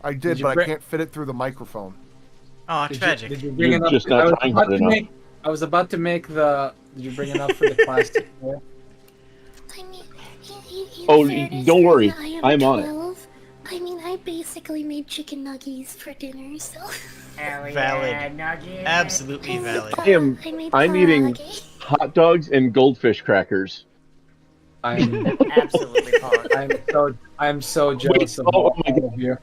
I did, but I can't fit it through the microphone. Oh, tragic. Did you bring You're enough? just not trying hard enough. I was about to make the. Did you bring enough for the plastic? I mean, Oh, fairness, don't worry. I am I'm on it. 12. I mean, I basically made chicken nuggets for dinner, so. Valid. Absolutely valid. I'm eating hot dogs and goldfish crackers. I'm Absolutely, Paul. I'm so jealous of oh all my God. of you.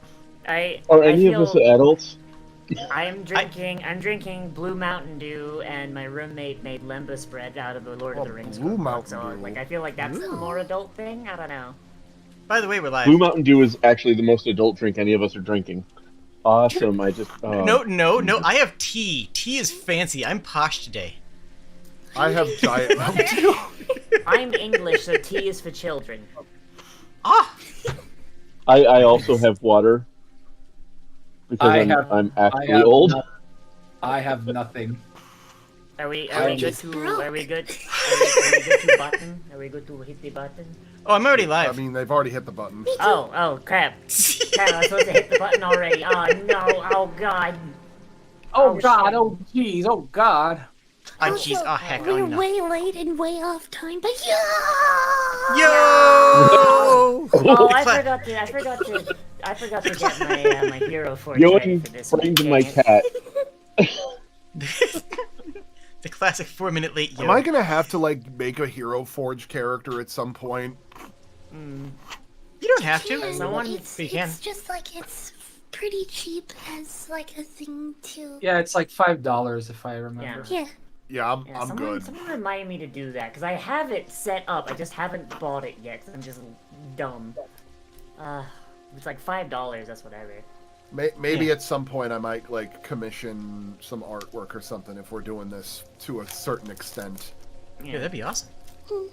Are any of us adults? I'm drinking Blue Mountain Dew, and my roommate made lembas bread out of the Lord of the Rings Blue cookbook, Mountain so Dew. like I feel like that's a more adult thing. I don't know. By the way, we're live. Blue Mountain Dew is actually the most adult drink any of us are drinking. Awesome. I just. No. I have tea. Tea is fancy. I'm posh today. I have Diet Mountain Dew. I'm English, so tea is for children. Ah! I also have water. Because I'm actually old. I have nothing. Are we good to button? Are we good to hit the button? Oh, I'm already live. I mean, they've already hit the button. Oh, crap. Crap, I was supposed to hit the button already. Oh, no. Oh, God. Oh, God. shit. Oh, jeez. Oh, God. Oh, jeez. Oh, heck. We're Oh, no. way late and way off time, but yeah! Yo! Oh, I forgot to get my my hero forge ready for this one. Framed my Dang it. cat. The classic 4-minute late yo. Am I gonna have to like make a Hero Forge character at some point? You don't have to. It's just like it's pretty cheap as like a thing to. Yeah, it's like $5 if I remember. Yeah. Yeah, I'm someone, good. Someone remind me to do that, because I have it set up, I just haven't bought it yet, because I'm just dumb. It's like $5, that's whatever. Maybe at some point I might like commission some artwork or something if we're doing this to a certain extent. Yeah, that'd be awesome. I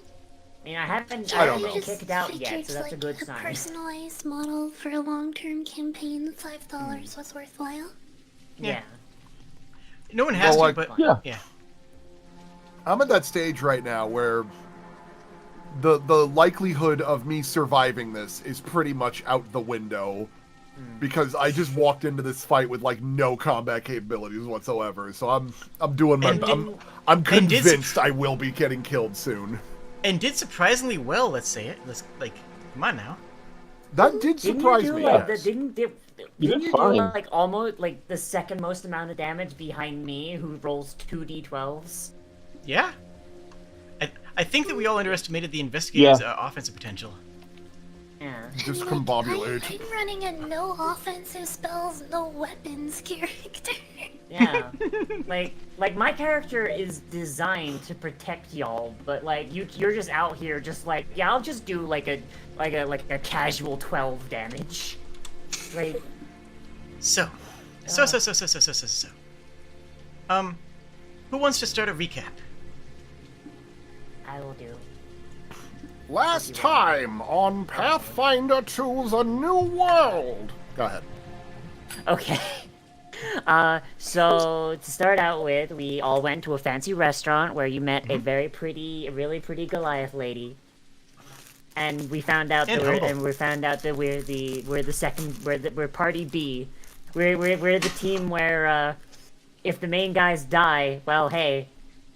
mean, I haven't been kicked out yet, so that's a good sign. A personalized model for a long-term campaign, $5 was worthwhile. Yeah. No one has Well, to, like, but yeah. I'm at that stage right now where the likelihood of me surviving this is pretty much out the window because I just walked into this fight with like no combat capabilities whatsoever. So I'm doing my I'm convinced I will be getting killed soon. And did surprisingly well, let's say it. Come on now. That did surprise me. Didn't you do like almost like the second most amount of damage behind me, who rolls 2d12s? Yeah. I think that we all underestimated the investigator's offensive potential. Yeah. Discombobulate. I'm running a no offensive spells, no weapons character. Yeah. like my character is designed to protect y'all, but like you're just out here just like, yeah, I'll just do like a casual 12 damage. Like So. Who wants to start a recap? I will do. Last time on Pathfinder 2 The New World. Go ahead. Okay. So to start out with, we all went to a fancy restaurant where you met a really pretty Goliath lady. And we found out that we're party B. We're the team where if the main guys die, well, hey,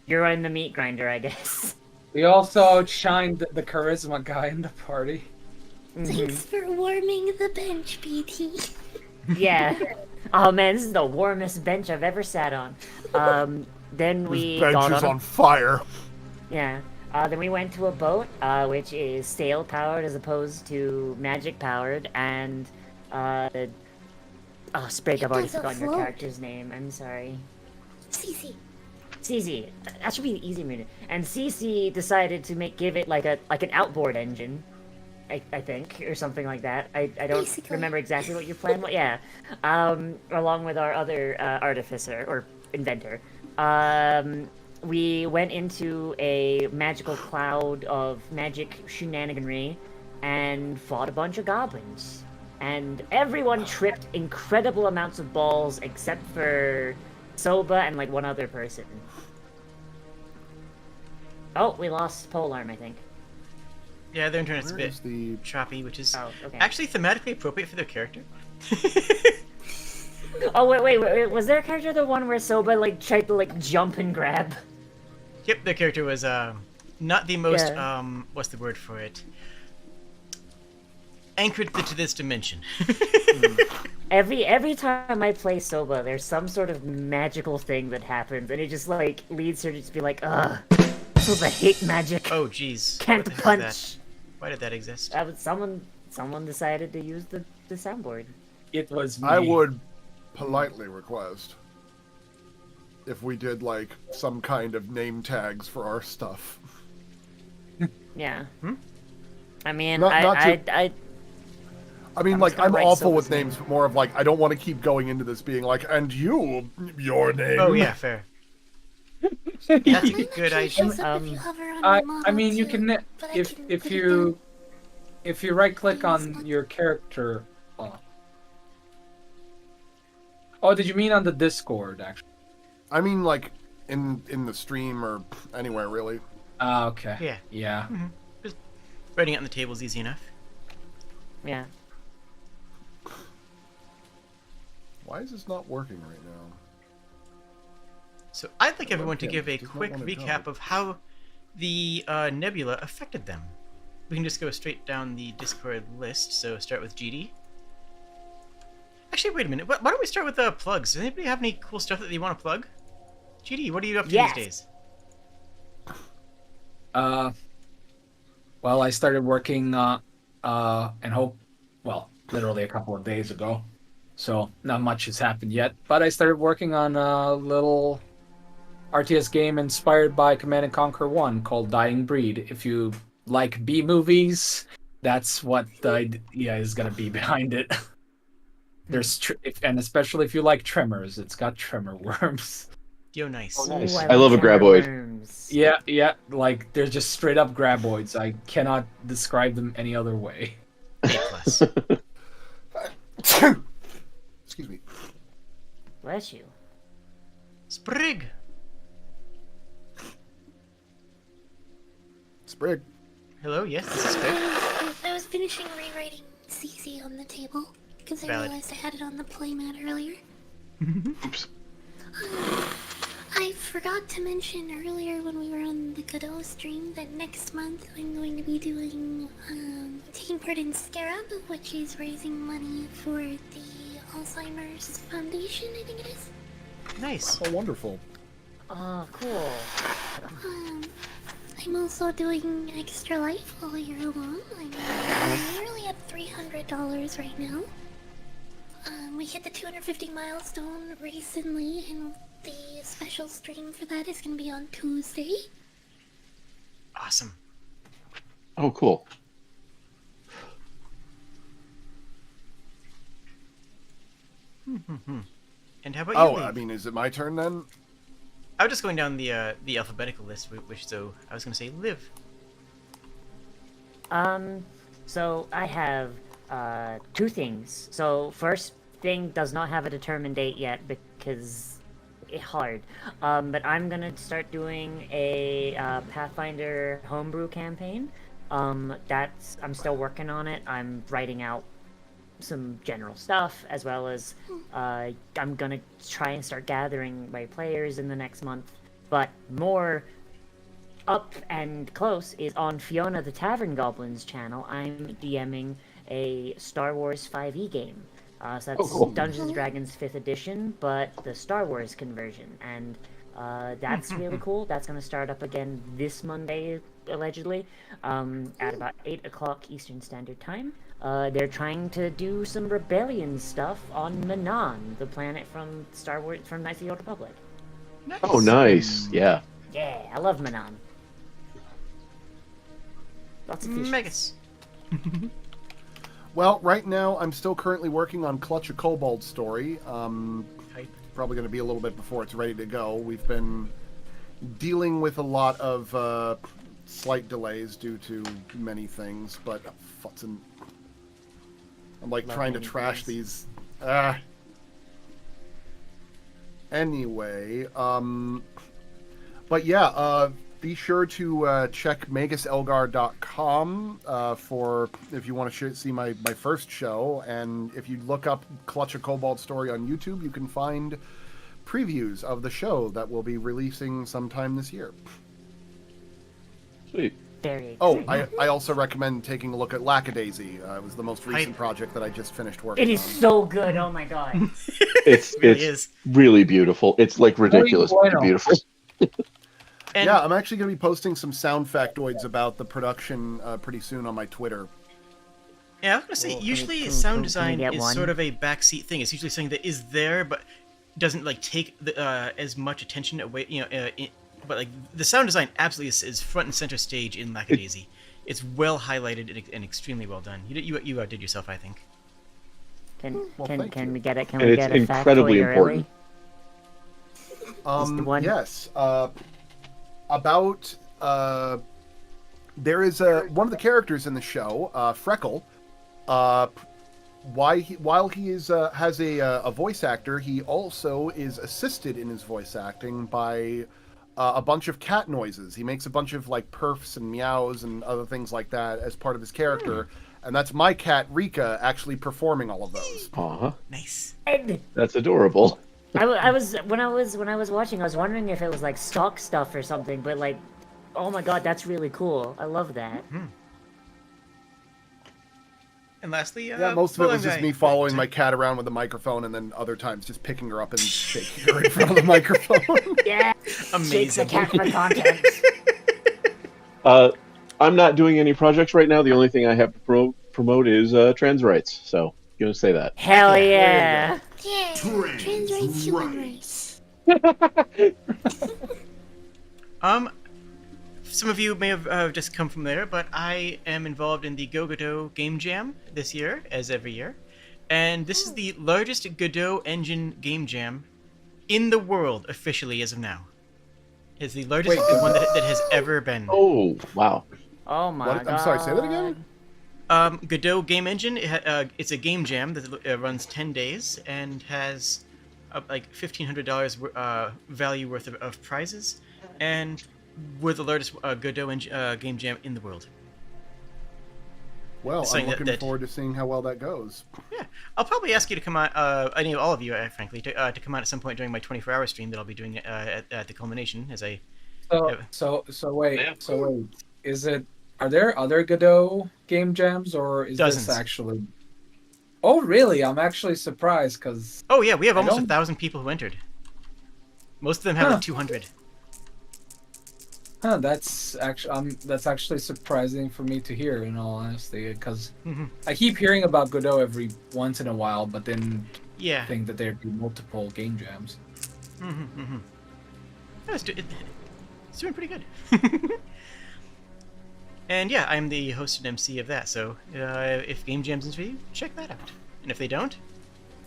you're in the meat grinder, I guess. We also outshined the charisma guy in the party. Thanks for warming the bench, BT. Yeah. Oh man, this is the warmest bench I've ever sat on. Then we This bench is on fire. Yeah. Then we went to a boat, which is sail powered as opposed to magic powered, and Sprig, I've already forgotten your character's name. I'm sorry. Cece. Cece. That should be the easy minute. And Cece decided to give it like an outboard engine. I think, or something like that. I don't remember exactly what your plan was. Yeah. Along with our other artificer or inventor. We went into a magical cloud of magic shenaniganry and fought a bunch of goblins. And everyone tripped incredible amounts of balls except for Soba and like one other person. Oh, we lost Polearm, I think. Yeah, their internet's a bit choppy, which is actually thematically appropriate for their character. Oh wait, was there a character the one where Soba like tried to like jump and grab? Yep, the character was not the most Yeah. what's the word for it? Anchored to this dimension. Every time I play Soba, there's some sort of magical thing that happens, and it just like leads her to just be like, ugh, Soba hate magic. Oh jeez. Can't What the punch. heck is that? Why did that exist? Someone decided to use the soundboard. It was me. I would politely request if we did like some kind of name tags for our stuff. Yeah. I mean, Not I mean, I'm like, just gonna I'm write awful with Soba's name. names, but more of like, I don't want to keep going into this being like, and you, your name. Oh yeah, fair. That's a Mine good actually idea. shows up if you hover on I the model I mean, you too, can but I if can if put it you if you right click Yes, on but- your character. Oh, did you mean on the Discord actually? I mean, like, in the stream or anywhere, really. Ah, okay. Yeah. Yeah. Writing it on the table is easy enough. yeah. Why is this not working right now? So I'd like everyone to webcam give a does not quick wanna recap go. of how the nebula affected them. We can just go straight down the Discord list. So start with GD. Actually, wait a minute. Why don't we start with the plugs? Does anybody have any cool stuff that they want to plug? GD, what are you up to Yes. these days? Well, I started working and literally a couple of days ago. So not much has happened yet, but I started working on a little RTS game inspired by Command and Conquer 1 called Dying Breed. If you like B movies, that's what the idea is going to be behind it. There's and especially if you like Tremors, it's got tremor worms. Yo, nice. Oh, nice. Ooh, I love a tremor graboid. worms. Yeah, like they're just straight up graboids. I cannot describe them any other way. A plus. Excuse me. Bless you. Sprig. Sprig. Hello, yes, this is Sprig. I was finishing rewriting CC on the table because I Valid. realized I had it on the playmat earlier. Oops. I forgot to mention earlier when we were on the Godot stream that next month I'm going to be doing, taking part in Scarab, which is raising money for the Alzheimer's Foundation, I think it is. Nice. Oh, wonderful. Oh, cool. I'm also doing Extra Life all year long. I'm nearly at $300 right now. We hit the 250 milestone recently, and the special stream for that is going to be on Tuesday. Awesome. Oh, cool. And how about you? Oh, Lee? I mean, is it my turn then? I was just going down the alphabetical list, which so I was going to say Liv. So I have two things. So first thing does not have a determined date yet because it's hard. But I'm gonna start doing a Pathfinder homebrew campaign. I'm still working on it. I'm writing out some general stuff as well as I'm gonna try and start gathering my players in the next month. But more up and close is on Fiona the Tavern Goblin's channel. I'm DMing a Star Wars 5e game. So that's cool. Dungeons & Dragons 5th edition, but the Star Wars conversion. And that's really cool. That's going to start up again this Monday, allegedly, at about 8 o'clock Eastern Standard Time. They're trying to do some rebellion stuff on Manan, the planet from Star Wars, from Knights of the Old Republic. Nice. Oh, nice. Yeah. Yeah, I love Manan. Lots of fish. Megas. Well, right now I'm still currently working on Clutch a Kobold story. Hype. Probably going to be a little bit before it's ready to go. We've been dealing with a lot of slight delays due to many things, but futzin'. I'm like Love trying to many trash things. these. Anyway, but yeah, be sure to check maguselgar.com for if you want to see my first show. And if you look up Clutch a Kobold Story on YouTube, you can find previews of the show that we'll be releasing sometime this year. Sweet. Very Oh, exciting. I also recommend taking a look at Lackadaisy. It was the most recent project that I just finished working on. It is so good. Oh my god. It's really it's is. really beautiful. It's like ridiculous bueno. beautiful. And Yeah, I'm actually going to be posting some sound factoids about the production pretty soon on my Twitter. yeah, I was gonna say Well, usually can sound we design get is one? sort of a backseat thing. It's usually something that is there but doesn't like take the, as much attention away. But like the sound design absolutely is front and center stage in Lackadaisy. It's well highlighted and extremely well done. You outdid yourself, I think. Can thank can you. we get it? Can And we it's get a incredibly factoid early? important. the one- Yes. About there is one of the characters in the show, Freckle. While he is has a voice actor, he also is assisted in his voice acting by a bunch of cat noises. He makes a bunch of like perfs and meows and other things like that as part of his character, and that's my cat Rika actually performing all of those. Aw, Nice. And that's adorable. I was when I was watching, I was wondering if it was like stock stuff or something, but like, oh my god, that's really cool. I love that. And lastly, Yeah, most of it was just me following my my. cat around with a microphone, and then other times just picking her up and shaking her in front of the microphone. Yeah. Shakes the Amazing. cat for content. I'm not doing any projects right now. The only thing I have to promote is trans rights. So gonna say that. Hell yeah. Yeah, trans rights, human rights. Some of you may have just come from there, but I am involved in the Go Godot Game Jam this year, as every year. And this is the largest Godot engine game jam in the world, officially, as of now. It's the largest one that has ever been. Oh wow. Oh my What? god. I'm sorry, say that again? Godot Game Engine, it's a game jam that runs 10 days and has like $1,500 value worth of prizes. And we're the largest Godot game jam in the world. Well, Saying I'm looking that- forward to seeing how well that goes. Yeah, I'll probably ask you to come out. All of you, frankly, to come out at some point during my 24-hour stream that I'll be doing at the culmination as I. So wait. Is it? Are there other Godot game jams, or is Dozens. this actually? Oh, really? I'm actually surprised because Oh yeah, we have I almost don't- 1,000 people who entered. Most of them have like 200. that's actually surprising for me to hear. In all honesty, because Mhm. I keep hearing about Godot every once in a while, but then Yeah. think that there'd be multiple game jams. It's doing pretty good. And yeah, I'm the host and MC of that, so if Game Jam's into you, check that out. And if they don't,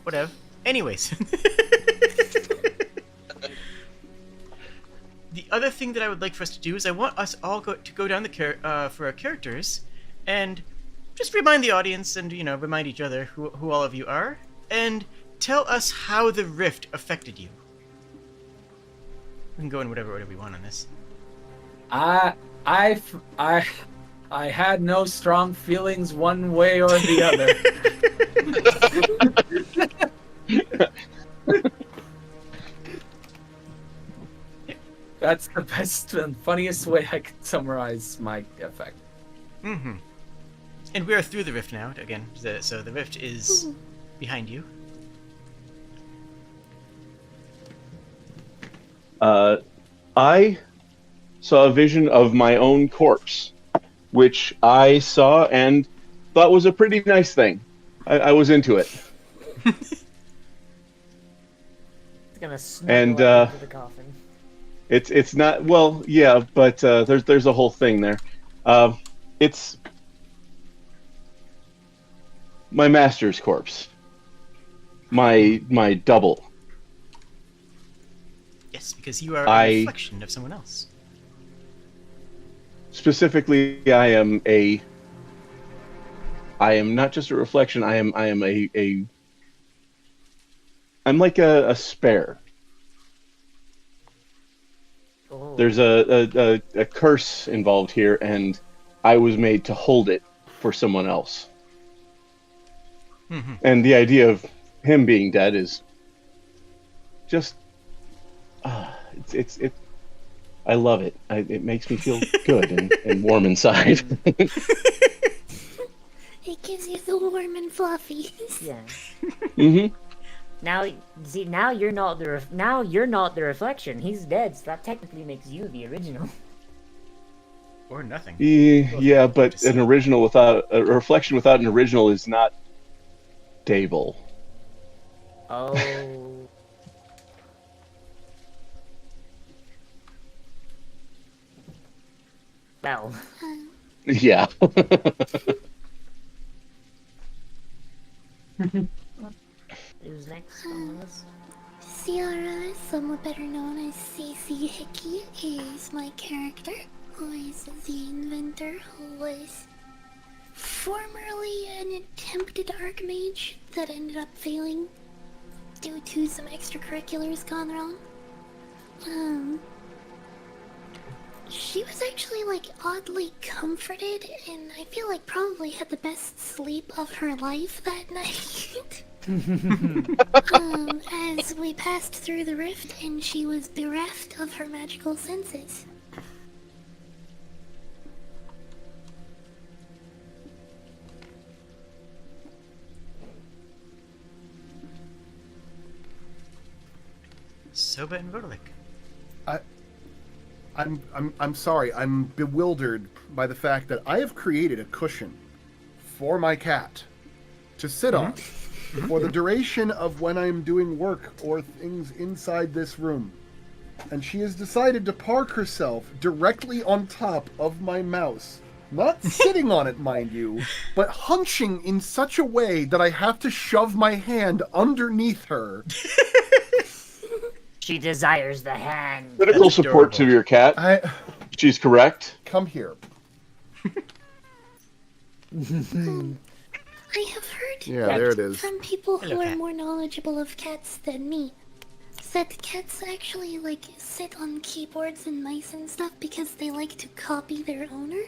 whatever. Anyways. The other thing that I would like for us to do is I want us all to go down for our characters and just remind the audience and, remind each other who all of you are and tell us how the rift affected you. We can go in whatever order we want on this. I had no strong feelings one way or the other. That's the best and funniest way I could summarize my effect. Mm-hmm. And we are through the rift now, again, so the rift is behind you. I saw a vision of my own corpse, which I saw and thought was a pretty nice thing. I was into it. It's gonna snuggle And, up into the coffin. It's not, well, yeah, but there's a whole thing there. It's my master's corpse. My double. Yes, because you are I- a reflection of someone else. Specifically, I am not just a reflection. I'm like a spare. Oh. Oh. There's a curse involved here, and I was made to hold it for someone else. And the idea of him being dead is just, it's I love it. It makes me feel good and warm inside. It gives you the warm and fluffy. Yeah. Mm-hmm. Now, see, now you're not the reflection. He's dead, so that technically makes you the original. Or nothing. Yeah, but a reflection without an original is not stable. Oh. Well. Yeah. Who's next on the list? Ciara, somewhat better known as CC Hickey, is my character, who is the inventor who was formerly an attempted archmage that ended up failing due to some extracurriculars gone wrong. She was actually like oddly comforted, and I feel like probably had the best sleep of her life that night. As we passed through the rift and she was bereft of her magical senses. Soba and Rodalik. I'm sorry. I'm bewildered by the fact that I have created a cushion for my cat to sit on for the duration of when I'm doing work or things inside this room. And she has decided to park herself directly on top of my mouse. Not sitting on it, mind you, but hunching in such a way that I have to shove my hand underneath her. She desires the hand. Critical That's support to adorable. your cat. She's correct. Come here. I have heard Yeah, there it is. from people who Hello, are cat. more knowledgeable of cats than me that cats actually like sit on keyboards and mice and stuff because they like to copy their owner.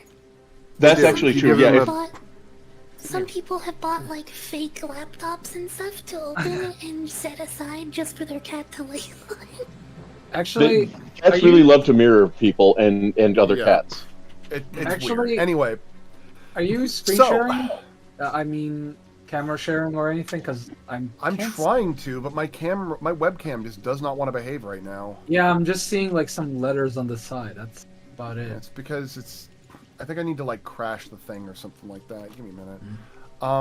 That's Yeah, actually you true. give Yeah. them If, Some people have bought like fake laptops and stuff to open and set aside just for their cat to lay on. Actually, cats are really you- love to mirror people and other Yeah. cats. It's Actually- weird. Anyway, are you screen So- sharing? I mean, camera sharing or anything? Because I'm can't trying to, but my webcam just does not want to behave right now. Yeah, I'm just seeing like some letters on the side. That's about it. It's because I think I need to like crash the thing or something like that. Give me a minute. I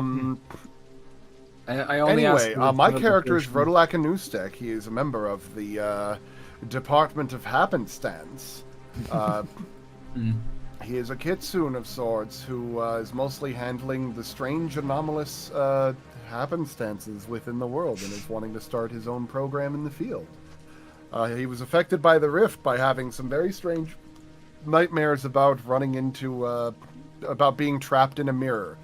only asked Anyway, for my the character is notification. Rodolak Anustek. He is a member of the Department of Happenstance. He is a kitsune of sorts who is mostly handling the strange, anomalous happenstances within the world and is wanting to start his own program in the field. He was affected by the rift by having some very strange nightmares about running into, about being trapped in a mirror.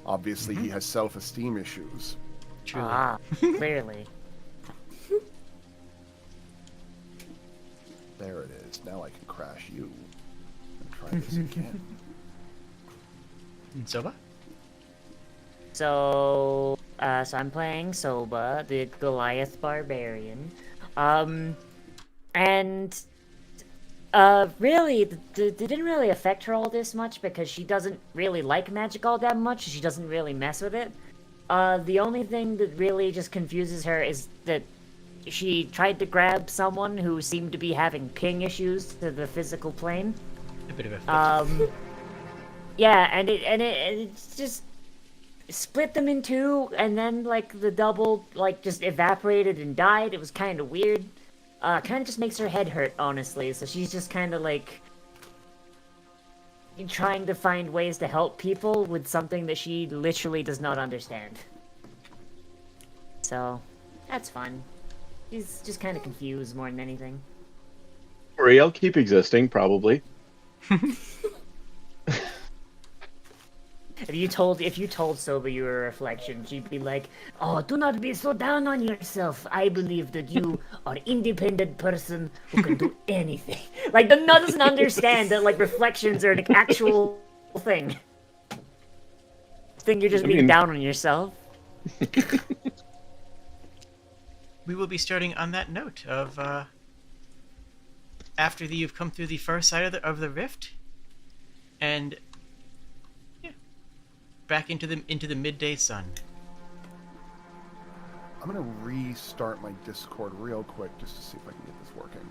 Obviously, he has self-esteem issues. Truly. Ah, clearly. There it is. Now I can crash you. And try this again. And Soba? So I'm playing Soba, the Goliath Barbarian. And really, it didn't really affect her all this much because she doesn't really like magic all that much. She doesn't really mess with it. The only thing that really just confuses her is that she tried to grab someone who seemed to be having ping issues to the physical plane. A bit of a Yeah, and it just split them in two, and then like the double like just evaporated and died. It was kind of weird. Kind of just makes her head hurt, honestly. So she's just kind of like trying to find ways to help people with something that she literally does not understand. So that's fun. She's just kind of confused more than anything. Worry, I'll keep existing, probably. If you told Soba you were a reflection, she'd be like, "Oh, do not be so down on yourself. I believe that you are independent person who can do anything." Like the nut doesn't understand that like reflections are an actual thing. Think you're just being down on yourself. We will be starting on that note of after you've come through the far side of the rift, and yeah, back into the midday sun. I'm gonna restart my Discord real quick just to see if I can get this working.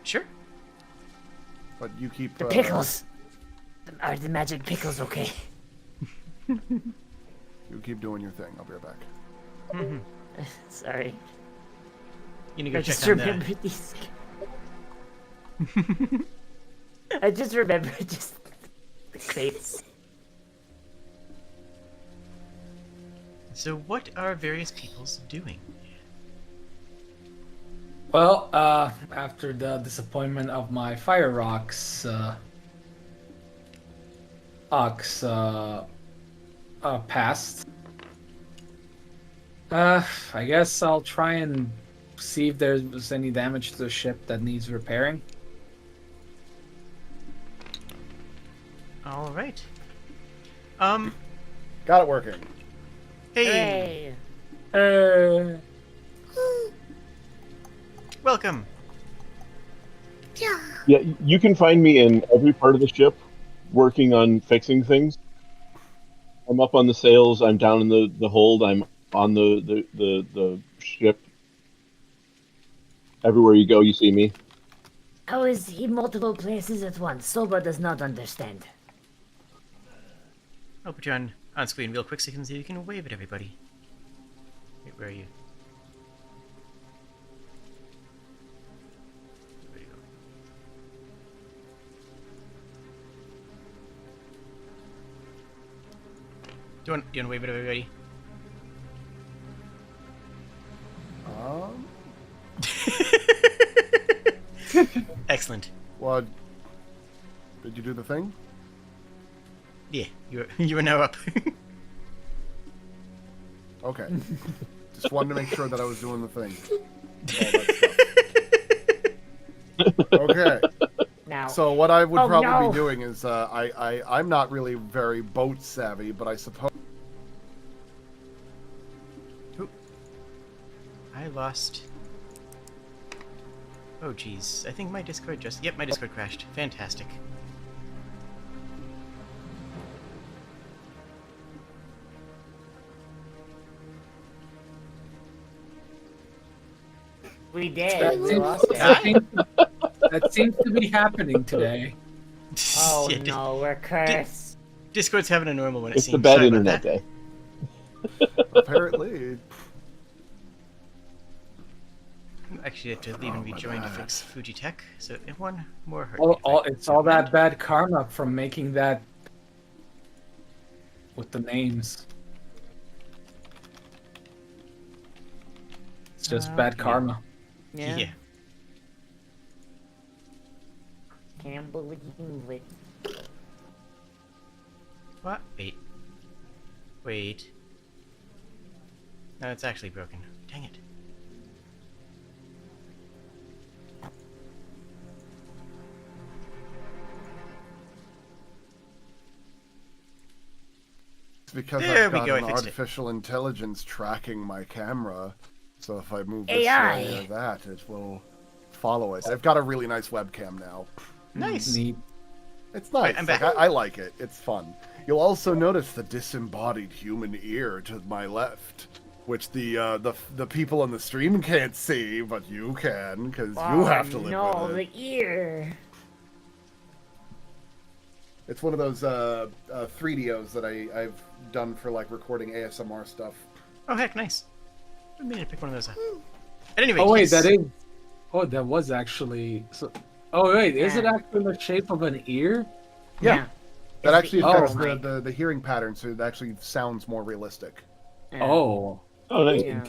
Sure. But you keep The pickles. Are the magic pickles okay? You keep doing your thing. I'll be right back. Sorry. You need to go I check just on remembered these. I just remembered just the crates. So what are various peoples doing? Well, after the disappointment of my Fire Rocks Ox passed, I guess I'll try and see if there's any damage to the ship that needs repairing. All right. Got it working. Hey, Hooray! welcome. Yeah. Yeah, you can find me in every part of the ship, working on fixing things. I'm up on the sails. I'm down in the hold. I'm on the ship. Everywhere you go, you see me. How is he multiple places at once? Soba does not understand. I'll put you on screen real quick so you can see you can wave at everybody. Wait, where are you? There you go. Do you want to wave at everybody? Excellent. Well, did you do the thing? Yeah, you are now up. Okay. Just wanted to make sure that I was doing the thing. All that stuff. Okay. Now, So what I would Oh, probably no. be doing is I'm not really very boat savvy, but I suppose I lost. Oh geez, I think my Discord just. Yep, my Discord crashed. Fantastic. we did. That We seems, lost it. that seems to be happening today. Oh Yeah, no, we're cursed. Discord's having a normal one. It It's seems. the bad Sorry about internet that. day. apparently Actually, I had to leave and rejoin to fix Fuji Tech. So one more hurt. It's all that bad karma from making that with the names. It's just bad yeah. karma. Yeah. Can't believe it. What? Wait. No, it's actually broken. Dang it. it's because There I've we got go, I an fixed it. artificial intelligence tracking my camera. So if I move this AI. way or that, it will follow us. I've got a really nice webcam now. Nice. Neat. It's nice. I'm Like, back. I like it. It's fun. You'll also notice the disembodied human ear to my left, which the people on the stream can't see, but you can, because you have to live no, with it. the ear. It's one of those 3DOs that I've done for like recording ASMR stuff. Oh heck, nice. I mean to pick one of those up. At any rate, Oh wait, yes. that is. Oh, that was actually. So... Oh wait, is it Yeah. actually in the shape of an ear? Yeah. That It's actually the affects ear the hearing pattern, so it actually sounds more realistic. Yeah. Oh. Oh, nice. Yeah.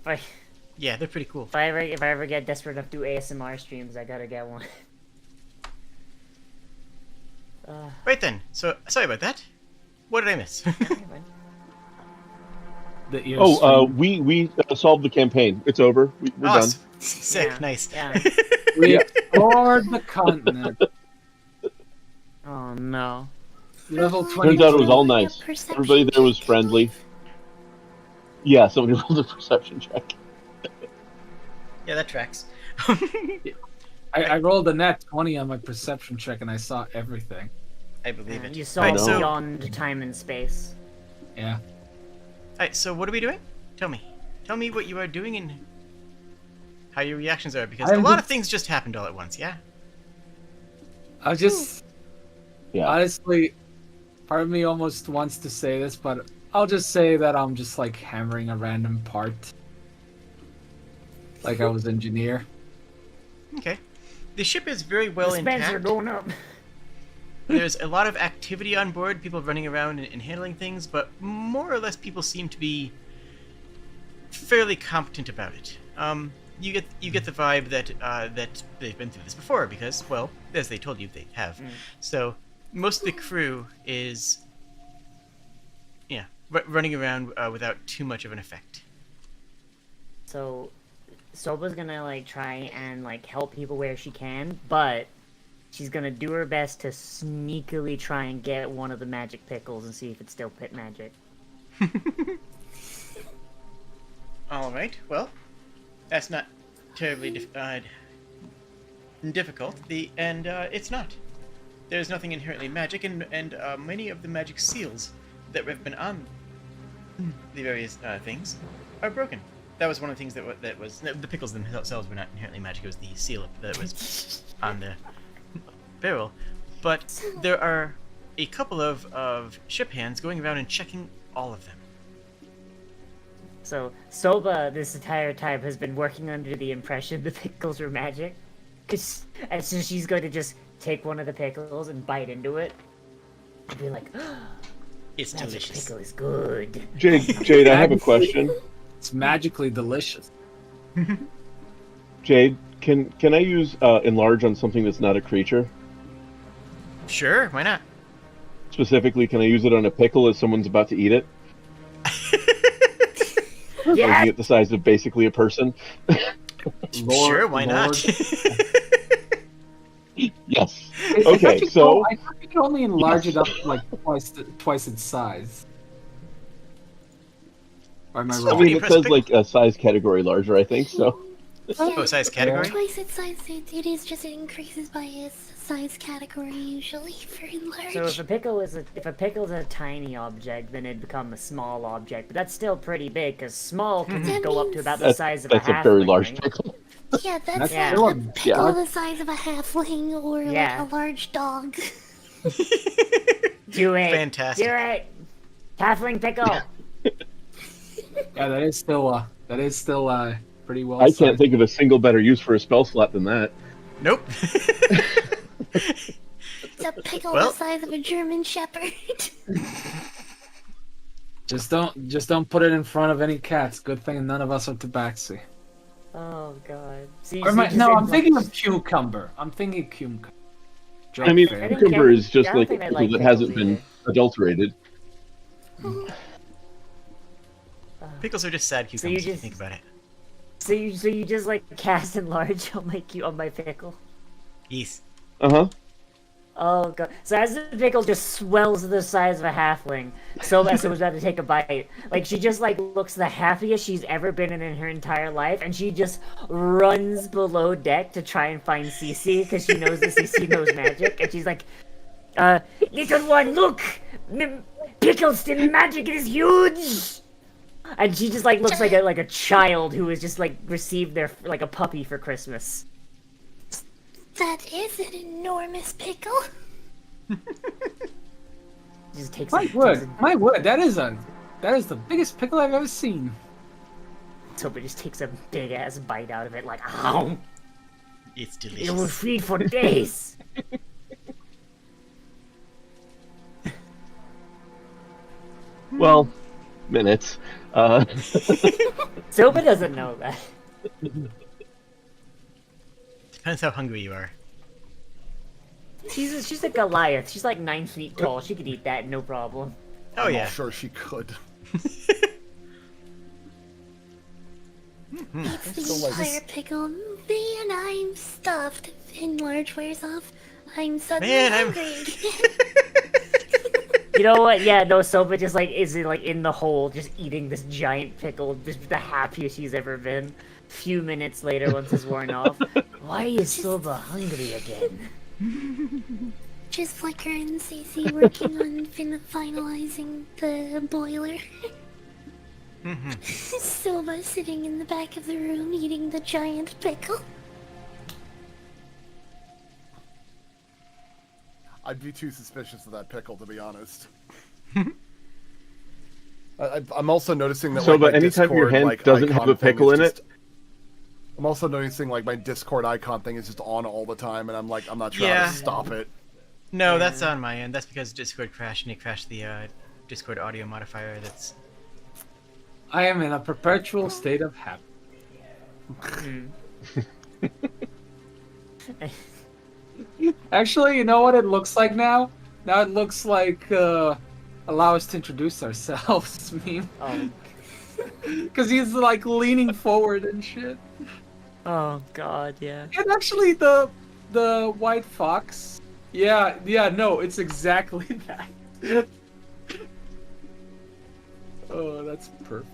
Nice. Yeah, they're pretty cool. If I ever get desperate enough to do ASMR streams, I gotta get one. Right then. So sorry about that. What did I miss? That you're Oh, streaming. we solved the campaign. It's over. We're done. Awesome. Sick. Yeah, Nice. yeah. We Yeah. explored the continent. Oh no. Level Turns out it was 22. all nice. Perception Everybody there was check, friendly. Yeah, somebody rolled a perception check. Yeah, that tracks. I rolled a nat 20 on my perception check and I saw everything. I believe it. You saw Right, so, beyond time and space. Yeah. alright, so what are we doing? Tell me. Tell me what you are doing and how your reactions are, because a I'm lot of just- things just happened all at once, yeah? I just Yeah. honestly, part of me almost wants to say this, but I'll just say that I'm just like hammering a random part. Like I was engineer. Okay. The ship is very well Spencer intact. going up. There's a lot of activity on board, people running around and handling things, but more or less people seem to be fairly competent about it. You get the vibe that that they've been through this before because, well, as they told you, they have. So most of the crew is, yeah, running around without too much of an effect. So, Soba's gonna like try and like help people where she can, but she's gonna do her best to sneakily try and get one of the magic pickles and see if it's still pit magic. All right. Well, that's not terribly difficult. It's not. There's nothing inherently magic, and many of the magic seals that have been on the various things are broken. That was one of the things that was the pickles themselves were not inherently magic. It was the seal that was on the barrel. But there are a couple of ship hands going around and checking all of them. So, Soba this entire time has been working under the impression the pickles are magic. And so she's going to just take one of the pickles and bite into it. And be like, It's magic delicious. pickle is good. Jade, I have a question. It's magically delicious. Jade, can I use enlarge on something that's not a creature? Sure, why not? Specifically, can I use it on a pickle as someone's about to eat it? Yeah. Making it the size of basically a person? Sure, why not? Yes. I Okay, thought you so I thought you could only enlarge it up like twice its size. Or am I So I wrong? when mean, you it press says pick- like a size category larger, I think. So Oh, size category? Twice its size, it is just, it increases by its size category usually for enlarge. So if a pickle is a tiny object, then it'd become a small object. But that's still pretty big, because small can That go up to means- about the size of a that's a halfling. very large right? pickle. Yeah, that's That's like still a a- pickle yeah. the size of a halfling or Yeah. like a large dog. Do it. Fantastic. Do it. Halfling pickle. Yeah, that is still pretty well I sized. can't think of a single better use for a spell slot than that. Nope. It's a pickle Well- the size of a German Shepherd. Just don't put it in front of any cats. Good thing none of us are tabaxi. Oh god. See, Or see, just no, in, I'm like- thinking of cucumber. I'm thinking cucumber. Joke I mean, fair. I think cucumber is just I don't like a think I pickle like that pickles hasn't been either. adulterated. Pickles are just sad So you cucumbers if you just- think about it. So you just like cast enlarge on my pickle. Yes. Uh-huh. Oh god. So as the pickle just swells to the size of a halfling, Sylvester was about to take a bite. Like she just like looks the happiest she's ever been in her entire life, and she just runs below deck to try and find Cece because she knows that Cece knows magic, and she's like, little one, look! Pickle's still magic, it is huge! And she just like looks like a child who has just like received their like a puppy for Christmas. That is an enormous pickle. Just takes My word, that is the biggest pickle I've ever seen. Toby just takes a big ass bite out of it, like, ow! It's It will delicious. feed for days! Well, minutes. Soba doesn't know that. Depends how hungry you are. She's a Goliath. She's like 9 feet tall. She could eat that, no problem. Oh, I'm yeah. not sure she could. It's the So, like, entire pickle. Man, I'm stuffed. And Large wears off. I'm suddenly Man, hungry. You know what? Yeah, no, Soba just like is like in the hole, just eating this giant pickle, just the happiest she's ever been. Few minutes later, once it's worn off, why is Soba hungry again? Just Flicker and Cece working on finalizing the boiler. Silva sitting in the back of the room eating the giant pickle. I'd be too suspicious of that pickle, to be honest. I'm also noticing that. So, like, but my anytime your Discord, hand like, doesn't have icon a pickle thing in is it, just- I'm also noticing like my Discord icon thing is just on all the time, and I'm like, I'm not sure how Yeah. to stop it. No, that's on my end. That's because Discord crashed and it crashed the Discord audio modifier. That's. I am in a perpetual state of happiness. Actually, you know what it looks like now? Now it looks like allow us to introduce ourselves meme. Because he's like leaning forward and shit. Oh God, yeah. And actually, the white fox. Yeah, no, it's exactly that. Oh, that's perfect.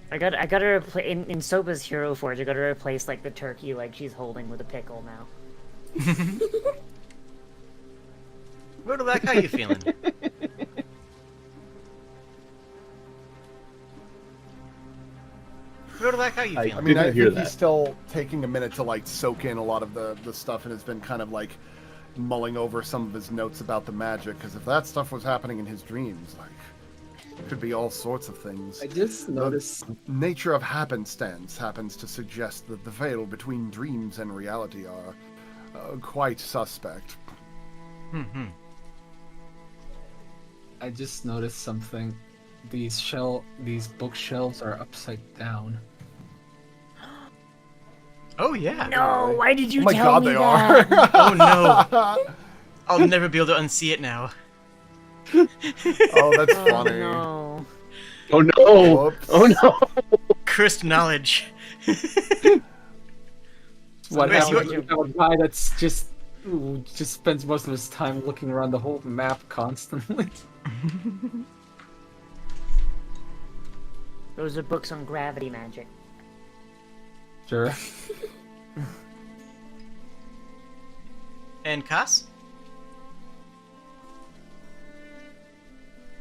I gotta replace in Soba's Hero Forge. I gotta replace like the turkey leg she's holding with a pickle now. Rodolak, how you feeling? Rodolak, how you I feeling? I mean, Didn't I hear think that. he's still taking a minute to like soak in a lot of the stuff, and has been kind of like mulling over some of his notes about the magic. Because if that stuff was happening in his dreams, like, it could be all sorts of things. I just noticed. Nature of happenstance happens to suggest that the veil between dreams and reality are quite suspect. I just noticed something. These bookshelves are upside down. Oh yeah. No, why did you Oh my tell god, me they that? are! Oh no. I'll never be able to unsee it now. Oh, that's Oh funny. no. oh no, Whoops. oh no. Cursed knowledge. What Where's happens your- when you have a guy that's just spends most of his time looking around the whole map constantly? Those are books on gravity magic. Sure. And Cass?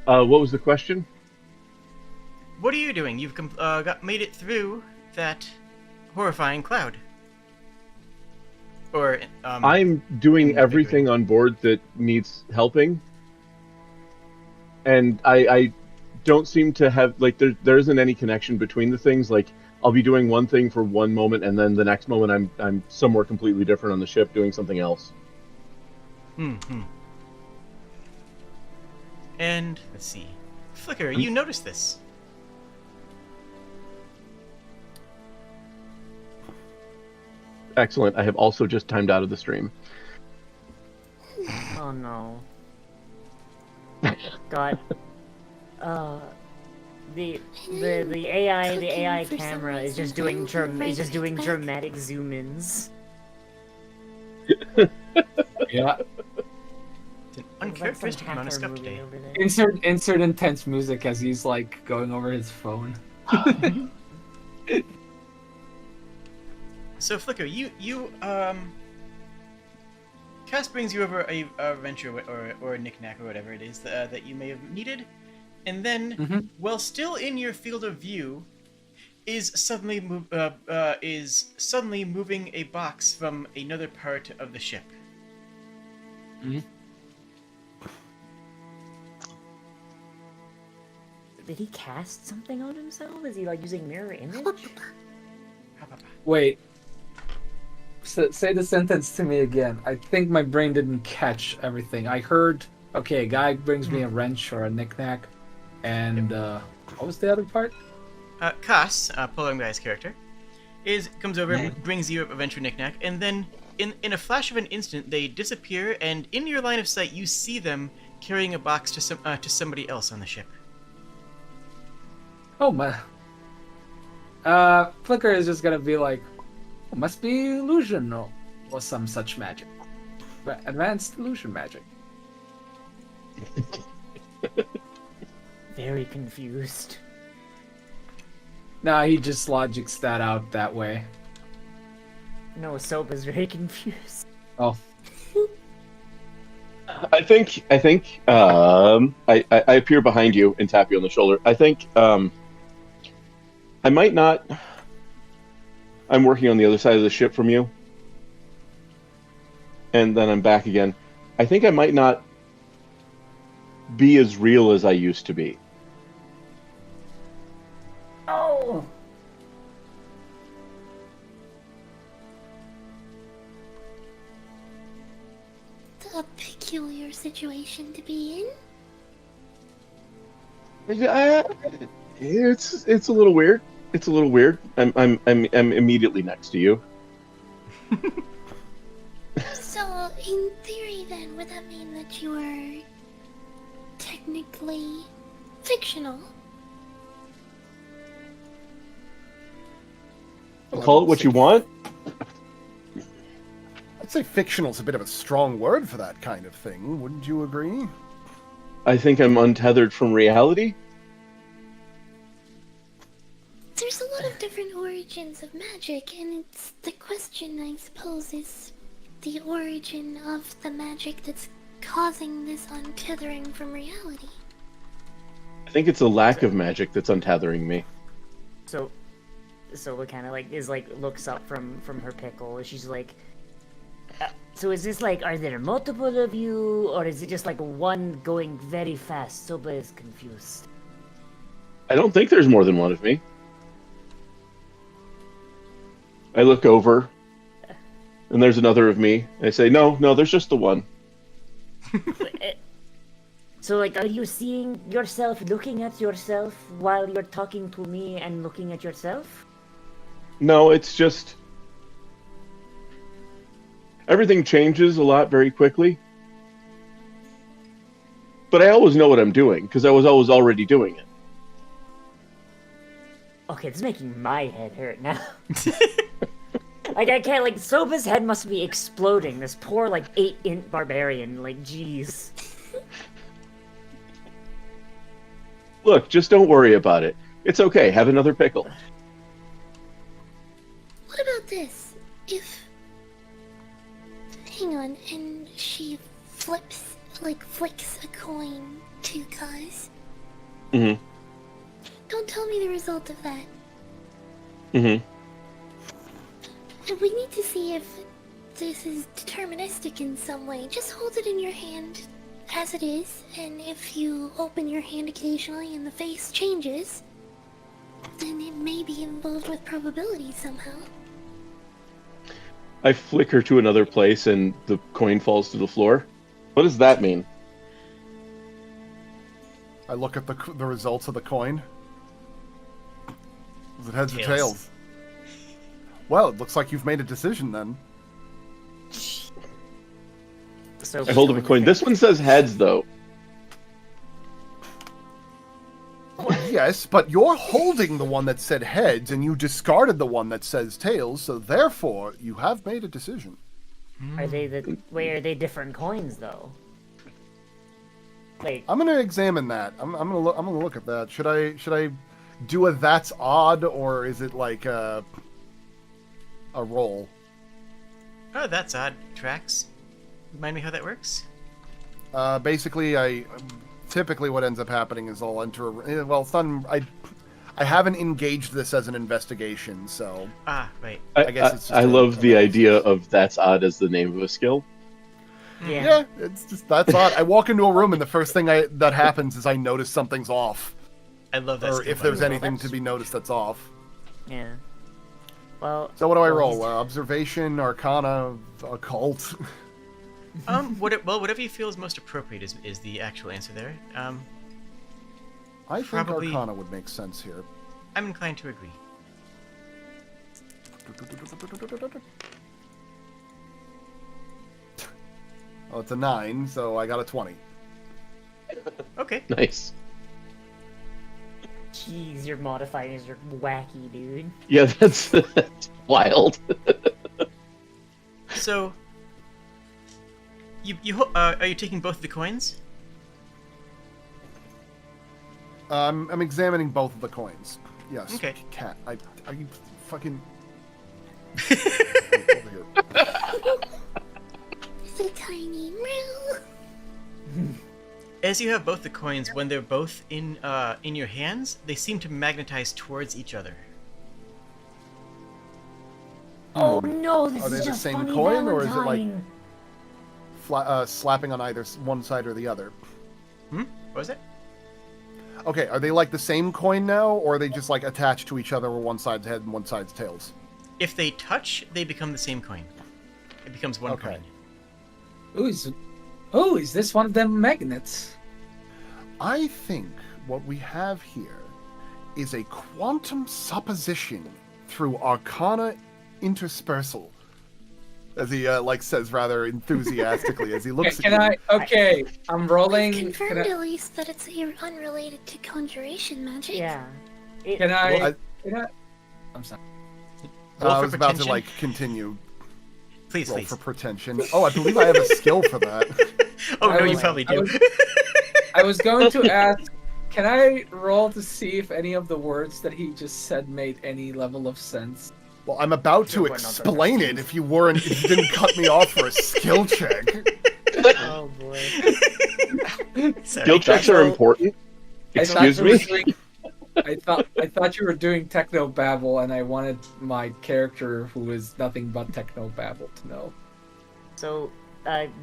What was the question? What are you doing? You've made it through that horrifying cloud. Or I'm doing in everything on board that needs helping, and I don't seem to have like there isn't any connection between the things. Like I'll be doing one thing for one moment, and then the next moment I'm somewhere completely different on the ship doing something else. And let's see, Flicker, you noticed this? Excellent. I have also just timed out of the stream. Oh no. God. The AI For some camera is just reason, doing I'm is just doing back. dramatic zoom ins. Yeah. It's an uncharacteristic amount of stuff today. Insert intense music as he's like going over his phone. So Flicker, Cass brings you over a venture or a knickknack or whatever it is that you may have needed, and then, while still in your field of view, is suddenly moving a box from another part of the ship. Did he cast something on himself? Is he like using mirror image? Wait. Say the sentence to me again. I think my brain didn't catch everything. I heard, okay, a guy brings me a wrench or a knickknack, and what was the other part? Cass, Polar Guy's character, comes over and brings you a venture knickknack, and then in a flash of an instant they disappear, and in your line of sight you see them carrying a box to somebody else on the ship. Oh my. Flicker is just gonna be like, oh, must be illusion or some such magic. Advanced illusion magic. Very confused. Nah, he just logics that out that way. No, Soap is very confused. Oh, I think I appear behind you and tap you on the shoulder. I think I might not. I'm working on the other side of the ship from you, and then I'm back again. I think I might not be as real as I used to be. Oh! A peculiar situation to be in. It's a little weird. It's a little weird. I'm immediately next to you. So, in theory, then, would that mean that you are technically fictional? Call it what you want. I'd say fictional's a bit of a strong word for that kind of thing. Wouldn't you agree? I think I'm untethered from reality. There's a lot of different origins of magic, and it's the question, I suppose, is the origin of the magic that's causing this untethering from reality. I think it's a lack of magic that's untethering me. So it kind of like is like looks up from her pickle. She's like, so is this like, are there multiple of you, or is it just like one going very fast? Soba is confused. I don't think there's more than one of me. I look over, and there's another of me. I say, no, there's just the one. So like, are you seeing yourself looking at yourself while you're talking to me and looking at yourself? No, it's just... everything changes a lot very quickly. But I always know what I'm doing, because I was always already doing it. Okay, this is making my head hurt now. Like, I can't, like, Soba's head must be exploding. This poor, like, 8-int barbarian. Like, jeez. Look, just don't worry about it. It's okay, have another pickle. What about this? If... hang on, and she flicks a coin to Kaz. Mm-hmm. Don't tell me the result of that. Mm-hmm. And we need to see if this is deterministic in some way. Just hold it in your hand as it is, and if you open your hand occasionally and the face changes, then it may be involved with probability somehow. I flicker to another place and the coin falls to the floor. What does that mean? I look at the results of the coin. Is it heads or Tails. tails? Well, it looks like you've made a decision then. So I hold up a coin. This one says heads, though. Yes, but you're holding the one that said heads, and you discarded the one that says tails, so therefore you have made a decision. Are they are they different coins though? Like, I'm gonna examine that. I'm gonna look at that. Should I do a that's odd, or is it like a roll? Oh, that's odd. Tracks. Remind me how that works? Basically, typically what ends up happening is I'll enter well, it's not, I haven't engaged this as an investigation, so Ah, right. I guess it's just I love the idea of that's odd as the name of a skill. yeah, it's just that's odd. I walk into a room and the first thing that happens is I notice something's off, I love that. or skill, if by the there's way. anything to be noticed that's off. yeah. Well. So what do I well, roll? he's- Observation, Arcana, Occult. Whatever you feel is most appropriate is the actual answer there. I think Probably- Arcana would make sense here. I'm inclined to agree. Oh, it's a 9, so I got a 20. Okay. Nice. Jeez, your modifiers are wacky, dude. Yeah, that's wild. So, are you taking both the coins? I'm examining both of the coins. Yes. Okay. Cat, are you fucking... Over here. So tiny. Meow. As you have both the coins, when they're both in your hands, they seem to magnetize towards each other. Oh no, this Are they is the just same funny coin, or is it like Valentine. slapping on either one side or the other? What was it? Okay, are they like the same coin now, or are they just like attached to each other where one side's head and one side's tails? If they touch, they become the same coin. It becomes one Okay. coin. Is this one of them magnets? I think what we have here is a quantum supposition through arcana interspersal. As he says rather enthusiastically as he looks Can at you. Okay, I'm rolling. We've confirmed Can at least that it's unrelated to conjuration magic. Yeah. I? Well, I'm sorry. Roll I for was about to pretension. continue. Please, Roll please. for pretension. Oh, I believe I have a skill for that. Oh I no, you was- probably I do. was- I was going to ask, can I roll to see if any of the words that he just said made any level of sense? Well, I'm about to We're not explain it if you didn't cut me off for a skill check. Oh boy. Sorry. Skill checks are important. I thought Excuse you were me? doing- I thought you were doing techno babble, and I wanted my character, who is nothing but techno babble, to know. So,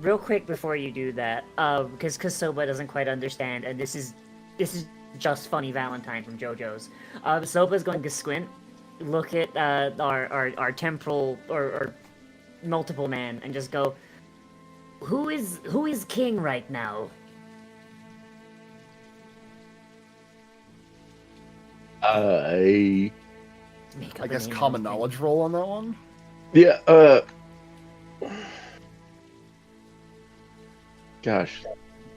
real quick before you do that, because Soba doesn't quite understand, and this is just funny Valentine from JoJo's. Soba's going to squint, look at our temporal or multiple man, and just go, who is king right now? I Make up a guess name common and knowledge roll on that one. Yeah, gosh.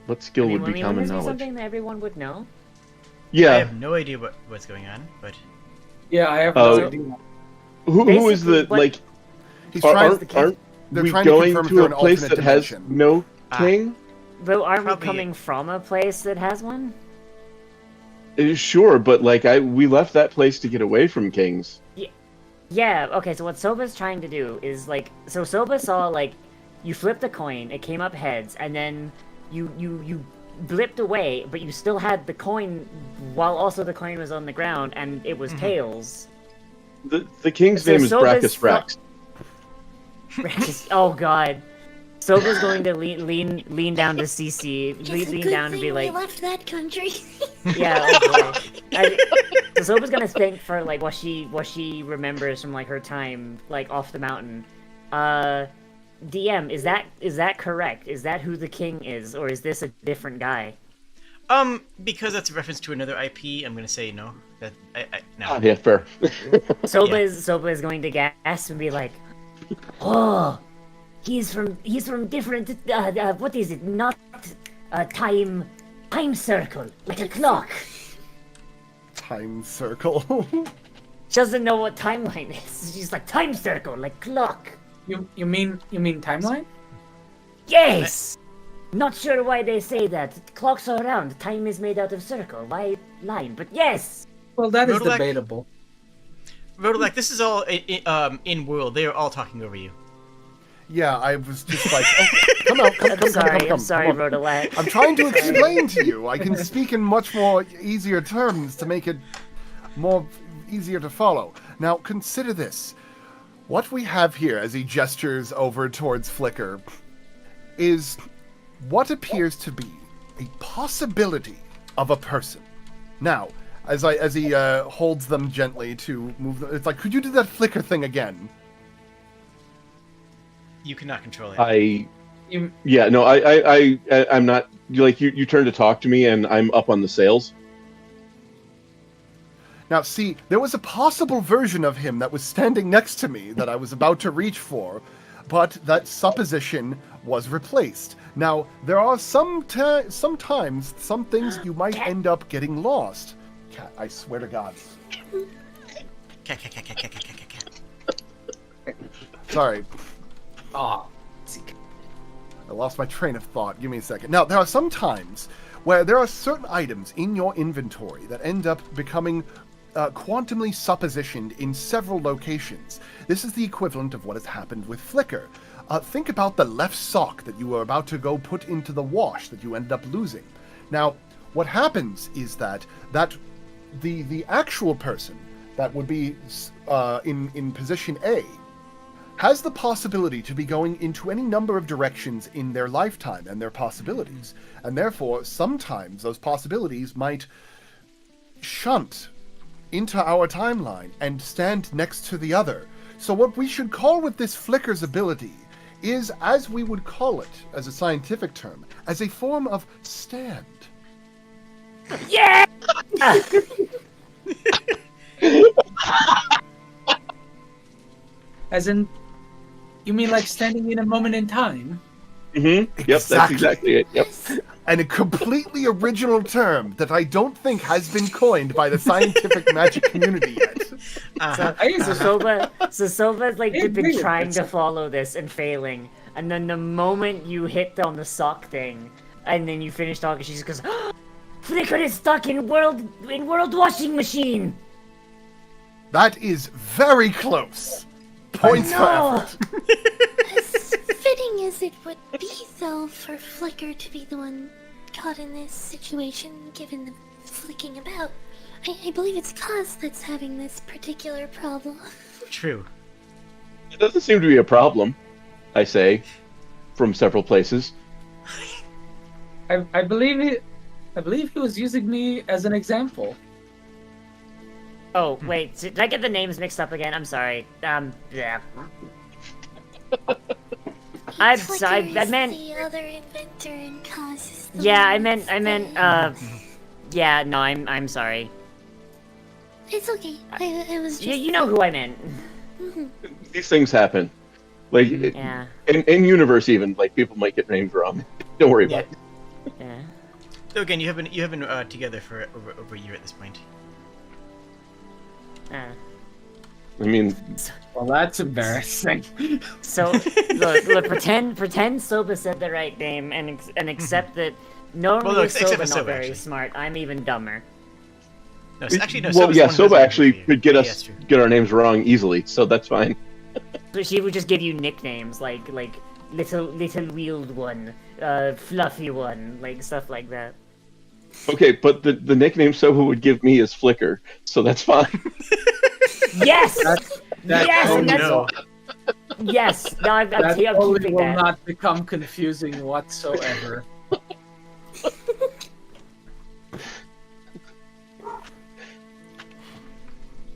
What skill would be wouldn't common this be knowledge? something that everyone would know? I Yeah. have no idea what's going on, but Yeah, I have Oh. no idea. Who is the, Basically, what- like, He's trying. aren't They're we trying to going confirm to through a an place alternate that has dimension. no Ah. king? But aren't we Probably- coming from a place that has one? Sure, but like we left that place to get away from kings. Yeah, okay, so what Soba's trying to do is like, so Soba saw like, you flipped a coin, it came up heads, and then you blipped away, but you still had the coin while also the coin was on the ground and it was tails. The king's So name is Soba's Brachus Rex. Oh god. Soba's going to lean down to CC, It's a lean good down and thing be like, we left that country. yeah, oh boy. So Soba's gonna think for like what she remembers from like her time like off the mountain. DM, is that correct? Is that who the king is, or is this a different guy? because that's a reference to another IP, I'm gonna say no. That no. Ah, yeah, fair. Soba is going to gasp and be like, oh, he's from different what is it? Not a time circle, like a clock. Time circle. She doesn't know what timeline is. She's like time circle, like clock. You mean timeline? Yes. Not sure why they say that. Clocks are round. Time is made out of circle. Why line? But yes. Well, that is Rodolak- debatable. Rodolak, this is all in world. They are all talking over you. Yeah, I was just like, oh, come out, come, I'm come, sorry. come, I'm sorry, come on. Rodolak. I'm trying to explain to you. I can speak in much more easier terms to make it more easier to follow. Now, consider this. What we have here, as he gestures over towards Flicker, is what appears to be a possibility of a person. Now, as he holds them gently to move them, it's like, could you do that Flicker thing again? You cannot control it. You, I'm not like you turn to talk to me and I'm up on the sails. Now, see, there was a possible version of him that was standing next to me that I was about to reach for, but that supposition was replaced. Now, there are sometimes some things you might end up getting lost. Cat, I swear to God. Cat. Sorry, Oh, I lost my train of thought. Give me a second. Now, there are some times where there are certain items in your inventory that end up becoming quantumly suppositioned in several locations. This is the equivalent of what has happened with Flicker. Think about the left sock that you were about to go put into the wash that you ended up losing. Now, what happens is that the actual person that would be in position A has the possibility to be going into any number of directions in their lifetime and their possibilities. And therefore, sometimes those possibilities might shunt into our timeline and stand next to the other. So what we should call with this Flicker's ability is, as we would call it as a scientific term, as a form of stand. Yeah! as in, you mean like standing in a moment in time? Yep, that's exactly it. Yep. And a completely original term that I don't think has been coined by the scientific magic community yet. So Soba's like been trying to follow this and failing, and then the moment you hit on the sock thing, and then you finish talking, she just goes, "Flicker is stuck in world washing machine." That is very close. Points for effort. As fitting as it would be, though, for Flicker to be the one caught in this situation, given the flicking about, I believe it's Cos that's having this particular problem. True. It doesn't seem to be a problem, I say, from several places. I believe he was using me as an example. Oh, wait, did I get the names mixed up again? I'm sorry. Yeah. I'm sorry, I Flicker is meant... the other inventor and Cos is the Yeah, one I meant, yeah, no, I'm sorry. It's okay. I was just... You know who I meant. These things happen. Like, Yeah. in universe even, like, people might get names wrong. Don't worry about it. Yeah. So again, you have been together for over a year at this point. I mean, Well, that's embarrassing. So, look, pretend Soba said the right name and accept that normally Well, no, except Soba for not Soba, very actually. smart. I'm even dumber. No, actually, no. well, Soba's yeah, the one who Soba doesn't actually agree. could get Yeah, us that's true. get our names wrong easily, so that's fine. So she would just give you nicknames like little wheeled one, fluffy one, like stuff like that. Okay, but the nickname Soba would give me is Flicker, so that's fine. Yes, That yes, oh, and that's no. yes. No, I'm that totally keeping will that. not become confusing whatsoever.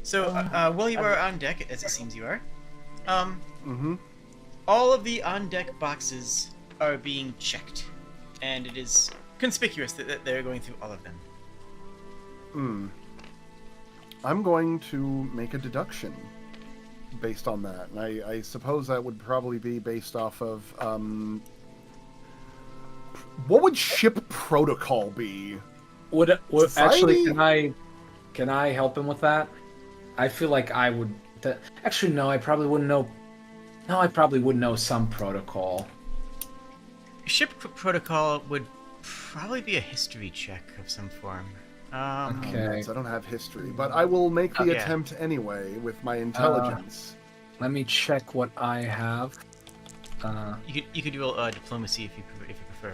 So, while you are on deck, as it seems you are, Mm-hmm. all of the on-deck boxes are being checked, and it is conspicuous that they're going through all of them. I'm going to make a deduction based on that. And I suppose that would probably be based off of, what would ship protocol be? Would Society? actually can I help him with that? I feel like I would. Actually, no. I probably wouldn't know. No, I probably would know some protocol. Ship protocol would probably be a history check of some form. Okay. I don't have history, but I will make the Oh, yeah. attempt anyway with my intelligence. Let me check what I have. You could do diplomacy if you prefer.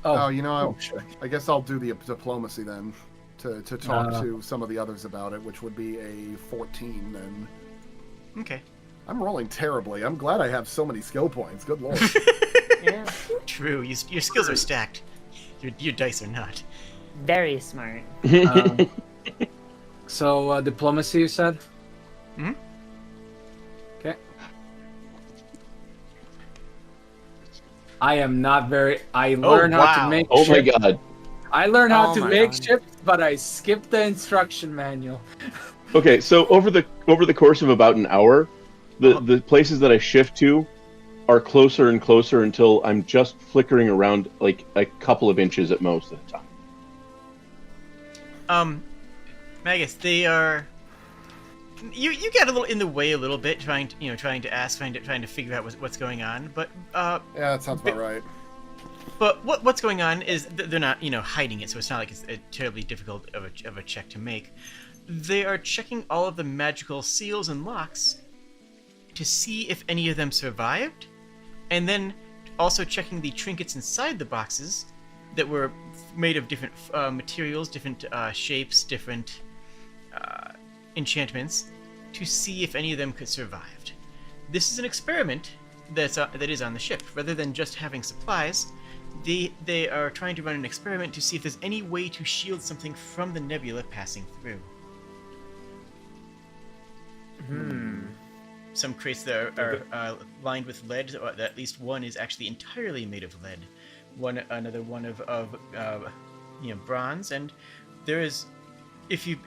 Oh, you know, oh, sure. I guess I'll do the diplomacy then to talk Uh, to some of the others about it, which would be a 14 then. Okay. I'm rolling terribly. I'm glad I have so many skill points. Good lord. Yeah, True. Your skills are stacked. Your dice are not. very smart. So diplomacy, you said? Mhm. Okay. I am not very. I learn how wow. to make. Oh my ships. god. I learn how Oh to my make God. ships, but I skipped the instruction manual. Okay, so over the course of about an hour, the places that I shift to are closer and closer until I'm just flickering around like a couple of inches at most at a time. Magus, they are. You get a little in the way a little bit, trying to ask, trying to figure out what's going on. But Yeah, that sounds about right. But what's going on is they're not hiding it, so it's not like it's a terribly difficult of a check to make. They are checking all of the magical seals and locks to see if any of them survived, and then also checking the trinkets inside the boxes that were made of different materials, different shapes, different enchantments, to see if any of them could survive. This is an experiment that is on the ship. Rather than just having supplies, they are trying to run an experiment to see if there's any way to shield something from the nebula passing through. Some crates that are lined with lead, or at least one is actually entirely made of lead. Another one of bronze, and there is. If you've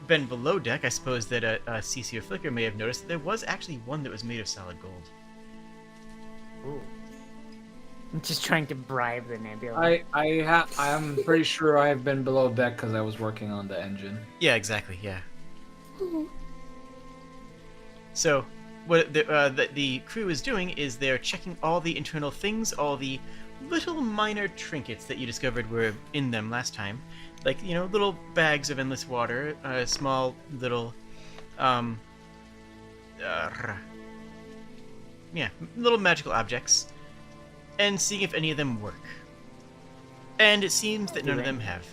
been below deck, I suppose that CC or Flicker may have noticed that there was actually one that was made of solid gold. Ooh. I'm just trying to bribe the nebula. I'm pretty sure I've been below deck because I was working on the engine. Yeah, exactly. Yeah. Ooh. So, what the crew is doing is they're checking all the internal things, all the little minor trinkets that you discovered were in them last time. Like, little bags of endless water, small little, little magical objects, and seeing if any of them work. And it seems that none of them have.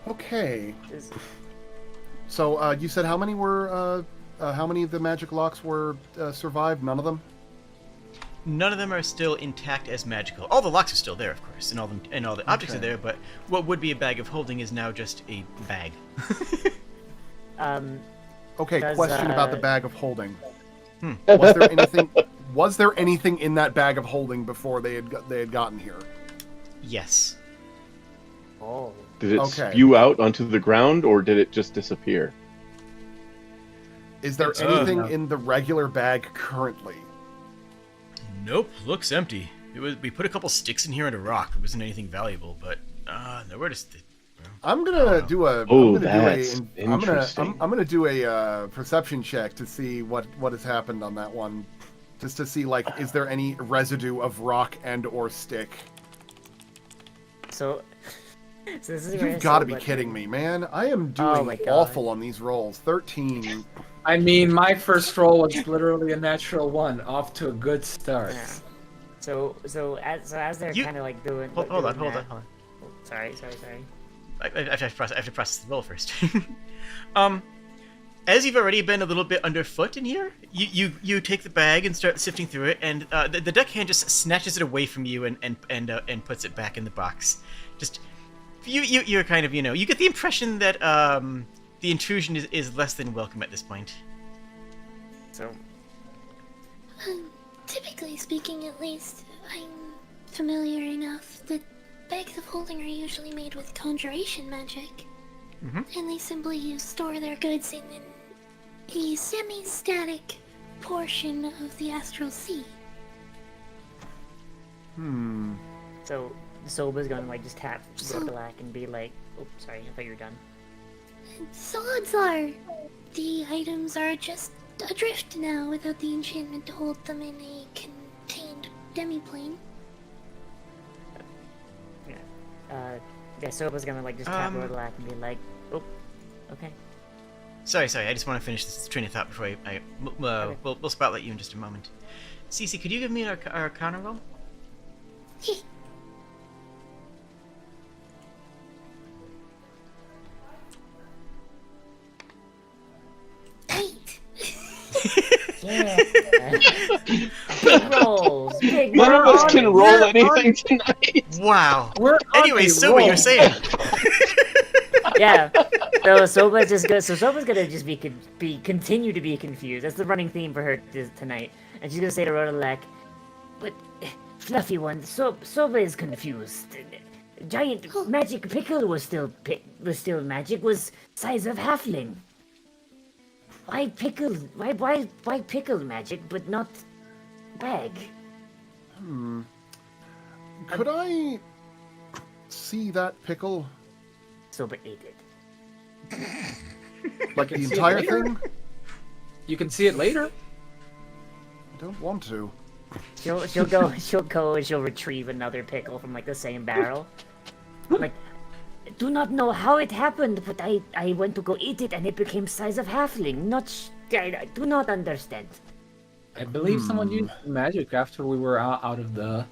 Okay. So you said how many were? How many of the magic locks were survived? None of them. None of them are still intact as magical. All the locks are still there, of course, and all the objects are there. But what would be a bag of holding is now just a bag. Okay. Question about the bag of holding. Hmm. Was there anything in that bag of holding before they had gotten here? Yes. Oh. Did it spew out onto the ground, or did it just disappear? Is there anything in the regular bag currently? Nope, looks empty. We put a couple sticks in here and a rock. It wasn't anything valuable, but nowhere to. I'm gonna do a. Interesting. I'm gonna do a perception check to see what has happened on that one, just to see is there any residue of rock and or stick. So this is You've got to be kidding me, man! I am doing awful on these rolls. 13. I mean, my first roll was literally a natural one, off to a good start. Yeah. So as they're kind of doing. Hold on. Oh, sorry. I have to process the roll first. As you've already been a little bit underfoot in here, you take the bag and start sifting through it, and the deckhand just snatches it away from you and puts it back in the box. Just you're kind of you get the impression that the intrusion is less than welcome at this point. So. Typically speaking, at least, I'm familiar enough that bags of holding are usually made with conjuration magic. Mm-hmm. And they simply store their goods in a semi-static portion of the astral sea. So Soba's gonna just tap Black and be like, "Oh, sorry, I thought you were done." So odds are, the items are just adrift now without the enchantment to hold them in a contained demiplane. Yeah, Soba's gonna just tap Black and be like, "Oh, okay." Sorry. I just want to finish this train of thought before we'll spotlight you in just a moment. Cece, could you give me an Arcana roll? Yeah. Big rolls. None of us can roll anything tonight. Wow. Anyway, so what you're saying? Yeah. So Soba's gonna just continue to be confused. That's the running theme for her tonight. And she's gonna say to Rodalek, "But Fluffy one, Soba is confused. giant magic pickle was still magic, was size of halfling. Why pickle? Why pickle magic, but not bag? Could I see that pickle? Soba ate it. Like the can see it entire later. thing? You can see it later. I don't want to. She'll go and she'll retrieve another pickle from like the same barrel. Like, do not know how it happened, but I went to go eat it and it became size of halfling. I do not understand. I believe someone used magic after we were out of the.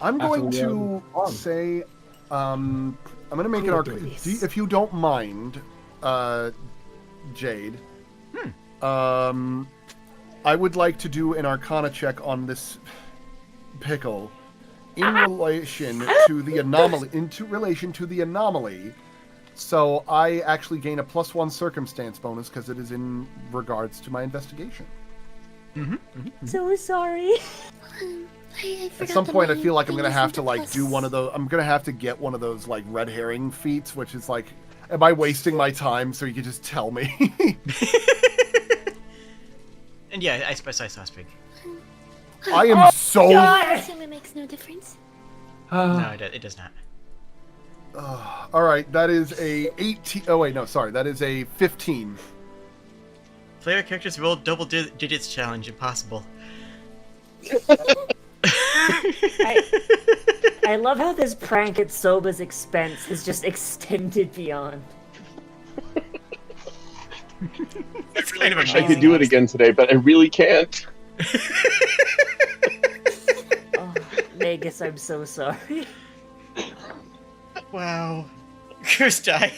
I'm After going we to are- say, I'm going to make Who an will do argument. this? If you don't mind, Jade, I would like to do an Arcana check on this pickle in relation to the anomaly. So I actually gain a +1 circumstance bonus because it is in regards to my investigation. So sorry. I At forgot some that point, I my feel like I'm thing gonna have isn't to a like do one of those. I'm gonna have to get one of those like red herring feats, which is like, am I wasting my time? So you can just tell me. And yeah, I suppose I saw Sprig. I am so. I assume it makes no difference. No, it does not. All right, that is a 18. Oh wait, no, sorry, that is a 15. Player characters roll double digits challenge impossible. I love how this prank at Soba's expense is just extended beyond. It's kind of I amazing. could do it again today, but I really can't. Oh, Vegas, I'm so sorry. Wow. Curse die.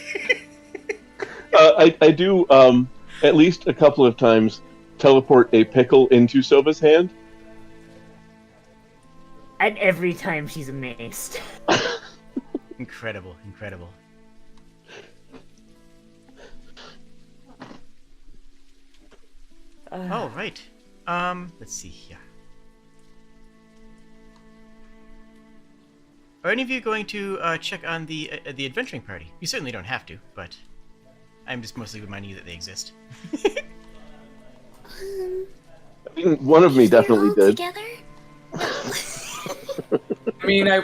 I do at least a couple of times teleport a pickle into Soba's hand. And every time she's amazed. Incredible, incredible. Oh, right. Let's see here. Are any of you going to check on the adventuring party? You certainly don't have to, but I'm just mostly reminding you that they exist. I mean, one of me If they're definitely all did. Together? I mean, I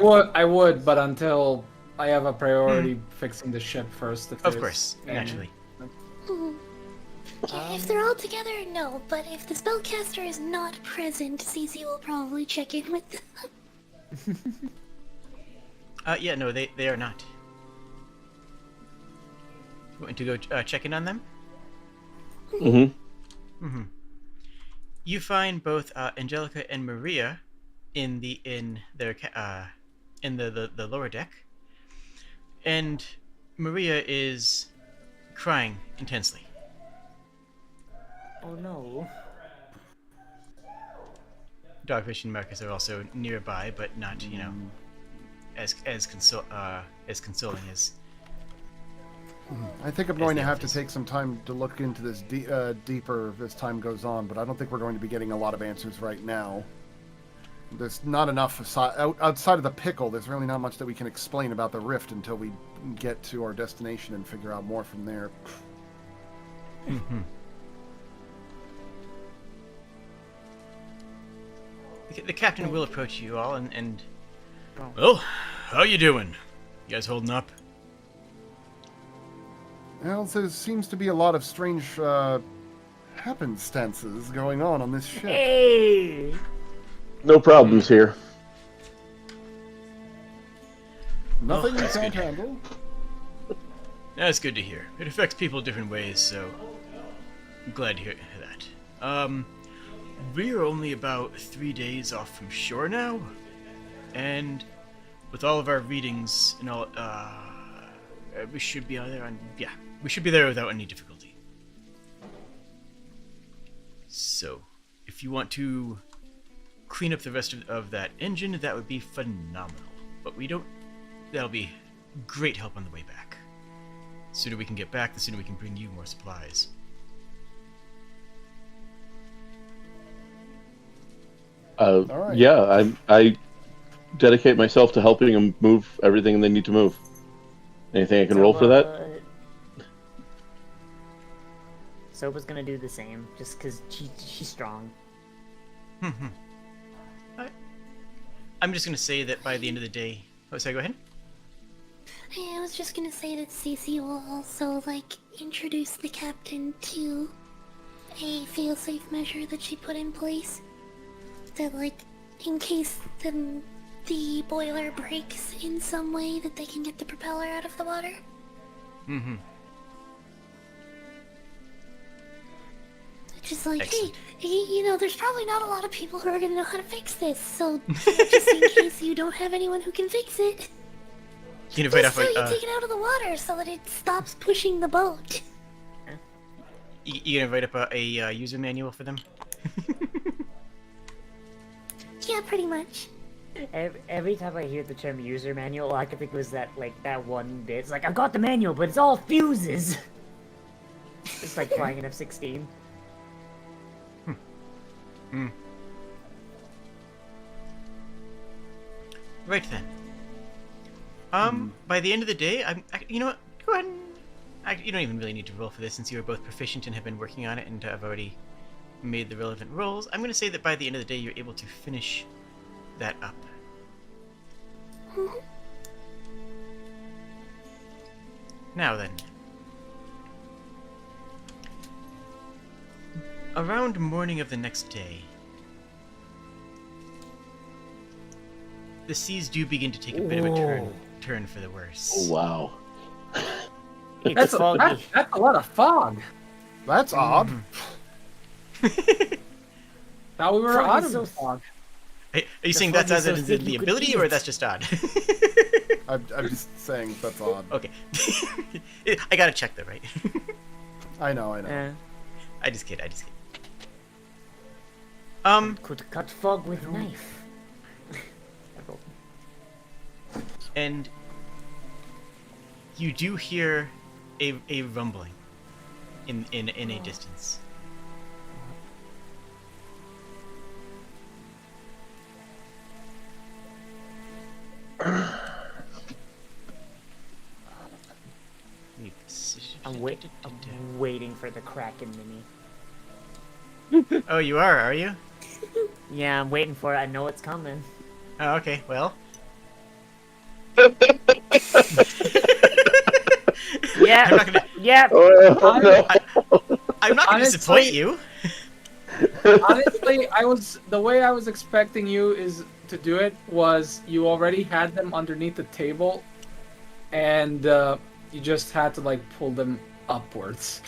would, but until I have a priority fixing the ship first. If Of there's course, any- naturally. If they're all together, no. But if the spellcaster is not present, CC will probably check in with them. Yeah, no, they are not. You want to go check in on them? Mm-hmm. You find both Angelica and Maria in the lower deck, and Maria is crying intensely. Oh no. Dogfish and Marcus are also nearby, but not, you know, as consoling as. I think I'm going the to have to office. take some time to look into this deeper as time goes on, but I don't think we're going to be getting a lot of answers right now. There's not enough outside of the pickle. There's really not much that we can explain about the rift until we get to our destination and figure out more from there. The captain will approach you all and. Well, how you doing? You guys holding up? Well, there seems to be a lot of strange happenstances going on this ship. Hey! No problems here. Nothing you that's can't good. handle. That's good to hear. It affects people different ways, so I'm glad to hear that. We're only about 3 days off from shore now, and with all of our readings and all, we should be there we should be there without any difficulty. So, if you want to clean up the rest of that engine, that would be phenomenal. But that'll be great help on the way back. The sooner we can get back, the sooner we can bring you more supplies. right. Yeah, I dedicate myself to helping them move everything they need to move. Anything I can roll for that? Soba's gonna do the same, just because she's strong. I'm just gonna say that by the end of the day. Oh, sorry. Go ahead. I was just gonna say that Cece will also, like, introduce the captain to a fail-safe measure that she put in place. That, like, in case the boiler breaks in some way, that they can get the propeller out of the water. Mm-hmm. Just like, Excellent. hey, you know, there's probably not a lot of people who are gonna know how to fix this, so just in case you don't have anyone who can fix it, You invite just up so you a, take it out of the water so that it stops pushing the boat. you gonna write up a user manual for them? Yeah, pretty much. Every time I hear the term user manual, all I can think was that one bit. It's like, I've got the manual, but it's all fuses. It's like flying an F-16. Right then. By the end of the day, you know what? Go ahead and... you don't even really need to roll for this since you are both proficient and have been working on it and have already made the relevant rolls. I'm going to say that by the end of the day, you're able to finish that up. Now then. Around morning of the next day, the seas do begin to take a bit of a turn for the worse. Oh, wow. It's That's foggy. that's a lot of fog. That's odd. Thought we were Fog out is of so- fog. Are you saying that's fog as is so in thick the you could ability, eat or it. that's just odd? I'm just saying that's odd. Okay. I gotta check that, right? I know. I just kid. Could cut fog with knife. And you do hear a rumbling in a distance. I'm waiting for the Kraken mini. Oh, you are you? Yeah, I'm waiting for it. I know it's coming. Oh, okay. Well, Yeah. I'm not gonna. Yeah. Oh, no. I'm not gonna Honestly- disappoint you. Honestly, the way I was expecting you is to do it was you already had them underneath the table, and you just had to like pull them upwards.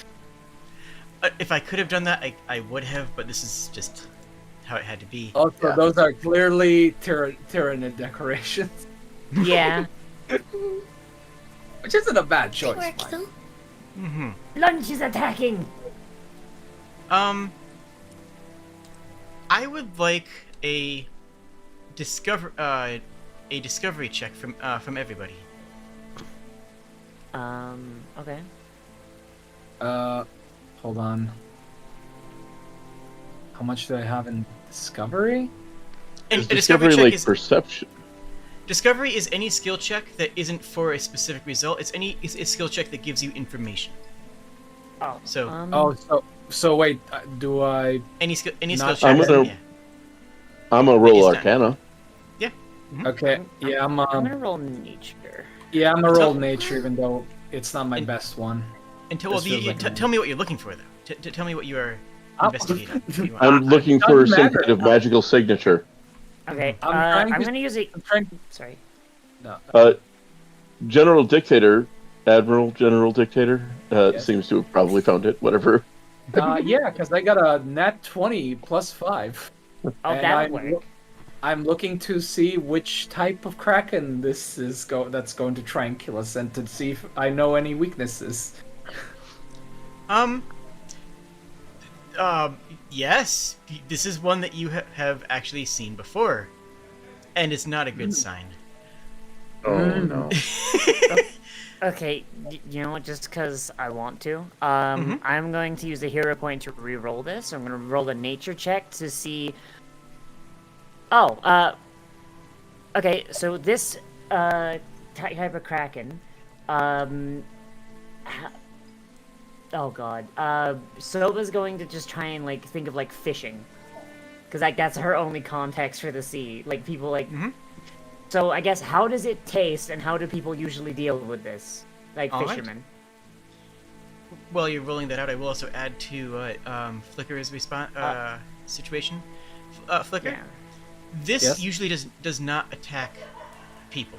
If I could have done that, I would have, but this is just how it had to be. Also, Yeah. those are clearly Tyranid decorations, Yeah. which isn't a bad It choice. works Mike. though. Mm-hmm. Lunch is attacking. I would like a discovery check from everybody. Okay. Hold on. How much do I have in discovery? And Is a discovery check like is perception. discovery is any skill check that isn't for a specific result. It's a skill check that gives you information. Oh. So So wait, do I? any skill Not- check. I'm gonna- Yeah. I'm a roll It is done. Arcana. Okay, yeah, I'm gonna roll nature. yeah, I'm a roll Tell- nature, even though it's not my And- best one. Well, This feels like tell me what you're looking for though. Tell me what you are Oh. investigating. What you want. I'm looking for doesn't some matter. kind of magical signature. Okay. I'm trying I'm to- gonna use it. I'm trying. Sorry. No. General Dictator, Admiral General Dictator, Yes. seems to have probably found it. Whatever. Yeah, because I got a nat 20 plus 5. Oh, And that'll I'm work. I'm looking to see which type of kraken this is that's going to try and kill us, and to see if I know any weaknesses. Yes, this is one that you have actually seen before, and it's not a good sign. Oh no. Okay, you know what? Just because I want to, I'm going to use a hero point to re-roll this. I'm going to roll a nature check to see. Oh, okay, so this type of kraken, oh god, Soba's going to just try and like think of like fishing, because like that's her only context for the sea. Like people like. So I guess how does it taste, and how do people usually deal with this? Like fishermen. While you're rolling that out, I will also add to Flicker's situation. Flicker, Yeah. this usually does not attack people,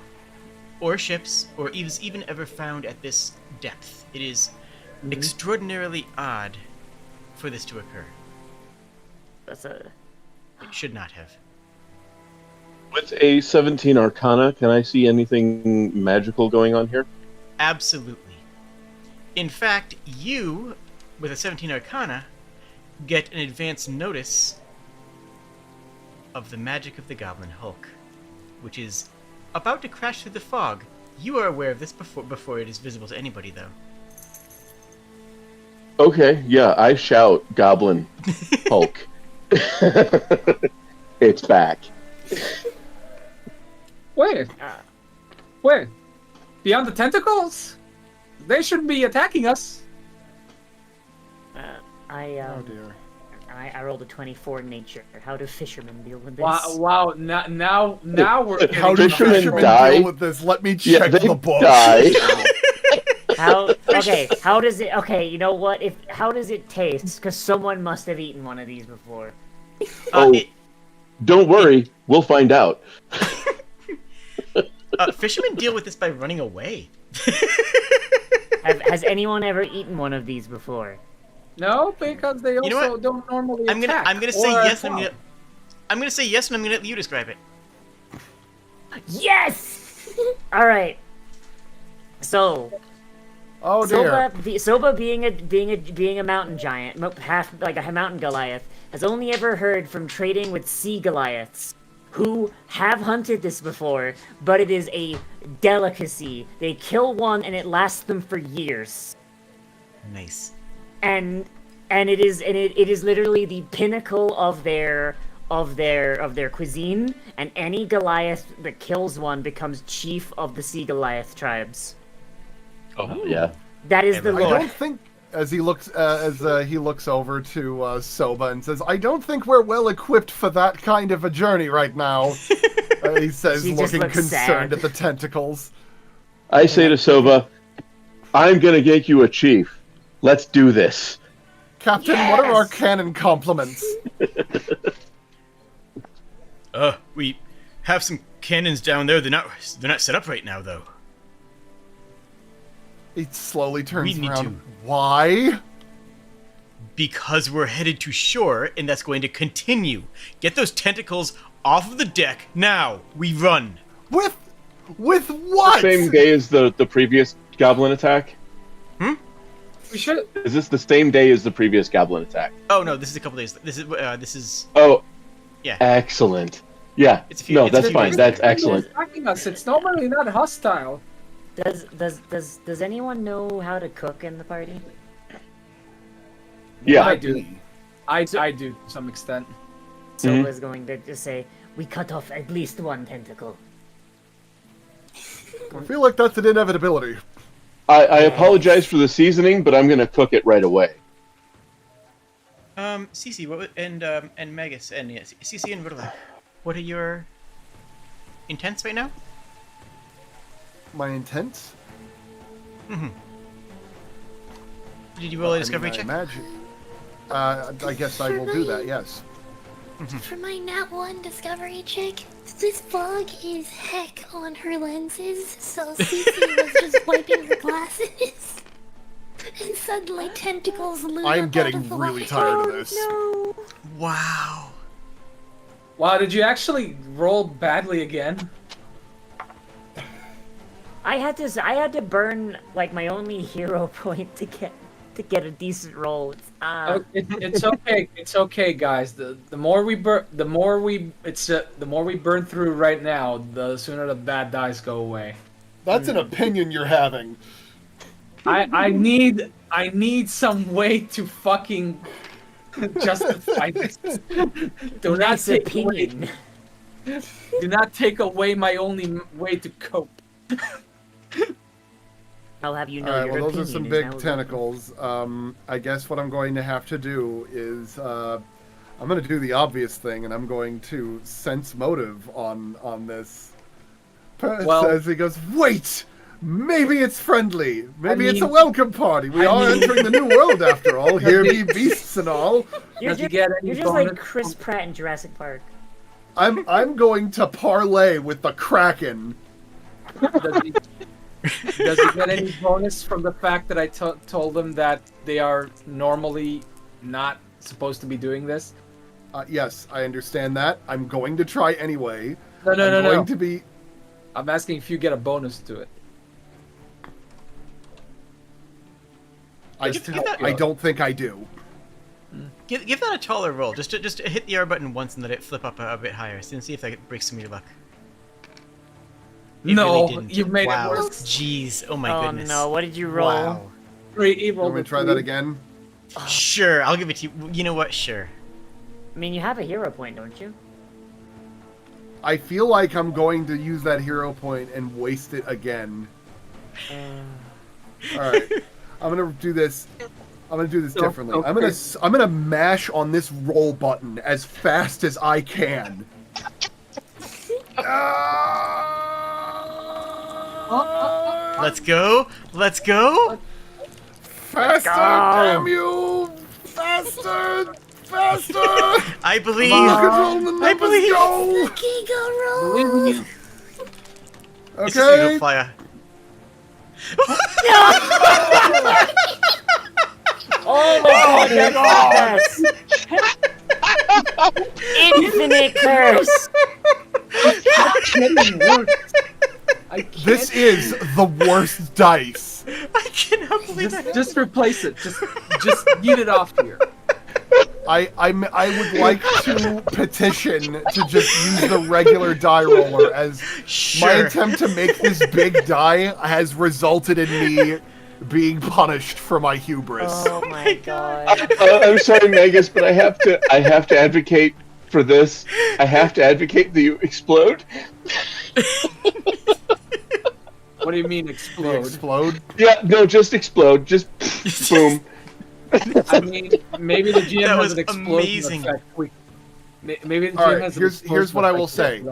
or ships, or even ever found at this depth. It is extraordinarily odd for this to occur. That's a. It should not have. With a 17 Arcana, can I see anything magical going on here? Absolutely. In fact, you, with a 17 Arcana, get an advance notice of the magic of the Goblin Hulk, which is about to crash through the fog. You are aware of this before it is visible to anybody, though. Okay, yeah, I shout Goblin Hulk. It's back. Where? Where? Beyond the tentacles? They shouldn't be attacking us. Oh dear. I rolled a 24 nature. How do fishermen deal with this? Wow! Now we're. How do Fishermen fishermen die? deal with this? Let me Yeah, check they the book. die. How? Okay. How does it? Okay. You know what? How does it taste? Because someone must have eaten one of these before. Don't worry, we'll find out. Fishermen deal with this by running away. Has anyone ever eaten one of these before? No, because they also know what? don't normally I'm attack. gonna say or yes. attack. I'm gonna say yes, and I'm gonna let you describe it. Yes. All right. So. Oh dear. Soba being a mountain giant, half like a mountain Goliath, has only ever heard from trading with sea Goliaths, who have hunted this before, but it is a delicacy. They kill one and it lasts them for years. Nice. And it is literally the pinnacle of their cuisine, and any Goliath that kills one becomes chief of the sea Goliath tribes. Oh, yeah. That is the I lore. don't think, as he looks over to Soba and says, "I don't think we're well equipped for that kind of a journey right now." He says, She just looking looks concerned sad. at the tentacles. I say to Soba, I'm gonna make you a chief. Let's do this. Captain, what are our cannon compliments? We have some cannons down there. They're not set up right now, though. He slowly turns We need around. to. Why? Because we're headed to shore, and that's going to continue. Get those tentacles off of the deck now. We run. With what? Same day as the previous goblin attack? We should. Is this the same day as the previous goblin attack? Oh no, this is a couple days. This is. Oh, Yeah. excellent. Yeah, It's a few- no, it's a that's few fine. days That's later. excellent. Attacking us. It's normally not hostile. Does anyone know how to cook in the party? Yeah. I do. I do to some extent. Soba's going to just say, "We cut off at least one tentacle." I feel like that's an inevitability. I apologize for the seasoning, but I'm gonna cook it right away. Cece, and Magus, and Cece and Rudolph, what are your intents right now? My intent? Did you roll a discovery I check? imagine. I guess I will do that. Yes. For my Nat 1 discovery check, this fog is heck on her lenses, so Cece was just wiping her glasses. And suddenly tentacles loom I'm up getting out of the really water. tired of this. No. Wow. Wow, did you actually roll badly again? I had to burn like my only hero point to get a decent roll. It's okay. It's okay, guys. The more we burn through right now, the sooner the bad dice go away. That's an opinion you're having. I need some way to fucking justify this. Do not Nice take away. opinion. Do not take away my only way to cope. I'll have you know All right, your well, those are opinion some is big now tentacles. I guess what I'm going to have to do is I'm going to do the obvious thing, and I'm going to sense motive on this. Well- As he goes, wait! Maybe it's friendly. Maybe it's a mean- welcome party. We I are mean- entering the new world after all. Here be beasts and all. You're Does he just, get any you're just like bonus Chris from- Pratt in Jurassic Park. I'm going to parlay with the Kraken. Does he get any bonus from the fact that I told him that they are normally not supposed to be doing this? Yes, I understand that. I'm going to try anyway. No. I'm going to be. I'm asking if you get a bonus to it. I Just to help you I out. don't think I do. Give that a taller roll. Just hit the R button once and let it flip up a bit higher. And see if that breaks some of your luck. It No, really didn't. you've made it Wow. worse. Jeez. Oh my Oh goodness. no, what did you roll? Wow. Great, he You rolled want me a to try 3. that again? Sure, I'll give it to you. You know what? Sure. I mean, you have a hero point, don't you? I feel like I'm going to use that hero point and waste it again. All right, I'm gonna do this. I'm gonna do this differently. Okay. I'm gonna mash on this roll button as fast as I can. Let's go. Let's go. Faster, Go. damn you! Faster, faster! I believe. Control the numbers, believe. go! Okay, go Believe in roll. you. It's just gonna Okay. go fly. Oh my god, that's the best! Infinite curse! Getting worse. I can't. This is the worst dice. I cannot believe that. Just replace it. Just get it off here. I would like to petition to just use the regular die roller, as my Sure. attempt to make this big die has resulted in me being punished for my hubris. Oh my god. I'm sorry, Magus, but I have to advocate for this. I have to advocate that you explode. What do you mean They explode? explode. Yeah, no, just explode. Just boom. I mean, maybe the GM That has was an explosion amazing. effect. Maybe the GM All right, has an here's explosion what I effect. will say.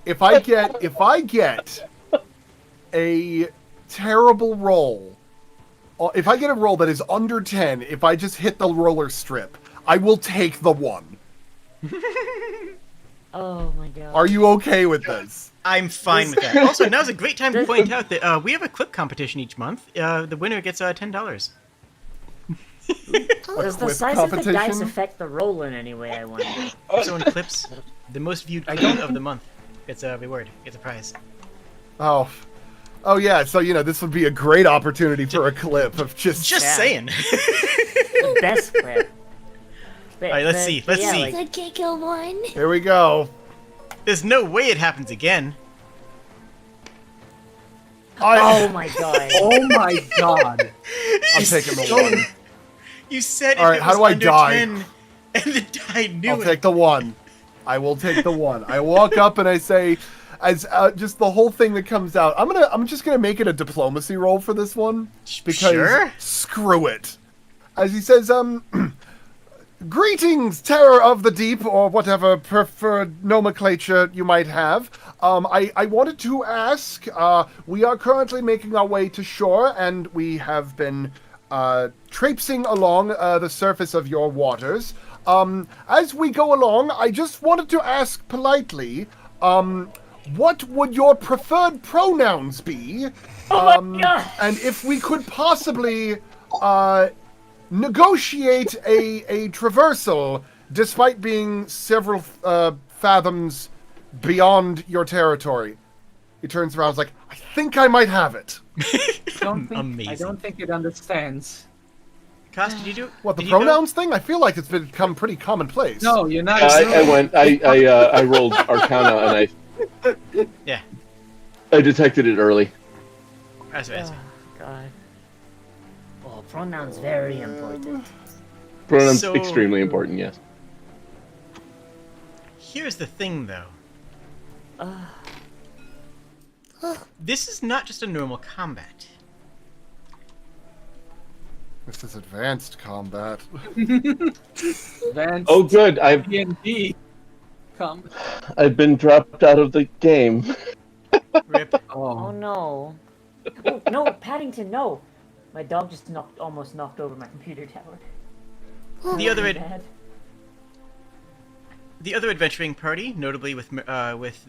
If I get a terrible roll, if I get a roll that is under 10, if I just hit the roller strip, I will take the 1. Oh my god. Are you okay with this? I'm fine with that. Also, now's a great time to point out that we have a clip competition each month. The winner gets $10. Does the With size of the dice competition? affect the roll in any way, I wonder? If someone clips the most viewed clip of the month, gets a reward, gets a prize. Oh yeah. So this would be a great opportunity for a clip of just. Just Yeah. saying. The best clip. But, Alright, let's see, let's see. like, Okay, go 1. Here we go. There's no way it happens again. oh my god. Oh my god. I'm taking the 1. You said All right, if it how was do I under die? 10, and the die knew I'll it. take the 1. I will take the 1. I walk up and I say, as just the whole thing that comes out. I'm just gonna make it a diplomacy roll for this one because Sure. screw it. As he says, greetings, terror of the deep, or whatever preferred nomenclature you might have. I wanted to ask. We are currently making our way to shore, and we have been traipsing along the surface of your waters. As we go along, I just wanted to ask politely, what would your preferred pronouns be? God. And if we could possibly negotiate a traversal, despite being several fathoms beyond your territory. He turns around and is like, I think I might have it. I Amazing. don't think it understands. Koss, did you do What, the did you go? pronouns thing? I feel like it's become pretty commonplace. No, you're not. I rolled Arcana and Yeah. I detected it early. That's right. Oh god. Oh, pronouns very important. Pronouns So- extremely important. Yes. Here's the thing, though. This is not just a normal combat. This is advanced combat. Advanced Oh, good. D&D. Come. I've been dropped out of the game. Rip. Oh Oh. no. Oh no, Paddington, no! My dog just almost knocked over my computer tower. The other Really ad- bad. The other adventuring party, notably with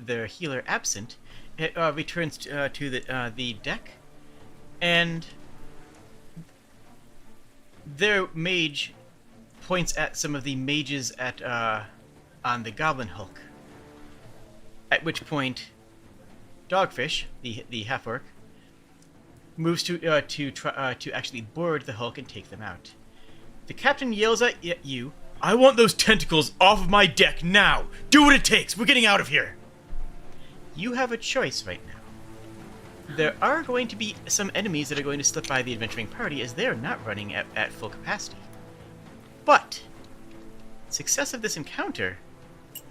their healer absent, returns to the deck, and their mage points at some of the mages on the Goblin Hulk. At which point, Dogfish, the half orc, moves to actually board the Hulk and take them out. The captain yells at you, "I want those tentacles off of my deck now! Do what it takes! We're getting out of here!" You have a choice right now. There are going to be some enemies that are going to slip by the adventuring party as they're not running at full capacity. But success of this encounter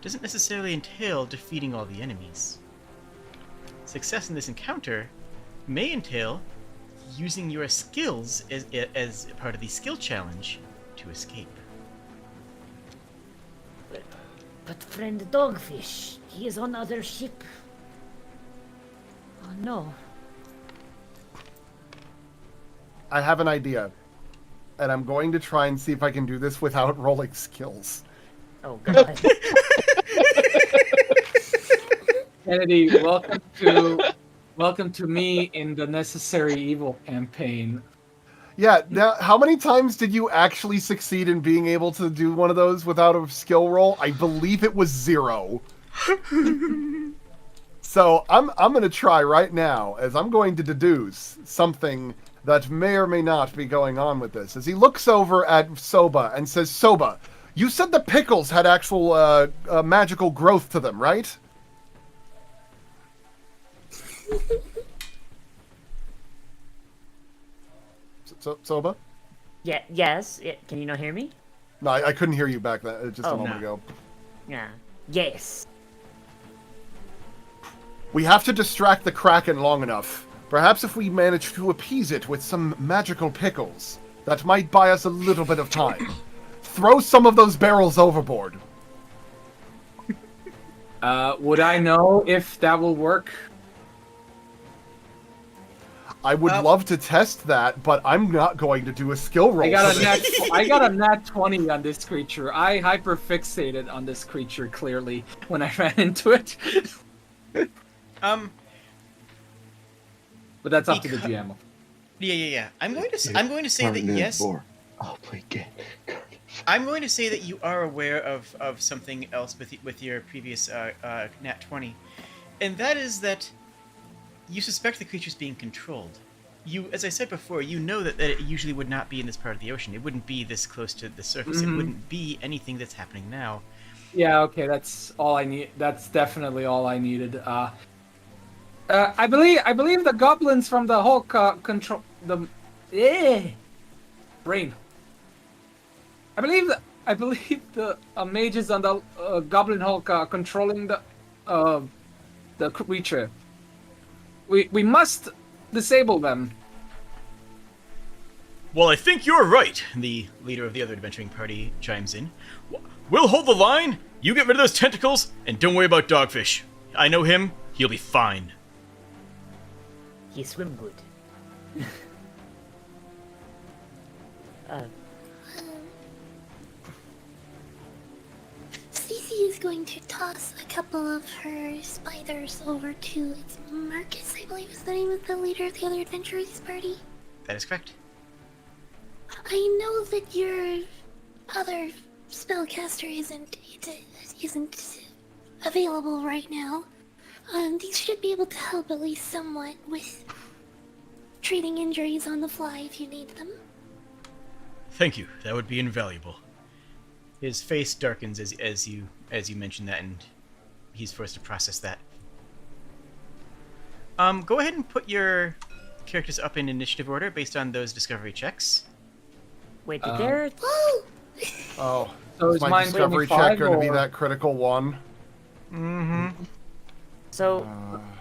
doesn't necessarily entail defeating all the enemies. Success in this encounter may entail using your skills as part of the skill challenge to escape. But friend Dogfish, he is on other ship. Oh no. I have an idea. And I'm going to try and see if I can do this without rolling skills. Oh god. Kennedy, welcome to me in the Necessary Evil campaign. Yeah, now, how many times did you actually succeed in being able to do one of those without a skill roll? I believe it was 0. So I'm going to try right now, as I'm going to deduce something that may or may not be going on with this. As he looks over at Soba and says, "Soba, you said the pickles had actual magical growth to them, right?" Soba? Yeah, yes. Can you not hear me? No, I couldn't hear you back then, just a Oh, moment no. ago. Yeah. Yes. We have to distract the Kraken long enough. Perhaps if we manage to appease it with some magical pickles, that might buy us a little bit of time. Throw some of those barrels overboard. Would I know if that will work? I would love to test that, but I'm not going to do a skill roll. I got a nat 20 on this creature. I hyperfixated on this creature clearly when I ran into it. But that's up to the GM. Yeah. I'm going to say that yes. I'll play game. I'm going to say that you are aware of something else with your previous nat 20, and that is that you suspect the creature's being controlled. You, as I said before, you know that it usually would not be in this part of the ocean. It wouldn't be this close to the surface. Mhm. It wouldn't be anything that's happening now. Yeah, okay, that's all I need. That's definitely all I needed. I believe the goblins from the Hulk control the brain. I believe the mages on the Goblin Hulk are controlling the creature. We must disable them. Well, I think you're right, the leader of the other adventuring party chimes in. We'll hold the line, you get rid of those tentacles, and don't worry about Dogfish. I know him, he'll be fine. He swim good. Cece is going to toss a couple of her spiders over to it's Marcus, I believe is the name of the leader of the other adventurers party. That is correct. I know that your other spellcaster isn't available right now. These should be able to help at least somewhat with treating injuries on the fly if you need them. Thank you, that would be invaluable. His face darkens as you mention that, and he's forced to process that. Go ahead and put your characters up in initiative order based on those discovery checks. Wait, did there? Oh, So is is my mine discovery 25 check going to be or- that critical one? Mm-hmm. So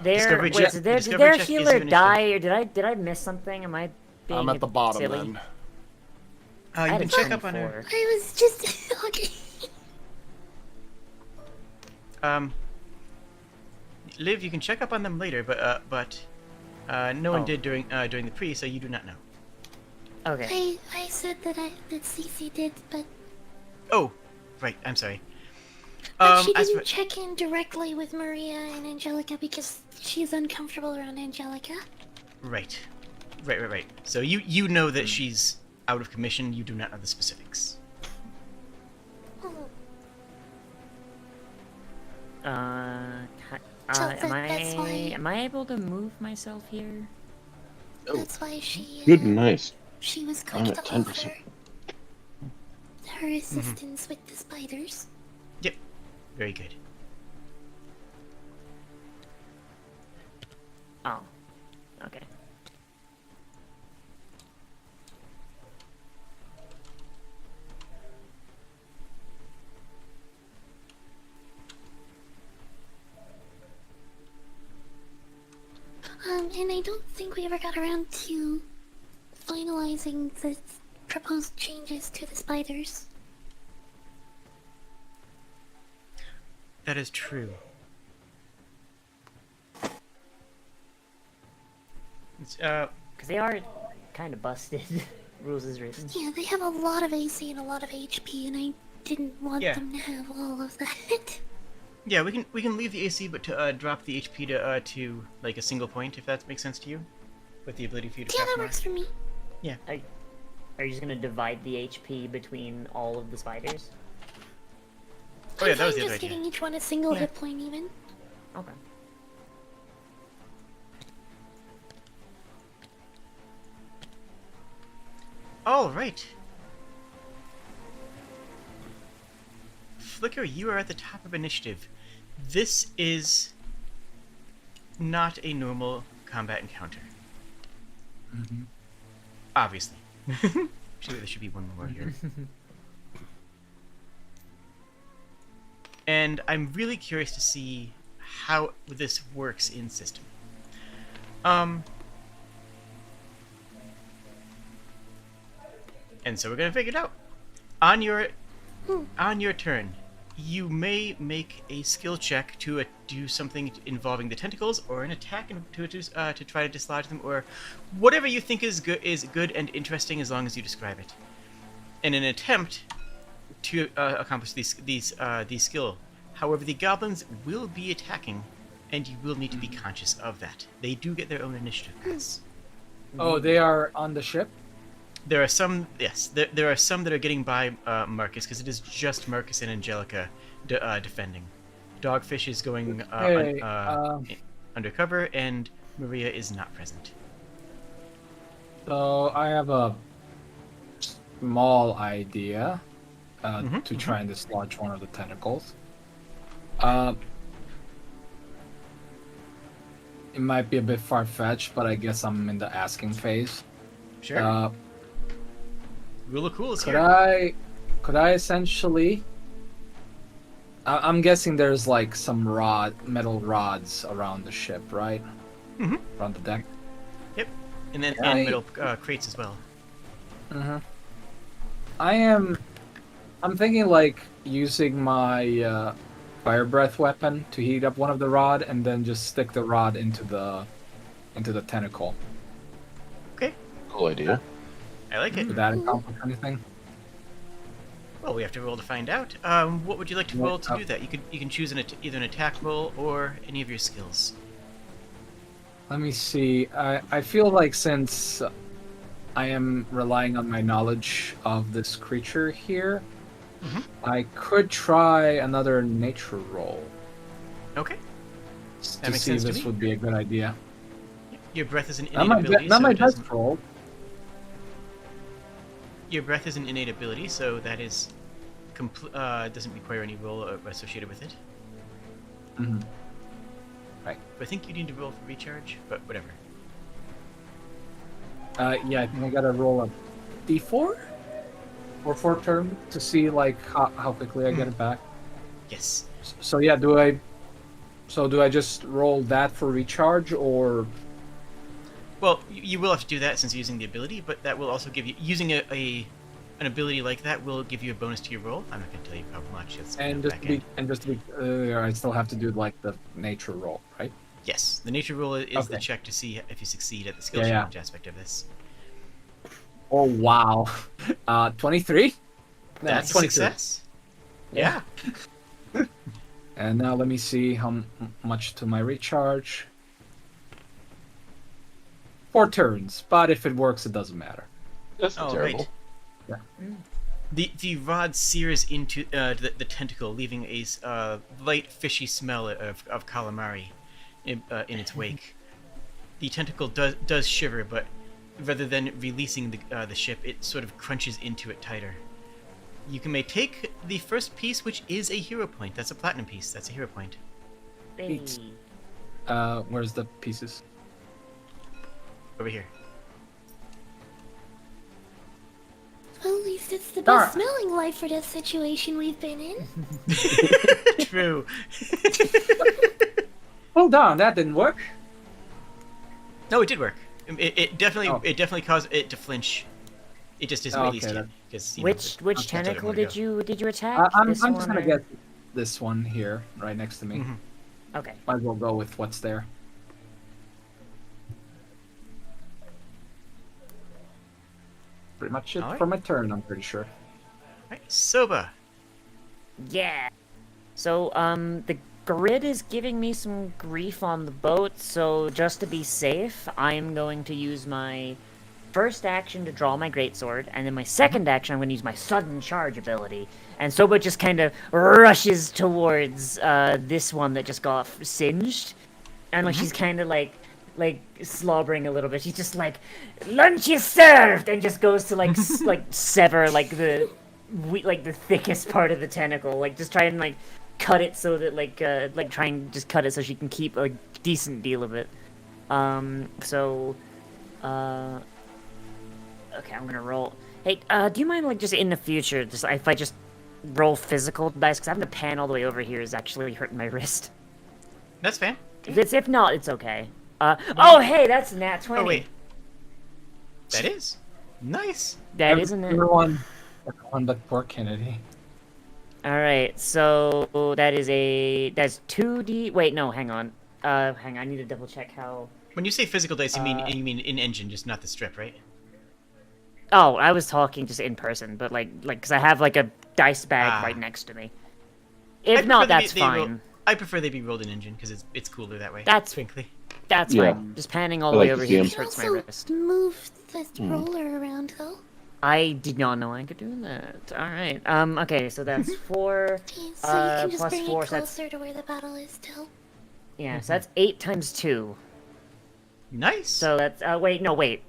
their Discovery wait, check- so the did discovery their check is healer initiative. die, or did I miss something? Am I being I'm at the bottom silly? then. You I had can a check up on her. 24. I was just okay. Liv, you can check up on them later, but no one Oh. did during the pre, so you do not know. Okay. I said that Cece did, but Oh, right. I'm sorry. she As didn't for, check in directly with Maria and Angelica because she's uncomfortable around Angelica. right. So you know that she's out of commission. You do not know the specifics. Oh, So Am that's why- am I able to move myself here? that's why she. Good and nice. She was I'm quick at to 10%. offer her assistance with the spiders. Yep. Very good. Oh. Okay. And I don't think we ever got around to finalizing the proposed changes to the spiders. That is true. It's, Because they are kind of busted. Rules is written. Yeah, they have a lot of AC and a lot of HP, and I didn't want Yeah. them to have all of that. yeah, we can leave the AC, but to drop the HP to like a single point, if that makes sense to you, with the ability for you to Yeah, craft that more. works for me. Are you just gonna divide the HP between all of the spiders? Oh yeah, I'm that was fine the other just idea. giving each one a single Yeah. hit point, even. Okay. All right. Flicker, you are at the top of initiative. This is not a normal combat encounter. Obviously. Actually, there should be one more here. And I'm really curious to see how this works in system. And so we're gonna figure it out. On your turn, you may make a skill check to do something involving the tentacles, or an attack to try to dislodge them, or whatever you think is good and interesting, as long as you describe it. In an attempt to accomplish these skill. However, the goblins will be attacking, and you will need to be conscious of that. They do get their own initiative pass. Oh, they are on the ship? There are some, yes. There are some that are getting by Marcus, because it is just Marcus and Angelica defending. Dogfish is going Okay, undercover, and Maria is not present. So I have a small idea to try and dislodge one of the tentacles. It might be a bit far-fetched, but I guess I'm in the asking phase. Sure. Rule of cool is Could here. I essentially? I'm guessing there's like some metal rods around the ship, right? Mhm. Around the deck. Yep. And then Yeah, and metal crates as well. I'm thinking like using my fire breath weapon to heat up one of the rod and then just stick the rod into the tentacle. Okay. Cool idea. I like it. Would that accomplish anything? Well, we have to roll to find out. What would you like to roll to do that? You can choose either an attack roll or any of your skills. Let me see. I feel like since I am relying on my knowledge of this creature here, I could try another nature roll Okay. to makes see if sense to this me. would be a good idea. Your breath is an Not innate my, ability. not so my it doesn't- best roll. Your breath is an innate ability, so that is doesn't require any roll associated with it. Right. But I think you need to roll for recharge, but whatever. Yeah, I think I gotta roll a d4 or 4 turn to see like how quickly I get it back. Yes. So yeah, do I So do I just roll that for recharge, or Well, you will have to do that since you're using the ability, but that will also give you using an ability like that will give you a bonus to your roll. I'm not going to tell you how much. It's just to be, I still have to do like the nature roll, right? Yes, the nature roll is the Okay. check to see if you succeed at the skill Yeah, yeah. challenge aspect of this. Oh wow, 23. That's a 23. success. Yeah. And now let me see how much to my recharge. 4 turns, but if it works, it doesn't matter. That's not Oh, terrible. right. The rod sears into the tentacle, leaving a light fishy smell of calamari in its wake. The tentacle does shiver, but rather than releasing the ship, it sort of crunches into it tighter. You may take the first piece, which is a hero point. That's a platinum piece. That's a hero point. Hey. Where's the pieces? Over here. Well, at least it's the Darn. best smelling life for death situation we've been in. True. Hold on, that didn't work. No, it did work. It definitely Oh. caused it to flinch. It just isn't Oh, released okay, yet. 'Cause, you know, Which that's what tentacle I'm gonna did you attack? I'm This just one gonna or- get this one here, right next to me. Mhm. Okay. Might as well go with what's there. Pretty much it Alright. for my turn, I'm pretty sure. Right, Soba. Yeah. So, the grid is giving me some grief on the boat, so just to be safe, I'm going to use my first action to draw my greatsword, and then my second action, I'm going to use my sudden charge ability. And Soba just kind of rushes towards this one that just got singed, and like she's kind of like slobbering a little bit. She's just like, "Lunch is served," and just goes to like like sever like the thickest part of the tentacle, like just try and like cut it so that like try and just cut it so she can keep a decent deal of it. Okay, I'm gonna roll. Hey, do you mind like just in the future, just if I just roll physical dice, because having to pan all the way over here is actually hurting my wrist. That's fair. If not, it's okay. Oh hey, that's a nat 20. Oh wait. That is nice. That isn't it? Everyone but poor Kennedy. Alright, so that's 2d. Wait, no, hang on. Hang on, I need to double check how. When you say physical dice, you mean in engine, just not the strip, right? Oh, I was talking just in person, but like, because I have like a dice bag Ah. right next to me. I If prefer not, they be- that's they roll- fine. I prefer they be rolled in engine because it's cooler that way. That's- twinkly. That's Yeah. fine. Just panning all I the way like to over see here 'em. just You hurts my also wrist. move the roller around, though. I did not know I could do that. Alright. Okay, so that's 4. Okay, so you can just plus bring 4, it so that's... closer to where the battle is, still. Yeah, so that's 8 times 2. Nice. So that's... wait.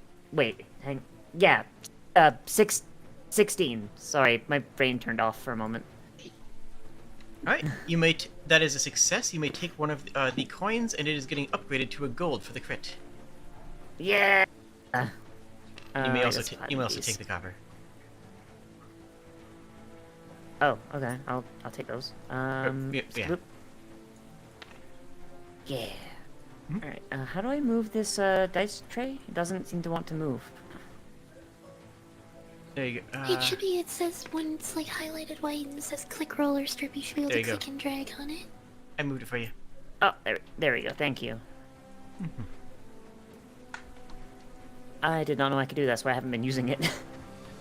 Hang... Yeah. 16. Sorry, my brain turned off for a moment. All right, you may that is a success. You may take one of the coins, and it is getting upgraded to a gold for the crit. Yeah! You may also take the copper. Oh, okay. I'll take those. yeah. Swoop. Yeah. Mhm. Alright, how do I move this dice tray? It doesn't seem to want to move. There you go. It should be, it says, when it's like highlighted white and it says click roller strip, you should be able There to you go. click and drag on it. I moved it for you. Oh, there we go. Thank you. I did not know I could do that, that's why I haven't been using it.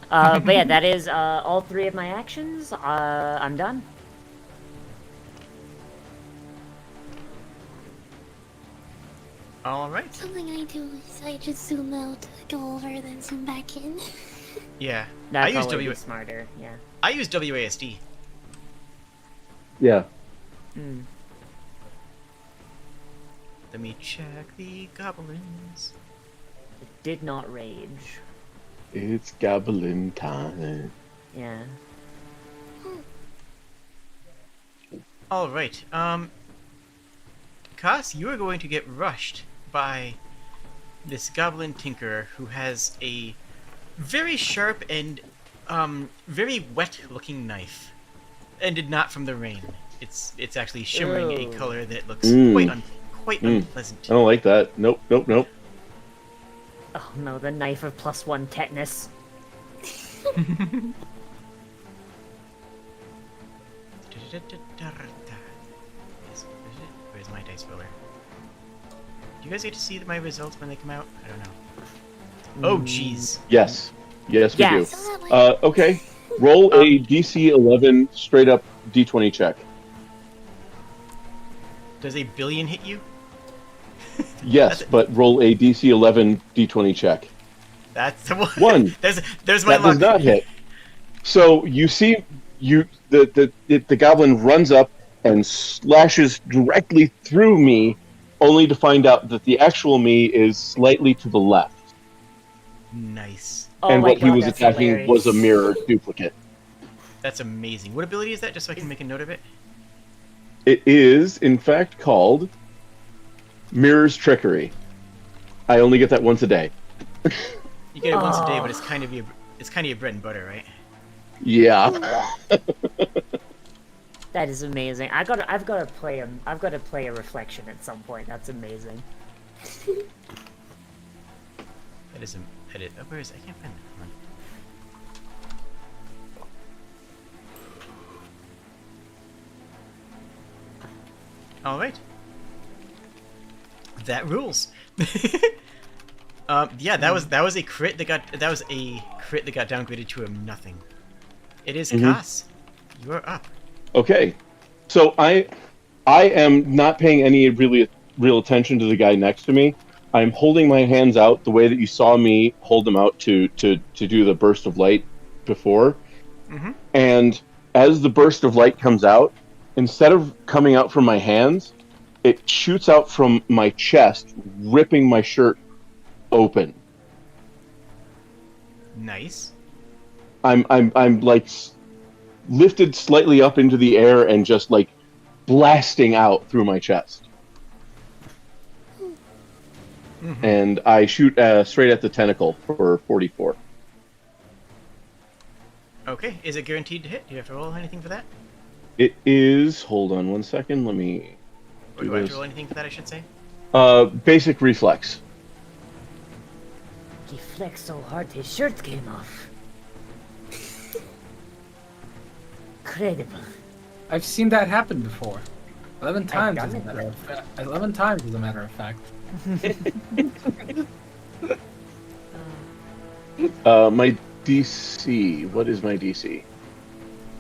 But yeah, that is all 3 of my actions. I'm done. All right. Something I do is I just zoom out, go over, then zoom back in. Yeah. That'd I use probably be smarter, yeah. I use WASD. Yeah. Hmm. Let me check the goblins. It did not rage. It's goblin time. Yeah. All right. Cass, you are going to get rushed by this goblin tinkerer who has a very sharp and very wet-looking knife, ended not from the rain. it's actually shimmering a Ew. color that looks Mm. quite Mm. unpleasant. I don't like that. Nope, nope, nope. Oh no, the knife of +1 tetanus. Where's my dice roller? Do you guys get to see my results when they come out? I don't know. Oh, jeez. Yes. Yes, we Yes. do. Okay. Roll a DC 11 straight up D20 check. Does a billion hit you? Yes, but roll a DC 11 D20 check. That's the one. One. There's my That luck. does not hit. So you see, the goblin runs up and slashes directly through me, only to find out that the actual me is slightly to the left, Nice. Oh and my what God, he was that's attacking hilarious. was a mirror duplicate. That's amazing. What ability is that? Just so I can make a note of it. It is, in fact, called Mirror's Trickery. I only get that once a day. You get it once a day, Oh. but it's kind of your bread and butter, right? Yeah. That is amazing. I've got to play a reflection at some point. That's amazing. That is oh, where is it? I can't find it. Hold on. All right. That rules. Yeah, that was a crit that got downgraded to a nothing. It is Cass. You are up. Okay. So I am not paying any real attention to the guy next to me. I'm holding my hands out the way that you saw me hold them out to do the burst of light before. Mhm. And as the burst of light comes out, instead of coming out from my hands, it shoots out from my chest, ripping my shirt open. Nice. I'm like lifted slightly up into the air and just like blasting out through my chest. And I shoot straight at the tentacle for 44. Okay. Is it guaranteed to hit? Do you have to roll anything for that? It is. Hold on 1 second. Let me. Or do I have to roll anything for that? I should say. Basic reflex. He flexed so hard his shirt came off. Incredible. I've seen that happen before. 11 times, done as a it. matter of fact. 11 times, as a matter of fact. My DC. What is my DC?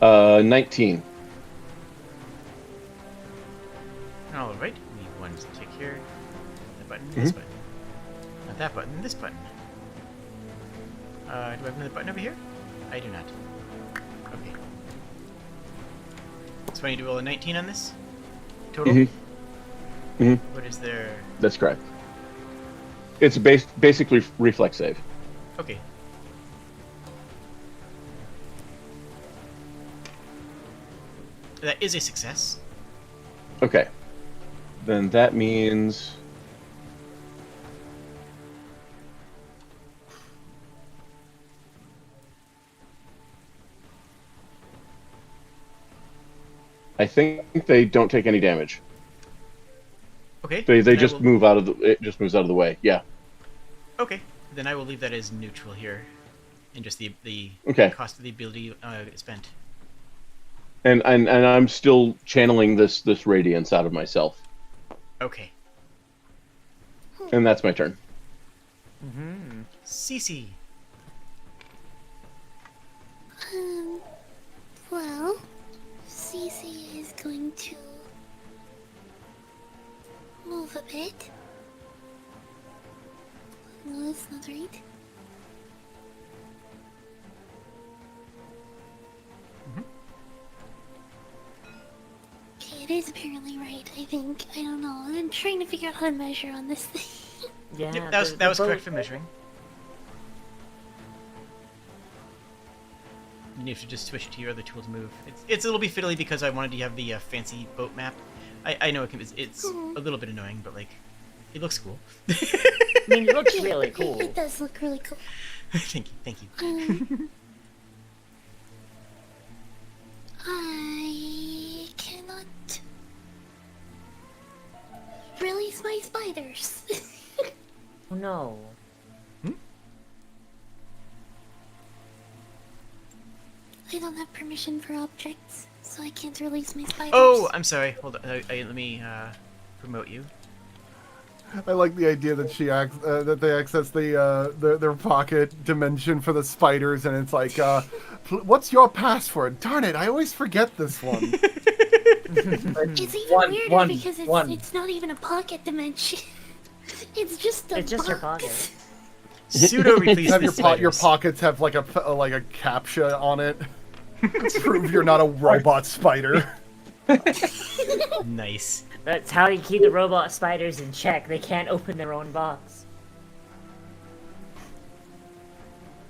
19. All right. We need one to tick here. The button. This button. Not that button. This button. Do I have another button over here? I do not. Okay. So I need to roll a 19 on this? Total? What is there? That's correct. It's a basically reflex save. Okay. That is a success. Okay. Then that means. I think they don't take any damage. Okay. They then I just will- move out of the. It just moves out of the way. Yeah. Okay. Then I will leave that as neutral here, and just the Okay. cost of the ability spent. And I'm still channeling this radiance out of myself, Okay. and that's my turn. Cece. Well, Cece is going to move a bit. No, that's not right. Okay, it is apparently right, I think. I don't know. I'm trying to figure out how to measure on this thing. Yeah, Yep, that was correct for measuring. You need to just switch to your other tool to move. It'll be fiddly because I wanted to have the fancy boat map. I know it's a little bit annoying, but like, it looks cool. I mean, it looks really It cool. does look really cool. Thank you. I cannot release my spiders. Oh no. I don't have permission for objects, so I can't release my spiders. Oh, I'm sorry. Hold on. Let me promote you. I like the idea that that they access their pocket dimension for the spiders, and it's like, what's your password? Darn it! I always forget this one. It's even weirder because it's not even a pocket dimension. It's just a It's just your box. pocket. Pseudo replace Have the your spiders. pockets have like a captcha on it. Prove you're not a robot spider. Nice. That's how you keep the robot spiders in check. They can't open their own box.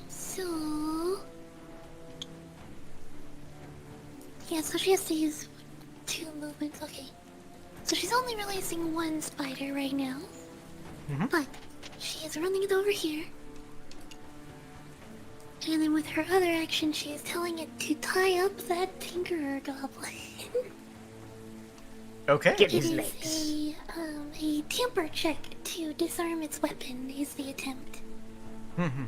So... Yeah, so she has to use 2 movements. Okay. So she's only releasing 1 spider right now. But she is running it over here. And then with her other action, she is telling it to tie up that Tinkerer Goblin. Okay. Get It his is legs. a tamper check to disarm its weapon is the attempt. And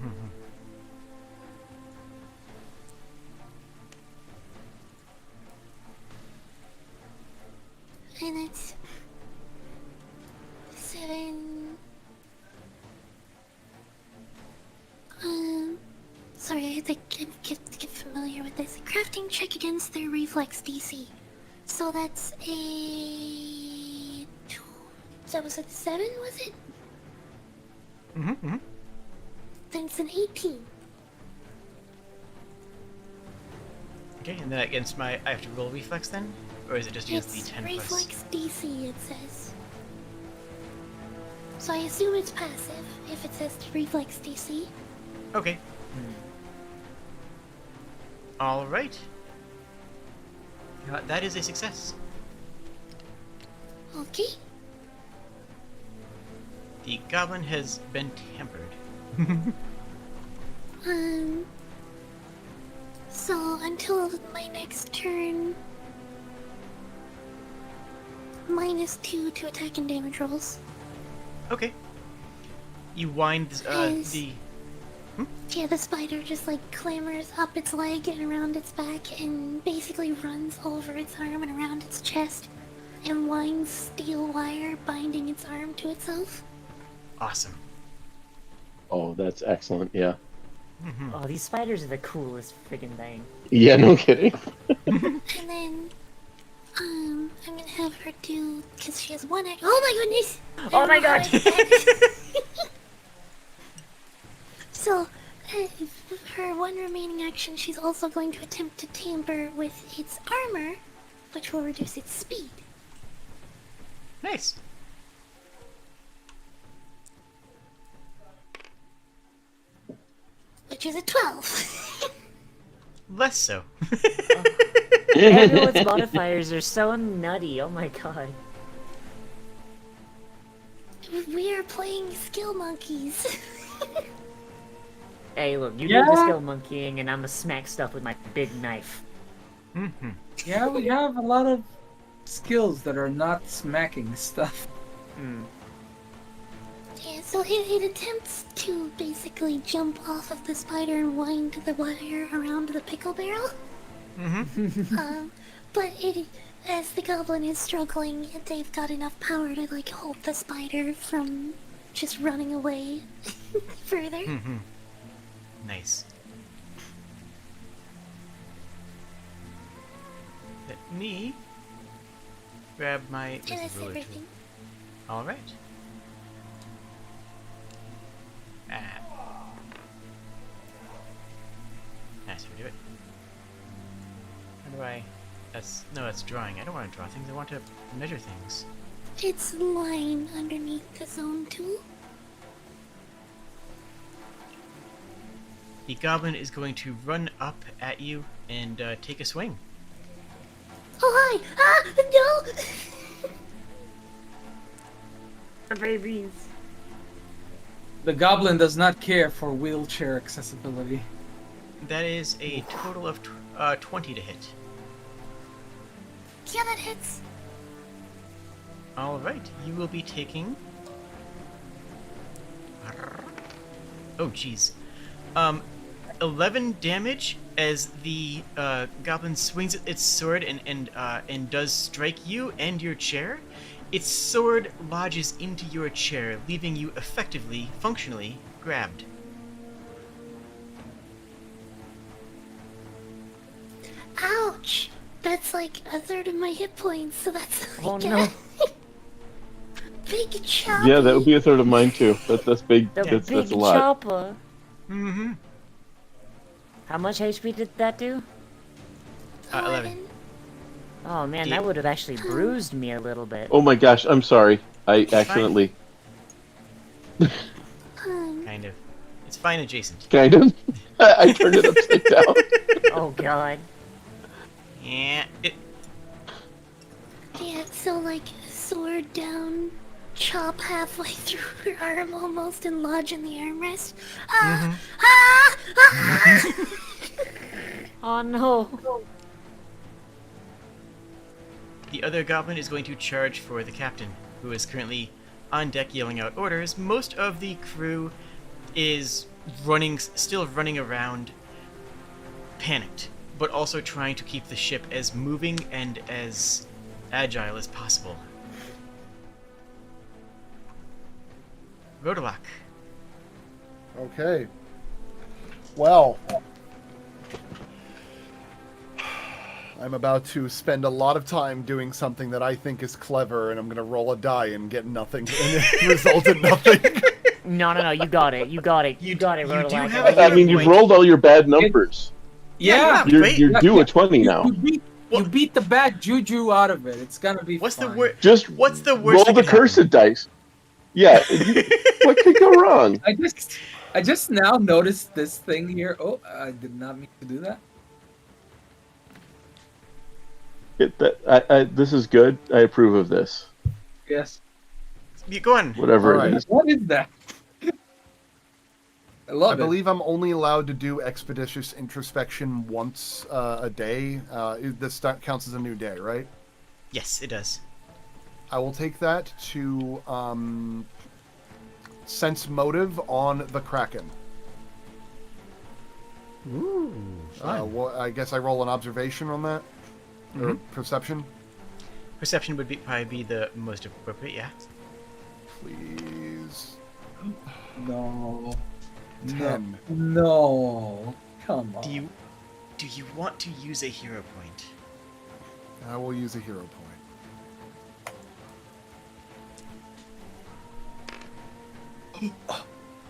that's 7. Sorry, I have to get familiar with this. A crafting check against their reflex DC. So that's a... So was it 7, was it? Then it's an 18. Okay, and then against my... I have to roll reflex then? Or is it just use the It's 10 reflex DC, it says. So I assume it's passive, if it says reflex DC. plus? Okay. Alright. That is a success. Okay. The goblin has been tampered. So until my next turn, -2 to attack and damage rolls. Okay. You wind Nice. the... Yeah, the spider just like clambers up its leg and around its back and basically runs over its arm and around its chest and winds steel wire binding its arm to itself. Awesome. Oh, that's excellent. Yeah. Oh, these spiders are the coolest friggin' thing. Yeah, no kidding. And then, I'm gonna have her do, because she has 1 act. Oh my goodness! Oh my god! So, her 1 remaining action, she's also going to attempt to tamper with its armor, which will reduce its speed. Nice. Which is a 12. Less so. Everyone's modifiers are so nutty, oh my god. We are playing skill monkeys. Hey, look, you do Yeah. the skill monkeying and I'ma smack stuff with my big knife. Yeah, we have a lot of skills that are not smacking stuff. Yeah, so it attempts to basically jump off of the spider and wind the wire around the pickle barrel. But as the goblin is struggling, they've got enough power to like hold the spider from just running away further. Nice. Let me grab my And this that's ruler tool. everything. Alright. Nice, we do it. How do I... that's drawing. I don't want to draw things, I want to measure things. It's line underneath the zone tool. The goblin is going to run up at you and take a swing. Oh hi! Ah no! Babies. The goblin does not care for wheelchair accessibility. That is a total of 20 to hit. Yeah, that hits. All right, you will be taking. Oh, jeez. 11 damage as the goblin swings its sword and does strike you and your chair. Its sword lodges into your chair, leaving you effectively, functionally, grabbed. Ouch! That's like a third of my hit points, so that's Oh like no. big chop. Yeah, that would be a third of mine too. That's big. The That's big a lot. chopper. Mm-hmm. How much HP did that do? 11. Oh man, Yeah. that would have actually bruised me a little bit. Oh my gosh, I'm sorry. I accidentally Kind of. It's fine adjacent. kind of. I turned it upside down. Oh god. Yeah. Yeah, so like sword down, chop halfway through her arm almost, and lodge in the armrest. Oh no. The other goblin is going to charge for the captain, who is currently on deck yelling out orders. Most of the crew is still running around, panicked, but also trying to keep the ship as moving and as agile as possible. Rodalak. Okay. Well, I'm about to spend a lot of time doing something that I think is clever, and I'm going to roll a die and get nothing, and result in nothing. No, you got it. You got it. You got it, you do Rodalak. have I mean, you've rolled all your bad numbers. Yeah. Yeah, right? You're due a 20 now. You beat the bad juju out of it. It's gonna be What's the fine. word? Just What's the worst roll that the could happen? cursed dice. Yeah. What could go wrong? I just now noticed this thing here. Oh, I did not mean to do that. This is good. I approve of this. Yes. You go on. Whatever All right. it is. What is that? I love I it. believe I'm only allowed to do expeditious introspection once a day. This counts as a new day, right? Yes, it does. I will take that to sense motive on the Kraken. Ooh. Well, I guess I roll an observation on that? Or perception? Perception would probably be the most appropriate, yeah. Please. No. 10. No. Come on. Do you want to use a hero point? I will use a hero point.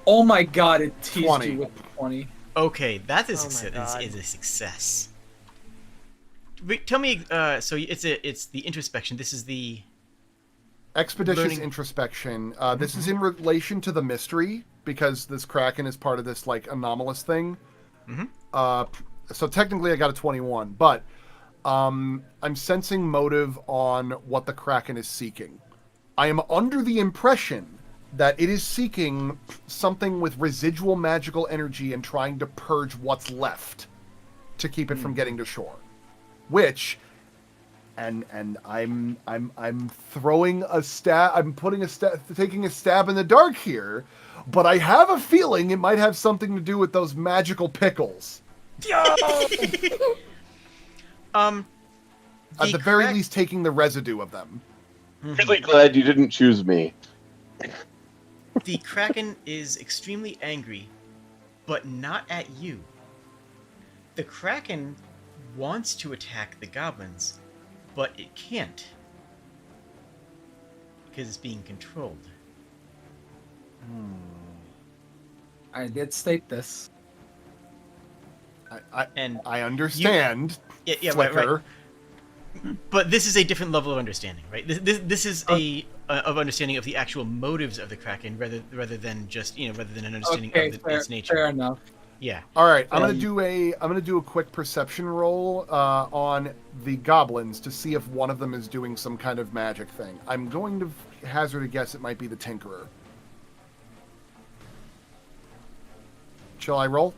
Oh my god, it teased 20. you with 20. Okay, that is, Oh my God. is a success. Wait, tell me, so it's the introspection. This is the Expeditious Learning- introspection. This is in relation to the mystery, because this Kraken is part of this, like, anomalous thing. So technically I got a 21, but I'm sensing motive on what the Kraken is seeking. I am under the impression that it is seeking something with residual magical energy and trying to purge what's left to keep it from getting to shore. Which, and I'm throwing a stab. I'm taking a stab in the dark here, but I have a feeling it might have something to do with those magical pickles. At the very least, taking the residue of them. Really glad you didn't choose me. The Kraken is extremely angry, but not at you. The Kraken wants to attack the goblins, but it can't. Because it's being controlled. I did state this. I understand. Yeah, Flicker. right. But this is a different level of understanding, right? This is of understanding of the actual motives of the Kraken, rather than just rather than an understanding Okay, of its nature. fair enough. Yeah. All right, I'm gonna do a quick perception roll on the goblins to see if one of them is doing some kind of magic thing. I'm going to hazard a guess it might be the Tinkerer. Shall I roll?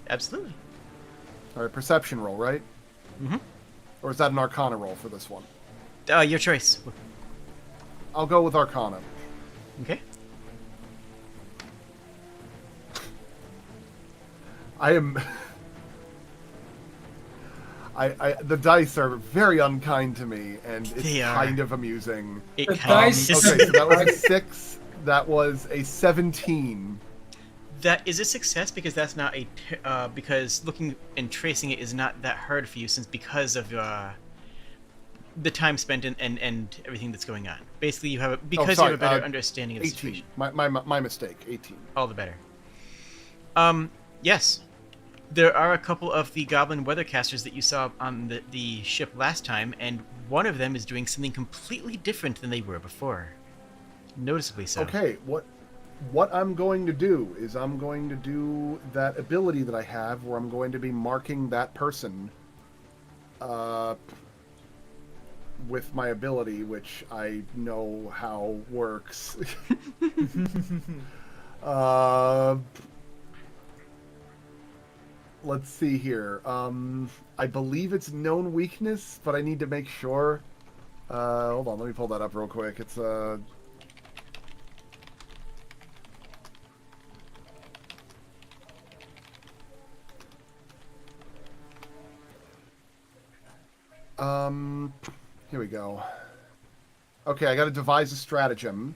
Absolutely. All right, perception roll, right? Or is that an Arcana roll for this one? Your choice. I'll go with Arcana. Okay. I am. The dice are very unkind to me, and it's They are. kind of amusing. It The kind dice- of Okay, so that was a 6. That was a 17. That is a success because that's not a because looking and tracing it is not that hard for you because of the time spent and everything that's going on. Basically, you have you have a better understanding of the 18. situation. My mistake. 18. All the better. Yes, there are a couple of the goblin weathercasters that you saw on the ship last time, and one of them is doing something completely different than they were before. Noticeably so. Okay, what I'm going to do is I'm going to do that ability that I have where I'm going to be marking that person with my ability, which I know how works. Let's see here. I believe it's known weakness, but I need to make sure. Hold on, let me pull that up real quick. It's here we go. Okay, I got to devise a stratagem.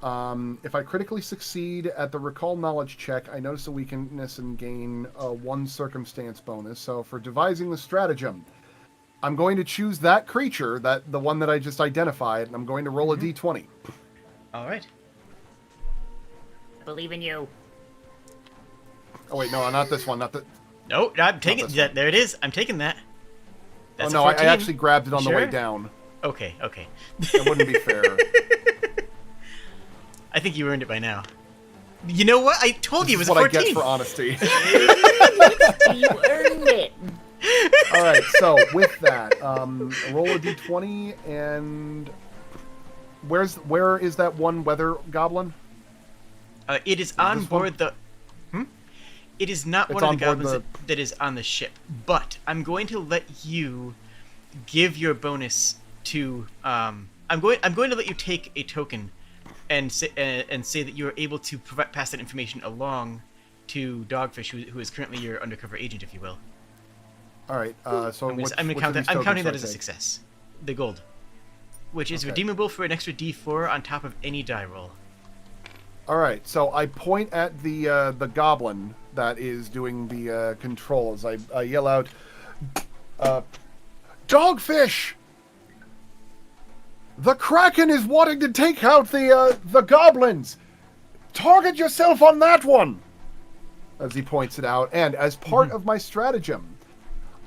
If I critically succeed at the recall knowledge check, I notice a weakness and gain a 1 circumstance bonus. So for devising the stratagem, I'm going to choose that creature, the one that I just identified, and I'm going to roll a d20. All right. I believe in you. Oh wait, no, not this one, not the. No, I'm taking this that. There it is. I'm taking that. That's oh a no, I 14. actually grabbed it on the way Sure? down. Okay, okay. That wouldn't be fair. I think you earned it by now. You know what? I told you it This was is a what 14. I get for honesty. You earned it. All right, so with that, roll a d20, and where is that one weather goblin? It is on this one? board the. It is not It's one of on the board goblins that is on the ship, but I'm going to let you give your bonus to. I'm going to let you take a token, and say that you are able to pass that information along to Dogfish, who is currently your undercover agent, if you will. All right, so I'm counting that as a success. The gold, which is Okay. redeemable for an extra D4 on top of any die roll. All right, so I point at the goblin that is doing the control as I yell out, "Dogfish! The Kraken is wanting to take out the goblins. Target yourself on that one." As he points it out, and as part of my stratagem,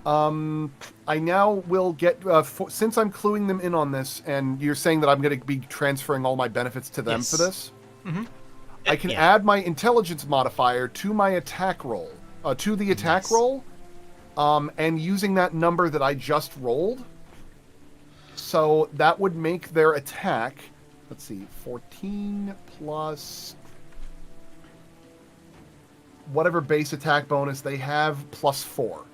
I now will get since I'm cluing them in on this, and you're saying that I'm going to be transferring all my benefits to them Yes. for this. Mm-hmm. I can add my intelligence modifier to my attack roll, to the attack Nice. roll, and using that number that I just rolled. So that would make their attack, let's see, 14 plus whatever base attack bonus they have, plus 4.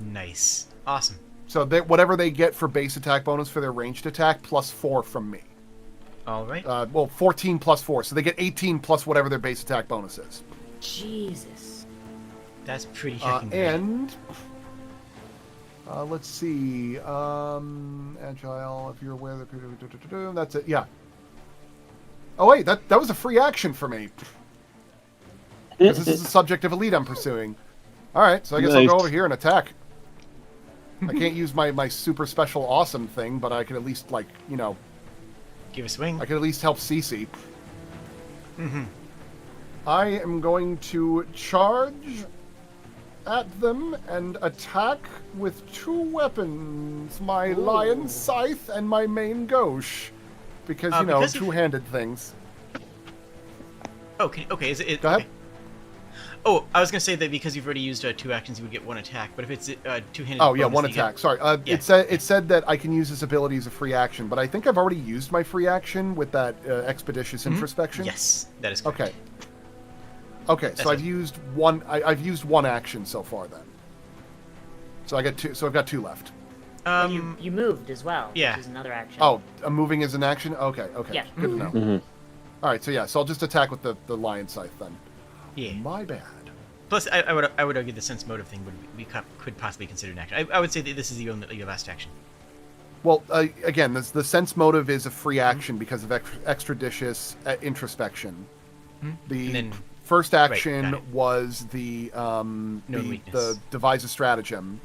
Nice, awesome. So whatever they get for base attack bonus for their ranged attack, plus 4 from me. All right. Well, 14 plus 4, so they get 18 plus whatever their base attack bonus is. Jesus. That's pretty heckin' great. And let's see, agile. If you're aware that that's it. Yeah. Oh wait, that was a free action for me. Because this is the subject of a lead I'm pursuing. All right, so I guess I'll go Nice. over here and attack. I can't use my super special awesome thing, but I can at least Give a swing. I can at least help Cece. Mm-hmm. I am going to charge at them and attack with 2 weapons, my lion scythe and my main gauche. Because, because of- two-handed things. Okay. Is it? Go ahead. Okay. Oh, I was gonna say that because you've already used 2 actions, you would get 1 attack. But if it's two-handed. Oh, yeah, bonus, 1 then you get- attack. Sorry. Yeah. It said that I can use this ability as a free action, but I think I've already used my free action with that expeditious introspection. Yes, that is correct. Okay. Okay, That's so I've it. used one. I've used 1 action so far then. So I get 2. So I've got 2 left. But you moved as well, yeah. which is another action. Oh, moving is an action? Okay. Yeah. Good to know. Mhm. All right, so I'll just attack with the lion scythe then. Yeah. My bad. Plus, I would argue the sense motive thing could possibly consider an action. I would say that this is your last action. Well, again, the sense motive is a free action because of extrajudicious introspection. The And then- first got action it. was the weakness. devise a stratagem.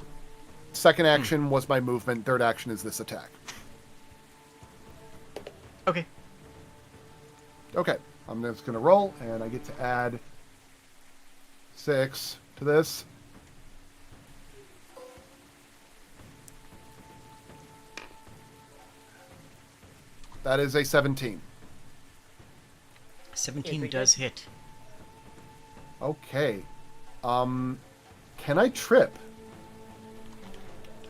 Second action was my movement. Third action is this attack. Okay. Okay, I'm just gonna roll, and I get to add 6 to this. That is a 17. 17 pretty does good. hit. Okay. Can I trip?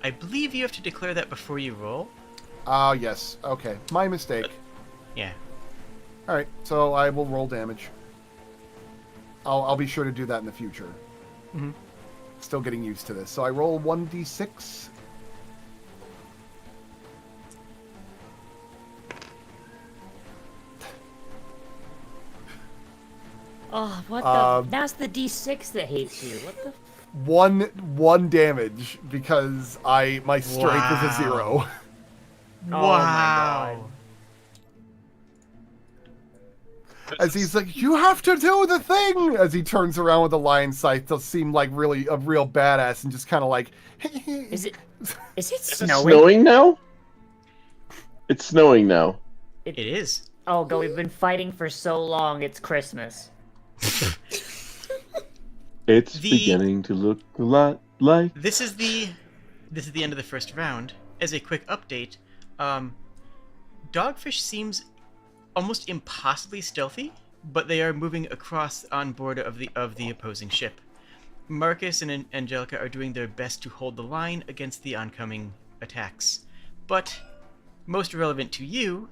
I believe you have to declare that before you roll. Ah, yes. Okay, my mistake. Yeah. All right, so I will roll damage. I'll be sure to do that in the future. Mhm. Still getting used to this. So I roll 1d6. Oh, what the? That's the D6 that hates you. What the? One damage because my strength is a 0. Oh my God. As he's like, "You have to do the thing!" As he turns around with the lion scythe to seem like really a real badass and just kind of like. Is it Is it snowing? snowing now? It's snowing now. It is. Oh, God, we've been fighting for so long. It's Christmas. It's The- beginning to look a lot like. This is the end of the first round. As a quick update, Dogfish seems almost impossibly stealthy, but they are moving across on board of the opposing ship. Marcus and Angelica are doing their best to hold the line against the oncoming attacks. But most relevant to you,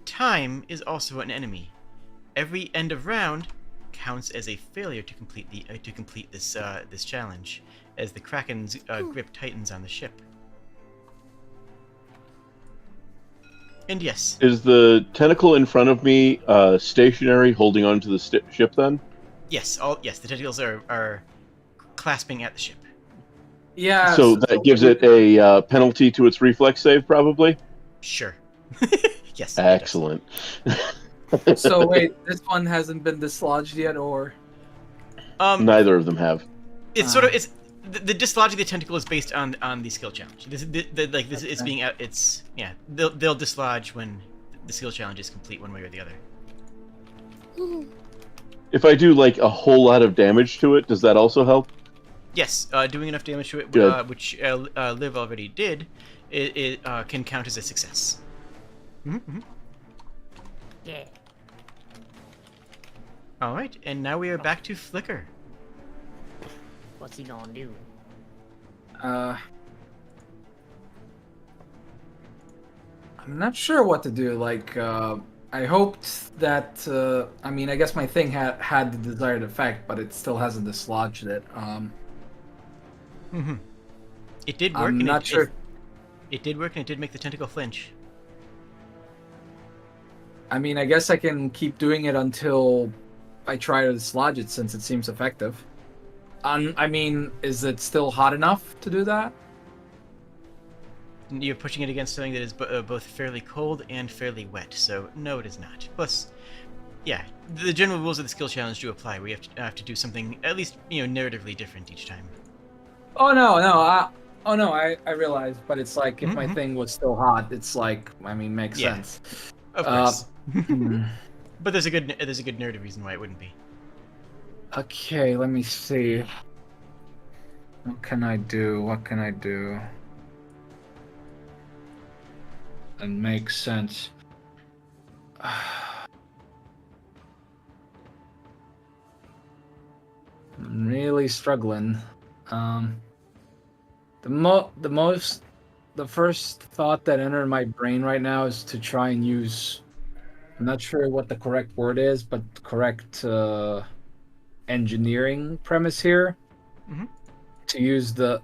time is also an enemy. Every end of round counts as a failure to complete this challenge, as the Kraken's grip tightens on the ship. And yes, Is the tentacle in front of me stationary, holding onto the ship then? yes, the tentacles are clasping at the ship. Yeah. So that gives it a penalty to its reflex save, probably? Sure. Yes. it does. Excellent. So wait, this one hasn't been dislodged yet, or? Neither of them have. It's sort of the dislodging the tentacle is based on the skill challenge. This is it's being out. It's they'll dislodge when the skill challenge is complete one way or the other. If I do like a whole lot of damage to it, does that also help? Yes, doing enough damage to it, Good. which Liv already did, it can count as a success. Mm-hmm. Yeah. All right, and now we are back to Flicker. What's he gonna do? I'm not sure what to do. Like, I hoped that. I mean, I guess my thing had the desired effect, but it still hasn't dislodged it. Mm-hmm. It did work. I'm and not sure. It did work, and it did make the tentacle flinch. I mean, I guess I can keep doing it until I try to dislodge it, since it seems effective. I mean, is it still hot enough to do that? You're pushing it against something that is both fairly cold and fairly wet, so no, it is not. Plus, yeah, the general rules of the skill challenge do apply. We have to do something at least narratively different each time. Oh no, I realized, but it's like if my thing was still hot, it's like, I mean, makes Yeah. sense. Of course, Hmm. but there's a good narrative reason why it wouldn't be. Okay, let me see. What can I do? That makes sense. I'm really struggling. The first thought that entered my brain right now is to try and use, I'm not sure what the correct word is, but correct engineering premise here. Mhm. To use the,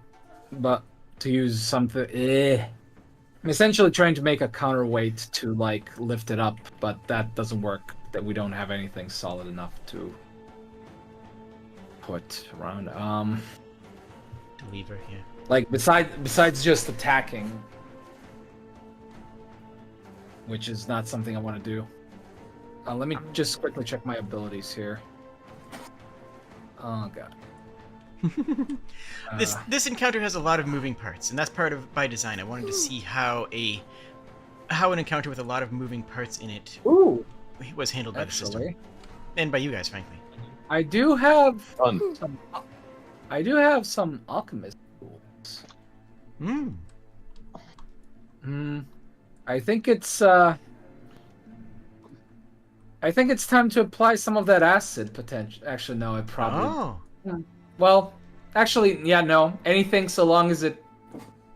but to use something. I'm essentially trying to make a counterweight to like lift it up, but that doesn't work. That we don't have anything solid enough to put around. The lever, yeah. Like besides just attacking, which is not something I want to do. Let me just quickly check my abilities here. Oh god. This encounter has a lot of moving parts, and that's part of by design. I wanted to see how an encounter with a lot of moving parts in it Ooh, was handled by the system, actually, and by you guys, frankly. I do have Fun. some alchemist tools. I think it's time to apply some of that acid potential. Actually, no, it probably. Oh. Well, actually, yeah, no. Anything so long as it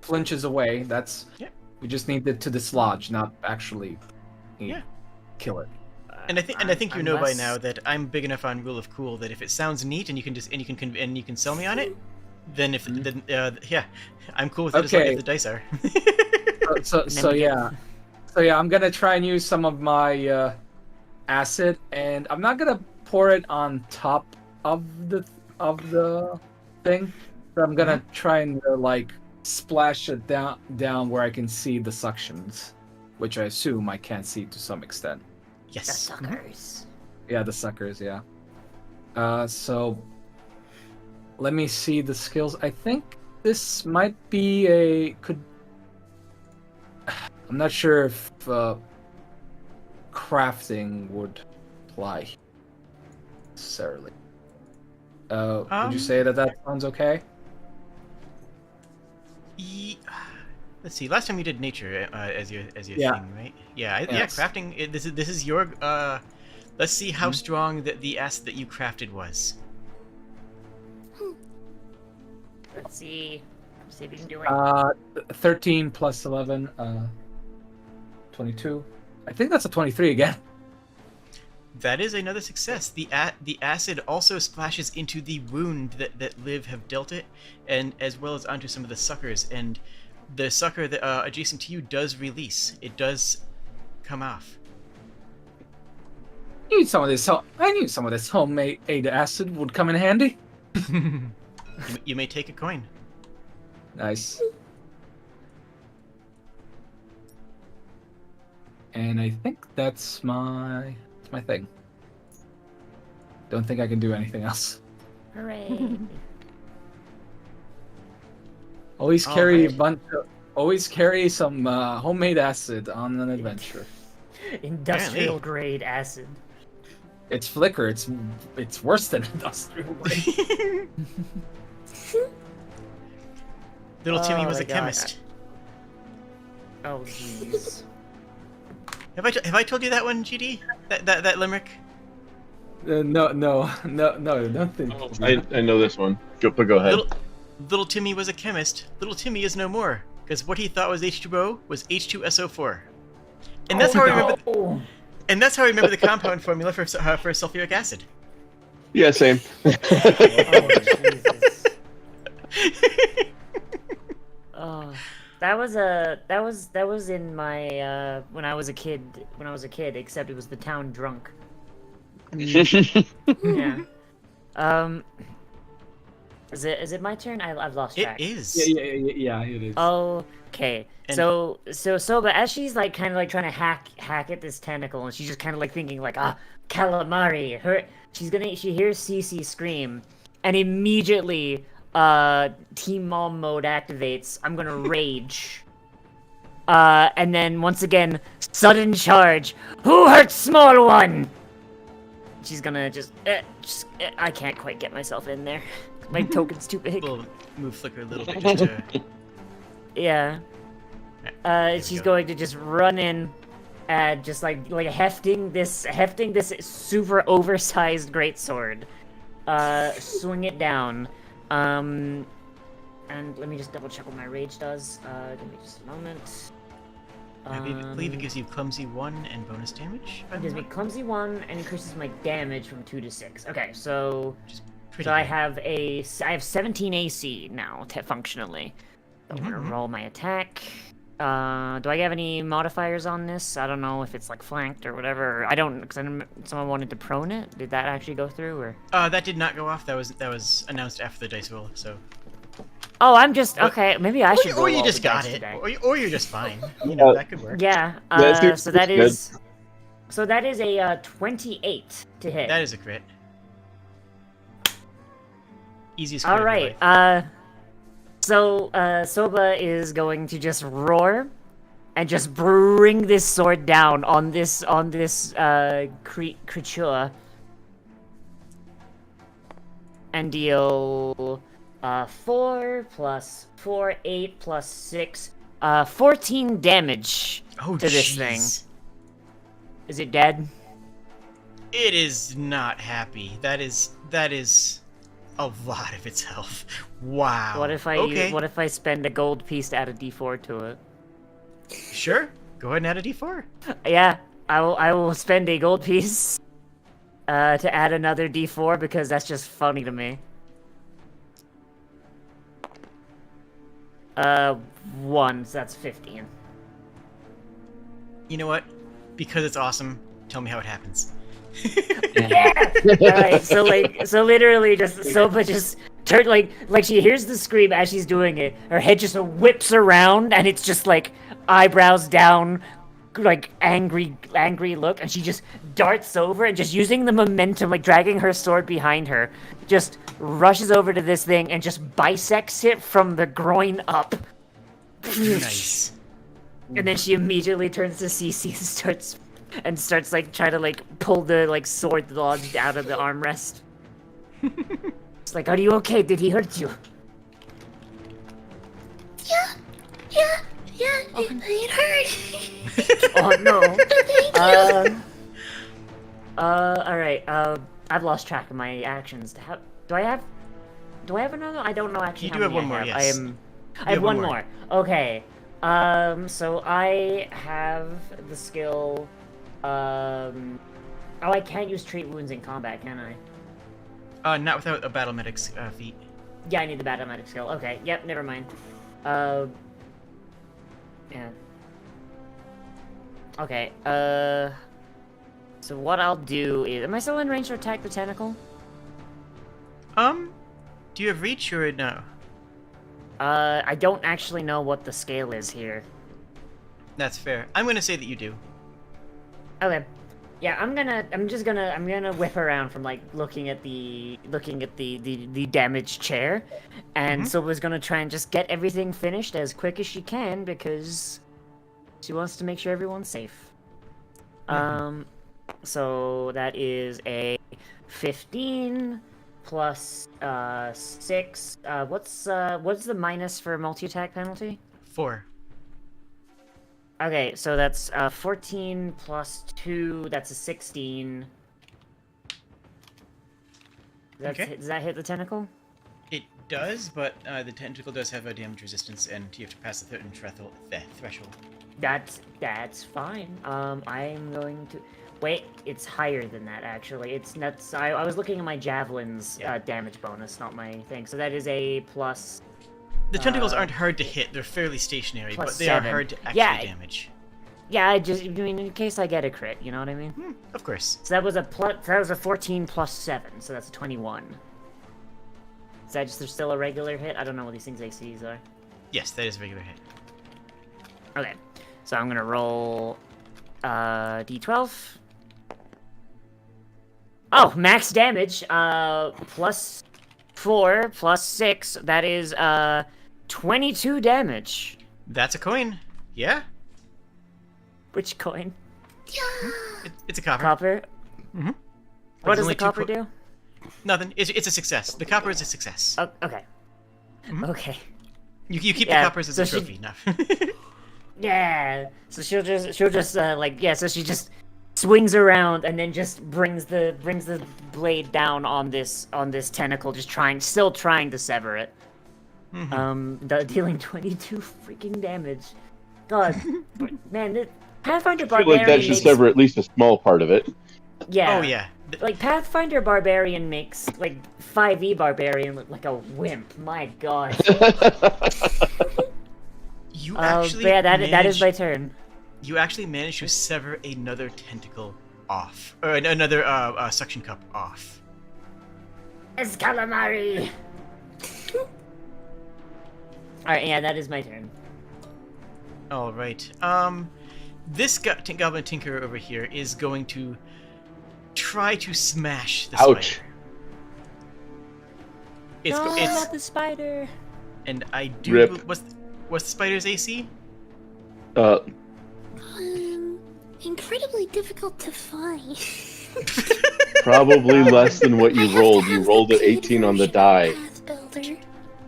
flinches away. That's. Yeah. We just need it to dislodge, not actually. Yeah. Kill it. And I think you know by Unless- now that I'm big enough on Rule of Cool that if it sounds neat and you can sell me on it, then yeah, I'm cool with it as long Okay. as the dice are. So yeah, I'm gonna try and use some of my acid, and I'm not gonna pour it on top of the thing. So I'm gonna try and like splash it down where I can see the suctions, which I assume I can see to some extent. The Yes. suckers. Yeah, the suckers. Yeah. So let me see the skills. I think this might be I'm not sure if crafting would apply necessarily. Would you say that sounds okay? Let's see. Last time you did nature as your Yeah. thing, right? Yeah. Yes. Crafting. This is your. Let's see how strong the acid that you crafted was. Let's see. See if we can do it. 13 plus 11, 22. I think that's a 23 again. That is another success. The acid also splashes into the wound that Liv have dealt it, and as well as onto some of the suckers. And the sucker that adjacent to you does release. It does come off. I knew some of this homemade acid would come in handy. You may take a coin. Nice. And I think that's my thing. Don't think I can do anything else. Hooray. Always All carry right. always carry some homemade acid on an adventure. Industrial grade acid. It's flicker. It's worse than industrial grade. Little Timmy Oh was my a God. chemist. Oh jeez. Have I told you that one, GD? That limerick? No, don't think. I know this one. Go ahead. Little Timmy was a chemist. Little Timmy is no more, because what he thought was H2O was H2SO4. And that's how I remember. And that's how I remember the compound formula for sulfuric acid. Yeah, same. Oh Jesus. Oh, that was in my when I was a kid. Except it was the town drunk. Yeah. Is it my turn? I've lost It track. is. Yeah, it is. Okay. And- So Soba, as she's like kind of like trying to hack at this tentacle, and she's just kind of like thinking like, calamari. She hears Cece scream, and immediately Team Mom mode activates. I'm gonna rage. And then once again, sudden charge. Who hurt small one? She's gonna I can't quite get myself in there. My token's too big. We'll move Flicker a little bit just to. Yeah. There we She's go. going to just run in and just like hefting this super oversized greatsword. Swing it down. And let me just double check what my rage does. Give me just a moment. I believe it gives you clumsy 1 and bonus damage. It gives me clumsy 1 and increases my damage from 2 to 6. Okay, so Pretty I good. have 17 AC now, functionally. I'm gonna roll my attack. Do I have any modifiers on this? I don't know if it's like flanked or whatever. I don't, because someone wanted to prone it. Did that actually go through, or? That did not go off. That was announced after the dice roll. So. Oh, I'm just okay. Maybe I should. Or you roll just all the got dice it, today. or you're just fine. You know that could work. Yeah. That's So that good. is. So that is a 28 to hit. That is a crit. Easiest. All crit of your right. life. So Soba is going to just roar, and just bring this sword down on this creature, and deal 4 plus 4, 8 plus 6, 14 damage Oh, to this thing. jeez. Is it dead? It is not happy. That is a lot of its health. Wow. What if I Okay. what if I spend a gold piece to add a D4 to it? Sure. Go ahead and add a D4. Yeah, I will spend a gold piece to add another D4 because that's just funny to me. 1, so that's 15. You know what? Because it's awesome. Tell me how it happens. Alright, so literally just Soba just turn like she hears the scream as she's doing it. Her head just whips around and it's just like eyebrows down, like angry look, and she just darts over and just using the momentum, like dragging her sword behind her, just rushes over to this thing and just bisects it from the groin up. Nice. And then she immediately turns to Cece and starts like trying to like pull the like sword lodged out of the armrest. It's like, are you okay? Did he hurt you? Yeah, it hurt. Oh no. Thank you. Alright, I've lost track of my actions. Do I have another? I don't know actually You how do have many one more, I have. yes. I have one more. Okay. So I have the skill, oh, I can't use treat wounds in combat, can I? Not without a battle medic's feat. Yeah, I need the battle medic skill. Okay, yep, never mind. Yeah. Okay, so what I'll do is... Am I still in range to attack the tentacle? Do you have reach or no? I don't actually know what the scale is here. That's fair. I'm gonna say that you do. Okay. Yeah, I'm gonna whip around from like looking at the damaged chair, and Soba's gonna try and just get everything finished as quick as she can because she wants to make sure everyone's safe. So that is a 15 plus 6. What's the minus for multi-attack penalty? 4. Okay, so that's 14 plus 2, that's a 16. Okay. Does that hit the tentacle? It does, but the tentacle does have a damage resistance, and you have to pass a certain threshold. That's fine. I'm going to... Wait, it's higher than that, actually. It's nuts. I was looking at my javelin's damage bonus, not my thing. So that is a plus... The tentacles aren't hard to hit. They're fairly stationary, but they 7. are hard to actually damage. Yeah, I mean, in case I get a crit, you know what I mean? Of course. So that was a 14 plus 7, so that's a 21. Is that just still a regular hit? I don't know what these things ACs are. Yes, that is a regular hit. Okay, so I'm gonna roll d12. Oh, max damage. Plus 4 plus 6. That is 22 damage. That's a coin. Yeah? Which coin? It's a copper. Copper. Mm-hmm. What does the copper do? Nothing. It's a success. The copper is a success. Oh, okay. Okay. You keep Yeah, the coppers as so a she- trophy. No. Yeah. So she'll just so she just swings around and then just brings the blade down on this tentacle, just still trying to sever it. Dealing 22 freaking damage. God, man, Pathfinder I feel Barbarian like that should makes... sever at least a small part of it. Yeah. Oh yeah. Like Pathfinder Barbarian makes like 5e Barbarian look like a wimp. My God. You actually yeah, that is managed- my turn. You actually managed to sever another tentacle off, or another suction cup off. It's calamari. All right, yeah, that is my turn. All right. This goblin tinker over here is going to try to smash the Ouch. spider. It's No, it's not the spider. and I do. Rip. What's the spider's AC? Incredibly difficult to find. Probably less than what you rolled. You rolled at 18 on the die. Builder.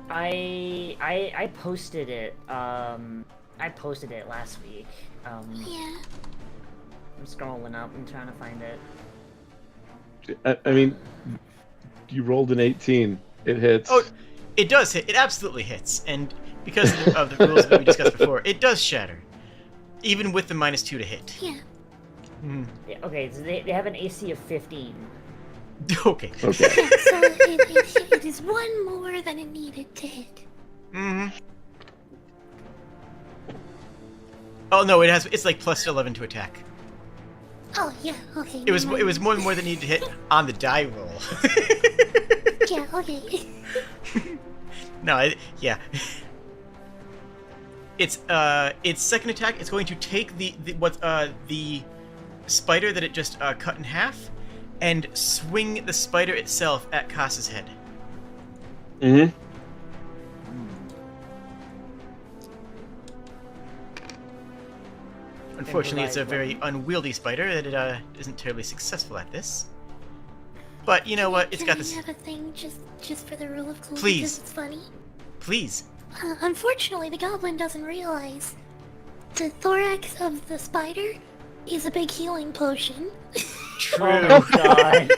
I posted it. I posted it last week. Yeah. I'm scrolling up. I'm trying to find it. I mean, you rolled an 18. It hits. Oh, it does hit. It absolutely hits, and because of the rules that we discussed before, it does shatter, even with the -2 to hit. Yeah. Mhm. Yeah, okay, so they have an AC of 15. Okay. Okay. Yeah, so it is one more than it needed to hit. hmm Oh no, it's like +11 to attack. Oh yeah, okay. It was never mind. more than it needed to hit on the die roll. Yeah, okay. No, yeah. Its second attack. It's going to take the spider that it just cut in half, and swing the spider itself at Kasa's head. Mm-hmm. Unfortunately, it's a very unwieldy spider that it isn't terribly successful at this. But you know what? It's got Can I this. have a thing just for the rule of cool Please. because it's funny? Please. Unfortunately, the goblin doesn't realize the thorax of the spider is a big healing potion. True. Oh my god.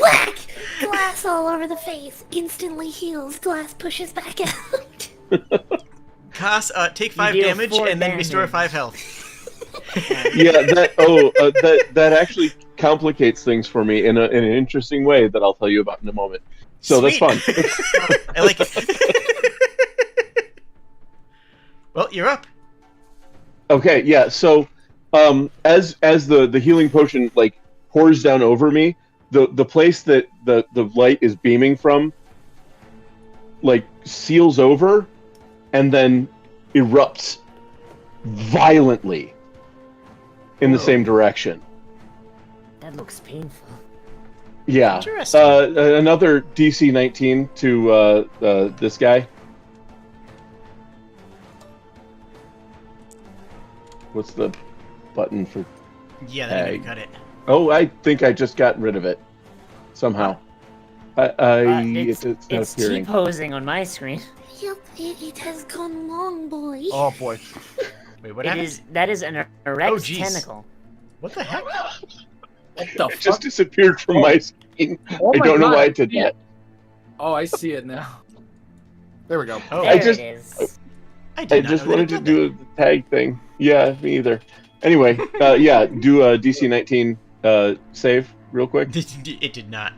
Whack! Glass all over the face. Instantly heals. Glass pushes back out. Kas, take 5 deal damage 4 and then restore damage. 5 health. Yeah, that actually complicates things for me in an interesting way that I'll tell you about in a moment. So that's Sweet. fun. I like it. Well, you're up. Okay, yeah. So, as the healing potion like pours down over me, the place that the light is beaming from, like seals over, and then erupts violently in the same direction. That looks painful. Yeah. Interesting. Another DC 19 to this guy. What's the button for? Yeah, that Tag. got it. Oh, I think I just got rid of it somehow. It's not It's appearing. T-posing on my screen. Yep, it has gone long, boy. Oh boy. Wait, what happened? That is an erect Oh, jeez. tentacle. What the heck? What the It fuck? just disappeared from my screen. Oh I my don't know God, why it did yeah. that. Oh, I see it now. There we go. Oh, There I just- it is. I I did not just know that wanted it to did do the tag thing. Yeah, me either. Anyway, yeah, do a DC 19 save real quick. that. It did not.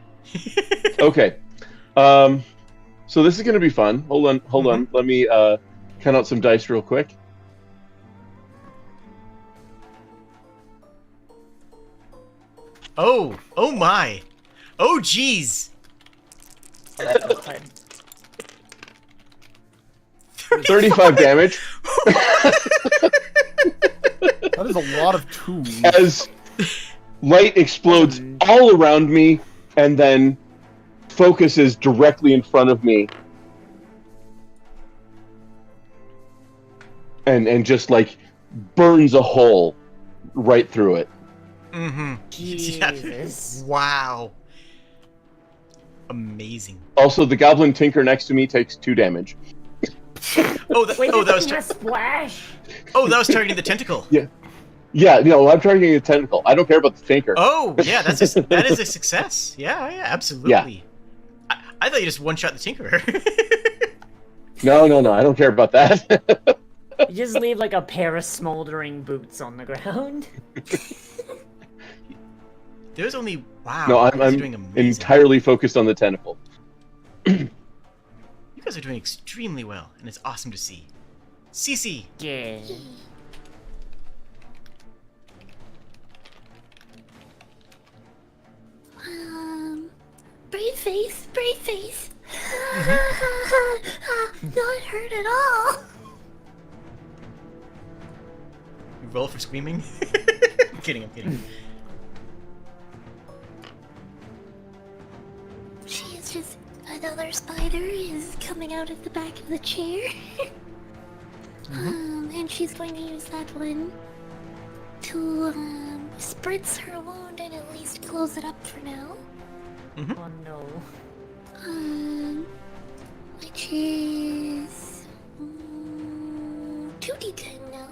Okay. So this is going to be fun. Hold on. Let me count out some dice real quick. Oh my. Oh jeez. God. 35 damage That is a lot of twos. as light explodes all around me and then focuses directly in front of me. And just like burns a hole right through it. Mm-hmm. Jesus. Wow. Amazing. Also, the goblin tinker next to me takes 2 damage. Oh, that Wait, was a splash. that was targeting the tentacle. Yeah, no, I'm targeting a tentacle. I don't care about the tinker. Oh, yeah, that is a success. Yeah, absolutely. I thought you just one-shot the tinkerer. No, I don't care about that. You just leave like a pair of smoldering boots on the ground. There's only wow. No, you guys are I'm doing amazing. entirely focused on the tentacle. You guys are doing extremely well, and it's awesome to see. Cece. Yeah. Brave face, brave face. Mm-hmm. Not hurt at all. Roll for screaming. I'm kidding. I'm kidding. She is just another spider is coming out of the back of the chair. And she's going to use that one to spritz her wound and at least close it up for now. Mm-hmm. Oh no. Which is 2d10 now.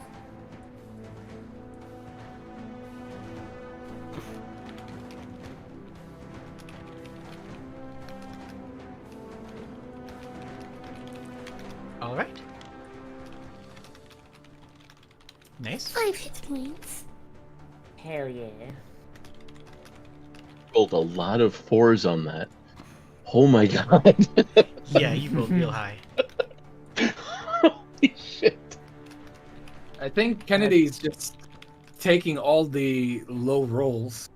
All right. Nice. 5 hit points. Hell yeah. Rolled a lot of 4s on that. Oh my god. Yeah, you rolled real high. Holy shit. I think Kennedy's just taking all the low rolls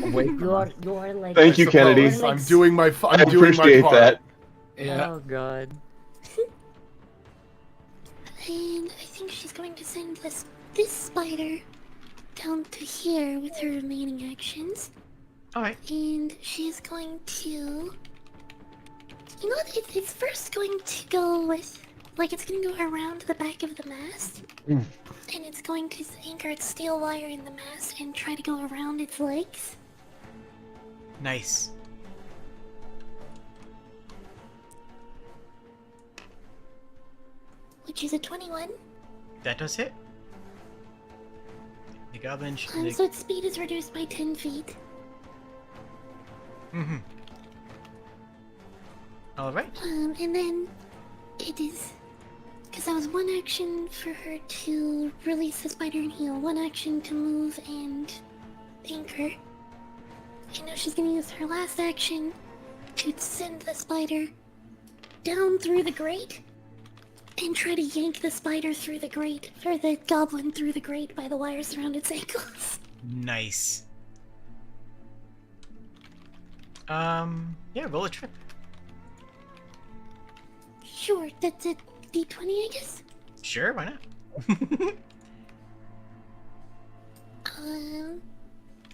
away from us. You're like. Thank you, Kennedy. Suppose. I'm doing my. I I'm doing appreciate my part. that. Yeah. Oh god. And I think she's going to send this spider down to here with her remaining actions. All right. And she's going to... You know what? It's first going to go with... Like, it's going to go around the back of the mast. And it's going to anchor its steel wire in the mast and try to go around its legs. Nice. Which is a 21. That does hit. The goblin. So its speed is reduced by 10 feet. Mm-hmm. All right. And then it is... Because that was one action for her to release the spider and heal, one action to move and anchor. And now she's gonna use her last action to send the spider down through the grate and try to yank the spider through the grate, or the goblin through the grate by the wires around its ankles. Nice. Yeah, roll a trip. Sure, that's a d20, I guess? Sure, why not?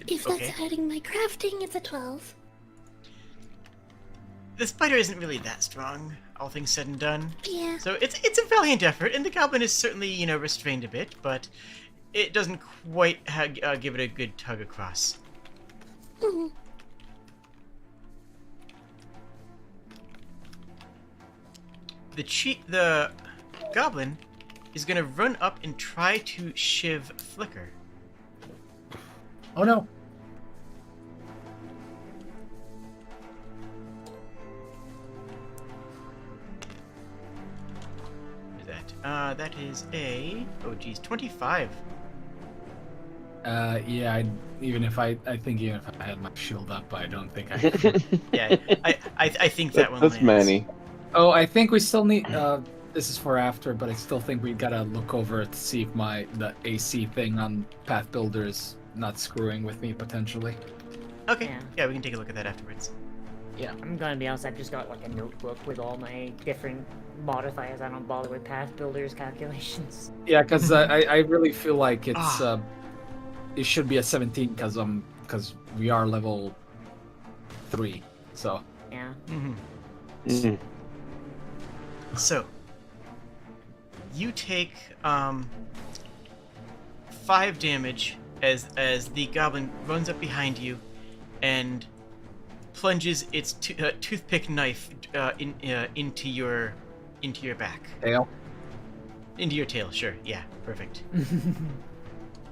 If that's Okay. adding my crafting, it's a 12. The spider isn't really that strong, all things said and done. Yeah. So it's a valiant effort, and the goblin is certainly, you know, restrained a bit, but it doesn't quite give it a good tug across. Mhm. The goblin is gonna run up and try to shiv Flicker. Oh no. What is that? That is a 25. Yeah, even if I think even if I had my shield up, I don't think I. Yeah, I think that one That's lands. many. Oh, I think we still need. This is for after, but I still think we gotta look over to see if the AC thing on Path Builder is not screwing with me potentially. Okay, Yeah. yeah, we can take a look at that afterwards. I'm gonna be honest, I've just got like a notebook with all my different modifiers. I don't bother with Path Builder's calculations. Yeah, because I really feel like it's Ah. It should be a 17 because we are level 3, so. Yeah. Mm-hmm. So, you take 5 damage as the goblin runs up behind you and plunges its toothpick knife into your back, Tail. into your tail. Sure, yeah, perfect.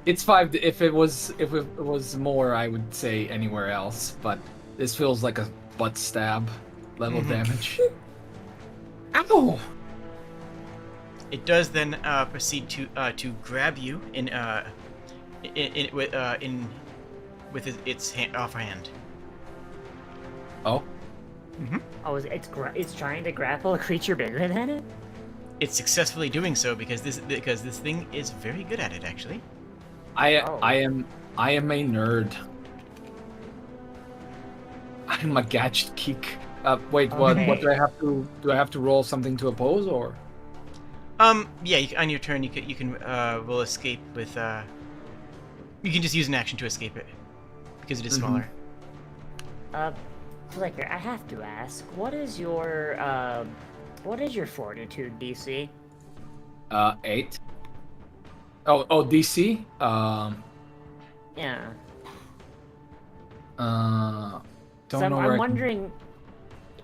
It's 5. If it was more, I would say anywhere else, but this feels like a butt stab level damage. Ow! It does then proceed to grab you with its offer hand. Oh. Mm-hmm. Oh, it's trying to grapple a creature bigger than it? it's successfully doing so because this thing is very good at it, actually. I am a nerd. I'm a gadget geek. Wait, what Okay. do I have to roll something to oppose or? Yeah, on your turn, you can roll escape with. You can just use an action to escape it because it is smaller. Flicker, I have to ask, what is your fortitude DC? 8. Oh, DC. Yeah. Don't So know I'm where. wondering.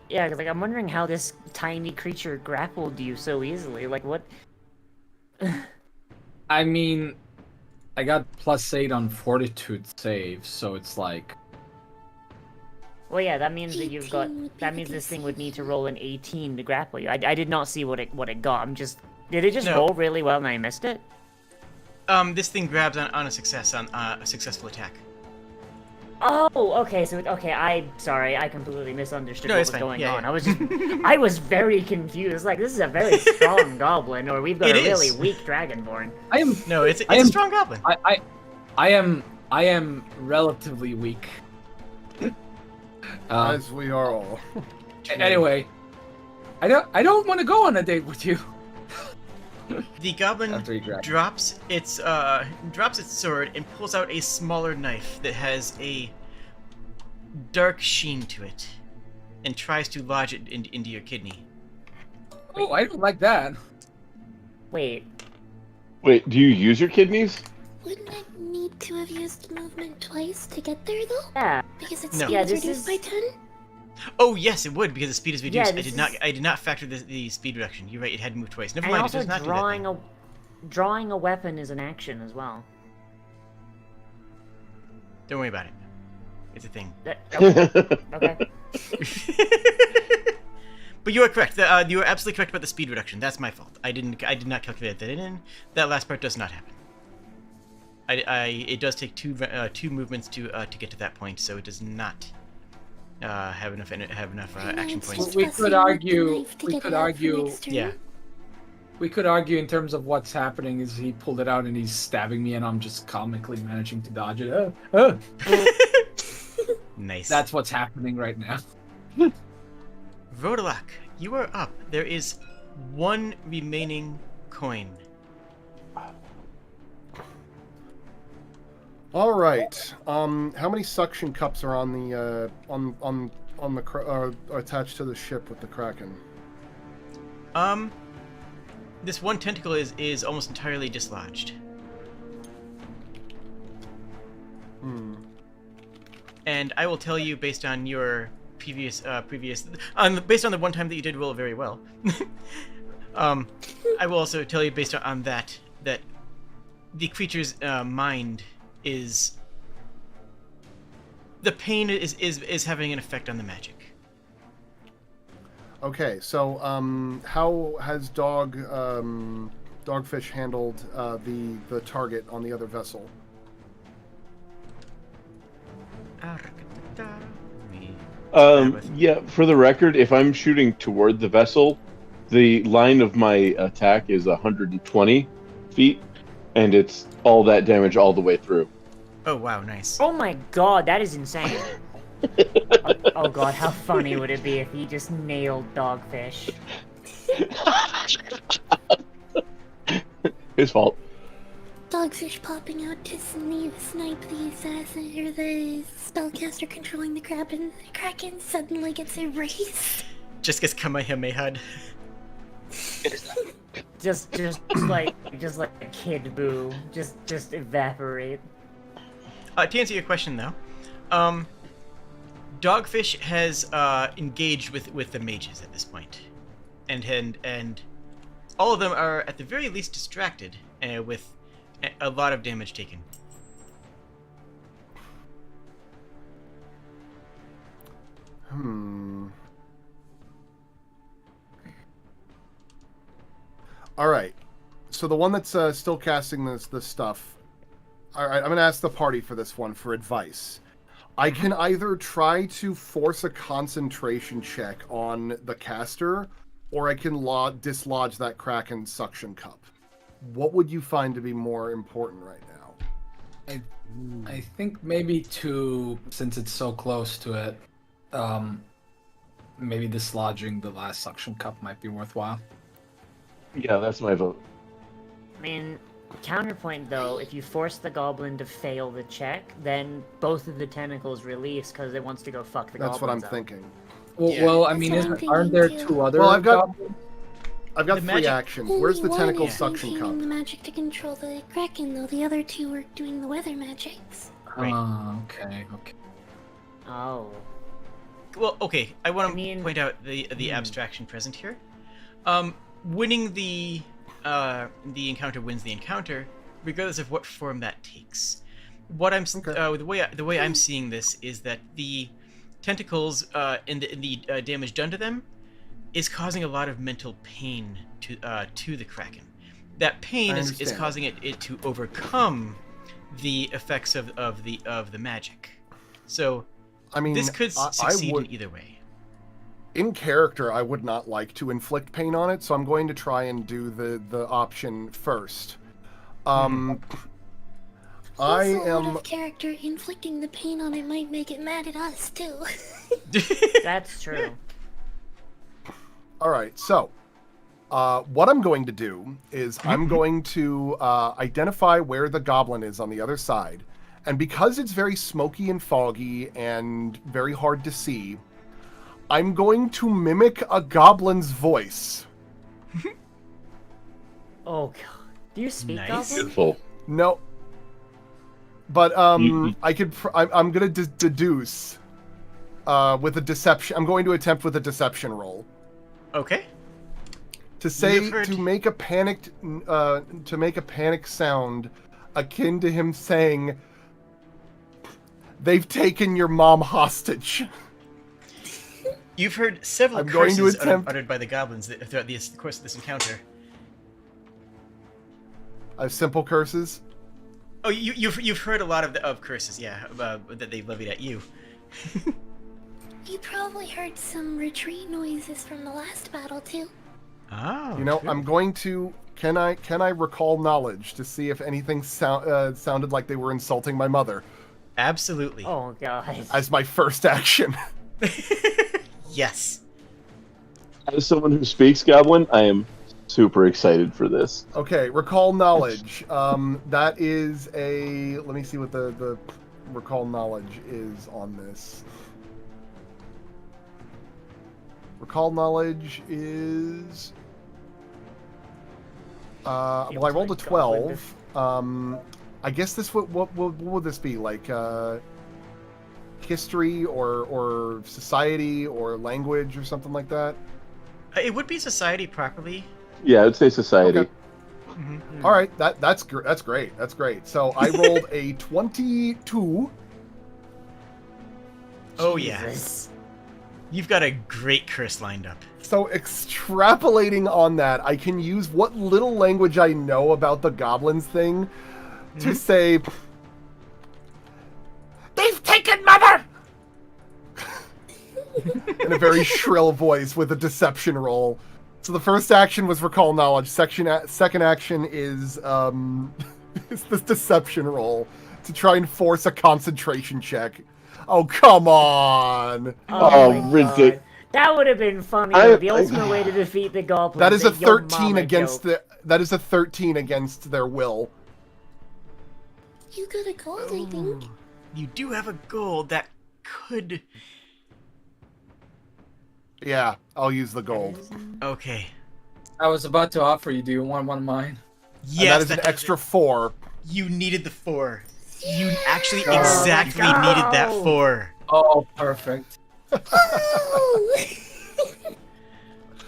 Yeah, 'cause, like I'm wondering how this tiny creature grappled you so easily. Like what? I mean, I got +8 on fortitude save, so it's like. Well, yeah, that means that you've got. 18 would be That the means this thing DC. would need to roll an 18 to grapple you. I did not see what it got. Did it just No. roll really well and I missed it? This thing grabs on a success on a successful attack. Oh, okay. So I'm sorry. I completely misunderstood No, what it's was fine. going Yeah, on. yeah. I was very confused. Like this is a very strong goblin, or we've got It a really is. weak dragonborn. I am. No, it's I a am- strong goblin. I am relatively weak. As we are all. Anyway, I don't want to go on a date with you. The goblin After he grabs. drops its sword and pulls out a smaller knife that has a dark sheen to it, and tries to lodge it into your kidney. Oh, I don't like that. Wait. Wait, do you use your kidneys? Wouldn't I need to have used movement twice to get there, though? Yeah. Because its No. speed Yeah, is this reduced is- by 10? Oh yes, it would because the speed is reduced. Yeah, I did not factor the speed reduction. You're right. It had to move twice. Never And mind. also It does not drawing do that. drawing a weapon is an action as well. Don't worry about it. It's a thing. Okay. But you are correct. You are absolutely correct about the speed reduction. That's my fault. I did not calculate that in. That last part does not happen. It does take two movements to get to that point, so it does not have enough action points. We could argue. We could argue. Yeah. We could argue in terms of what's happening is he pulled it out and he's stabbing me and I'm just comically managing to dodge it. Nice. That's what's happening right now. Rodalak, you are up. There is one remaining coin. All right. How many suction cups are on the attached to the ship with the Kraken? This one tentacle is almost entirely dislodged. And I will tell you based on your based on the one time that you did roll very well. I will also tell you based on that the creature's mind is the pain is having an effect on the magic. Okay, so how has Dogfish handled the target on the other vessel? Yeah, for the record, if I'm shooting toward the vessel, the line of my attack is 120 feet, and it's all that damage all the way through. Oh wow, nice. Oh my god, that is insane. Oh god, how funny would it be if he just nailed Dogfish? His fault. Dogfish popping out to snipe the assassin or the spellcaster controlling the Kraken suddenly gets erased. Just gets Kamehameha'd. Just like a kid boo. Just evaporate. To answer your question though, Dogfish has engaged with the mages at this point, and all of them are at the very least distracted with a lot of damage taken. All right. So the one that's still casting this stuff. All right, I'm gonna ask the party for this one for advice. I can either try to force a concentration check on the caster, or I can dislodge that Kraken suction cup. What would you find to be more important right now? I think maybe since it's so close to it, maybe dislodging the last suction cup might be worthwhile. Yeah, that's my vote. I mean, counterpoint though, if you force the goblin to fail the check, then both of the tentacles release because it wants to go fuck the That's what I'm goblins up. thinking. Well, Yeah. well I That's mean, what I'm aren't there thinking, 2 too. other Well, I've got goblins? I've got The 3 magic- actions. Only Where's the one tentacle is suction cup? maintaining the magic to control the Kraken, though the other 2 were doing the weather magics. Right. Okay. Oh. Well, okay. I want I to mean- point out the abstraction present here. Winning the encounter wins the encounter, regardless of what form that takes. What I'm the way I'm seeing this is that the tentacles and the damage done to them is causing a lot of mental pain to the Kraken. That pain is understand. causing it to overcome the effects of the magic. So I mean, this could I succeed would, in either way. in character, I would not like to inflict pain on it, so I'm going to try and do the option first. I Also, out am. of character, inflicting the pain on it might make it mad at us, too. That's true. All right, so what I'm going to do is I'm going to identify where the goblin is on the other side. And because it's very smoky and foggy and very hard to see, I'm going to mimic a goblin's voice. Oh god. Do you speak Nice. goblin? Beautiful. No. But You- I could. I'm going to deduce with a deception. I'm going to attempt with a deception roll. Okay. To say You've heard- to make a panicked sound akin to him saying, "They've taken your mom hostage." You've heard several I'm going to curses attempt- uttered by the goblins throughout the course of this encounter. I have simple curses. Oh, you've heard a lot of curses, yeah, that they've levied at you. You probably heard some retreat noises from the last battle, too. Oh, You know, true. I'm going to. Can I recall knowledge to see if anything sounded like they were insulting my mother Absolutely. Oh god. as my first action? Yes. As someone who speaks Goblin, I am super excited for this. Okay, recall knowledge. That is a. Let me see what the recall knowledge is on this. Recall knowledge is. Well, I rolled a 12. I guess this what would this be like? History or society or language or something like that. It would be society properly. Yeah, I would say society. Okay. All right, that's great. That's great. So I rolled a 22. Oh yeah. Jesus. You've got a great curse lined up. So extrapolating on that, I can use what little language I know about the goblins thing to say, "They've taken mother!" in a very shrill voice with a deception roll. So the first action was recall knowledge. Second action is is this deception roll to try and force a concentration check. Oh, come on! Oh, my God. ridiculous. That would have been funny. I- The ultimate way to defeat the goblins. That is a yo 13 mama against joke. that is a 13 against their will. You got a gold, I think. You do have a goal that could. Yeah, I'll use the gold. Okay. I was about to offer you. Do you want one of mine? Yes, And that is an extra 4. You needed the 4. You actually exactly needed that 4. Oh, perfect. Oh!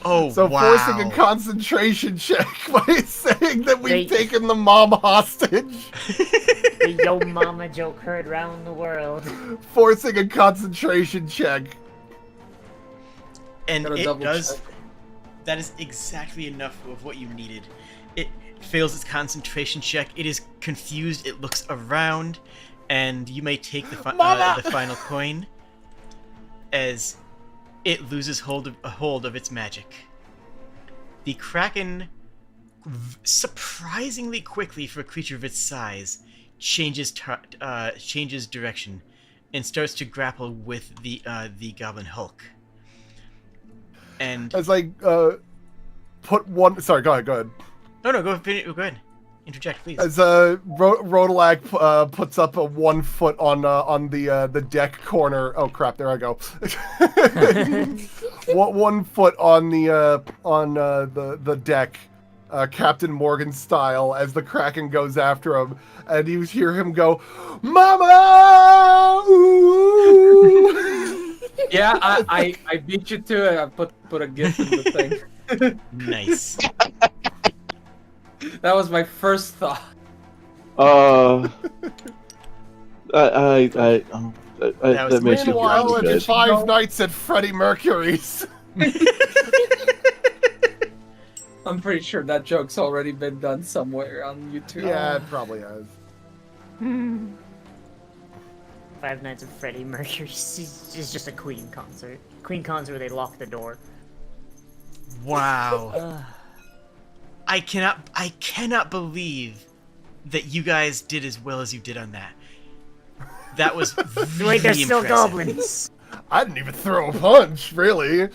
Oh, So wow. forcing a concentration check by saying that we've They- taken the mom hostage. The yo mama joke heard round the world. Forcing a concentration check. And Gotta it double does. check. That is exactly enough of what you needed. It fails its concentration check. It is confused. It looks around, and you may take the final coin as it loses hold of its magic. The Kraken, surprisingly quickly for a creature of its size, changes direction and starts to grapple with the Goblin Hulk. And As I put one. Sorry, go ahead. no, go ahead. Interject, please. As Rodolak puts up a 1 foot on the deck corner. Oh crap! There I go. 1 foot on the deck, Captain Morgan style, as the Kraken goes after him, and you hear him go, "Mama!" Ooh! Yeah, I beat you to it. I put a gift in the thing. Nice. That was my first thought. That was makes you feel Meanwhile, good. it's Five Nights at Freddie Mercury's. I'm pretty sure that joke's already been done somewhere on YouTube. Yeah, it probably has. Five Nights at Freddie Mercury is just a Queen concert. Queen concert where they lock the door. Wow. I cannot believe that you guys did as well as you did on that. That was really Wait, there's still impressive. goblins. I didn't even throw a punch, really. You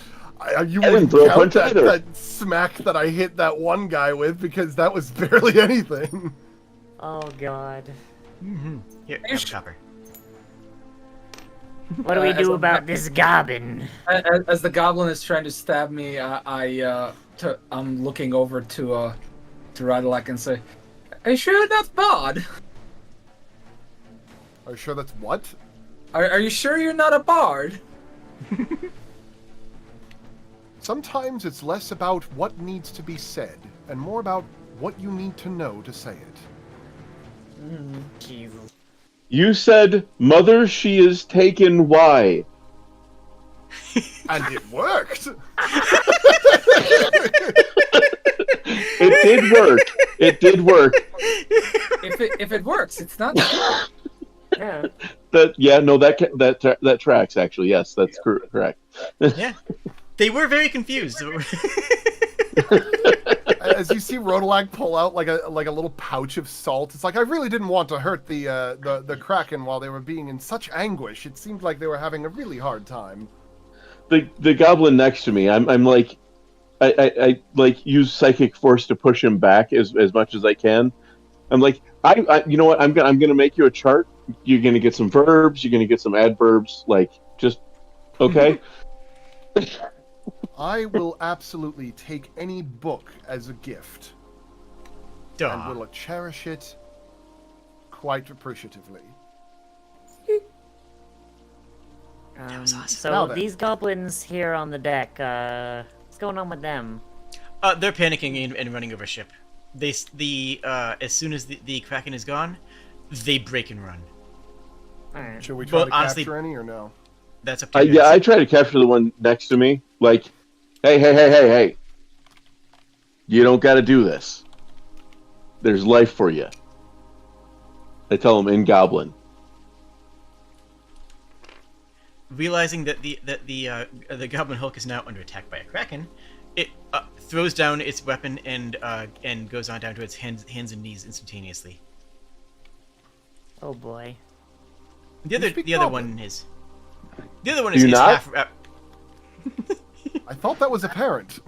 I wouldn't didn't throw a count punch that, either. that smack that I hit that one guy with, because that was barely anything. Oh god. Here, have a copper. What do we As do a- about this goblin? As the goblin is trying to stab me, I'm looking over to Radalak and say, "Are you sure that's bard? Are you sure that's what? Are you sure you're not a bard?" Sometimes it's less about what needs to be said, and more about what you need to know to say it. Jesus. You said, "Mother, she is taken." Why? And it worked! It did work. It did work. If it works, it's not. Yeah. That tracks actually. Yes, that's correct. Yeah. They were very confused. As you see Rodolak pull out like a little pouch of salt, it's like, I really didn't want to hurt the Kraken while they were being in such anguish. It seemed like they were having a really hard time. The goblin next to me, I'm like, I like use psychic force to push him back as much as I can. I'm like, I you know what? I'm gonna make you a chart. You're gonna get some verbs. You're gonna get some adverbs. Like, just okay. I will absolutely take any book as a gift, and Duh. will cherish it quite appreciatively. was awesome. So Now then. these goblins here on the deck, what's going on with them? They're panicking and running over ship. As soon as the Kraken is gone, they break and run. Alright. Should we try Well, to honestly- capture any or no? That's up to you. Yeah, I guys. try to capture the one next to me. Like, hey. You don't got to do this. There's life for you. I tell him in Goblin. Realizing that the Goblin Hulk is now under attack by a Kraken, it throws down its weapon and goes on down to its hands and knees instantaneously. Oh boy. The other speak the other Goblin? one is is you not? half. I thought that was apparent.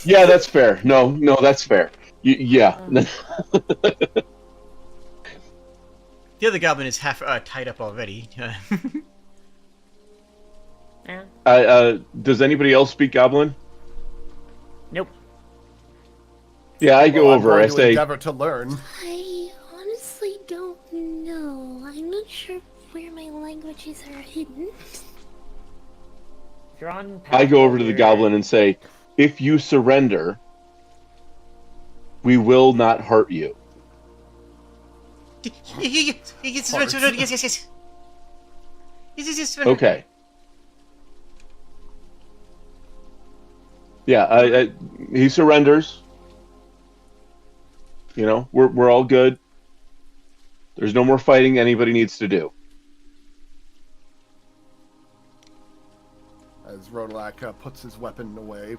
Yeah, that's fair. No, that's fair. Yeah. The other goblin is half tied up already. Yeah. Does anybody else speak Goblin? Nope. Yeah, I go Well, I'm over. going I to say, endeavor to learn. I honestly don't know. I'm not sure where my languages are hidden. If you're on I go over to the you're- Goblin and say, if you surrender, we will not hurt you. Yes. Okay. Yeah, he surrenders. You know, we're all good. There's no more fighting anybody needs to do. As as Rodalak puts his weapon away.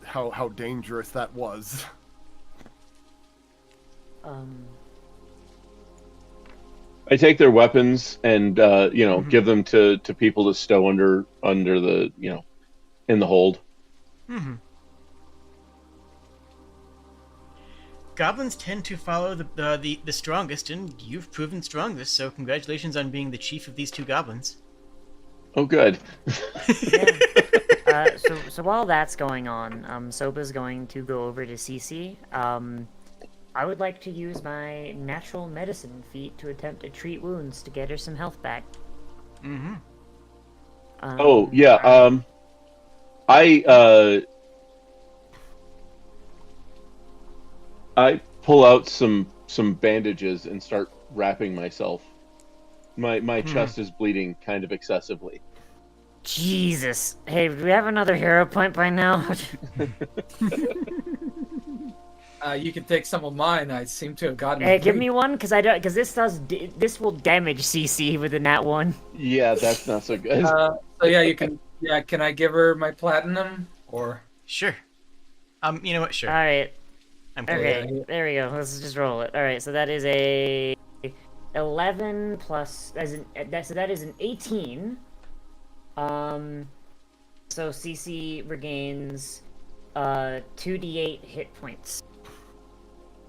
How dangerous that was. I take their weapons and give them to people to stow under the in the hold. Mm-hmm. Goblins tend to follow the strongest, and you've proven strongest. So congratulations on being the chief of these two goblins. Oh, good. Yeah. So while that's going on, Soba's going to go over to Cece. I would like to use my natural medicine feat to attempt to treat wounds to get her some health back. Mm-hmm. Oh yeah. I pull out some bandages and start wrapping myself. My chest is bleeding kind of excessively. Jesus. Hey, do we have another hero point by now? You can take some of mine. I seem to have gotten. Hey, give me one, because this will damage CC with a nat 1. Yeah, that's not so good. So yeah, you can. Yeah, can I give her my platinum or? Sure. You know what? Sure. All right. I'm cool. Okay, there we go. Let's just roll it. All right, so that is a 11 plus. So that is an 18. So CC regains 2d8 hit points.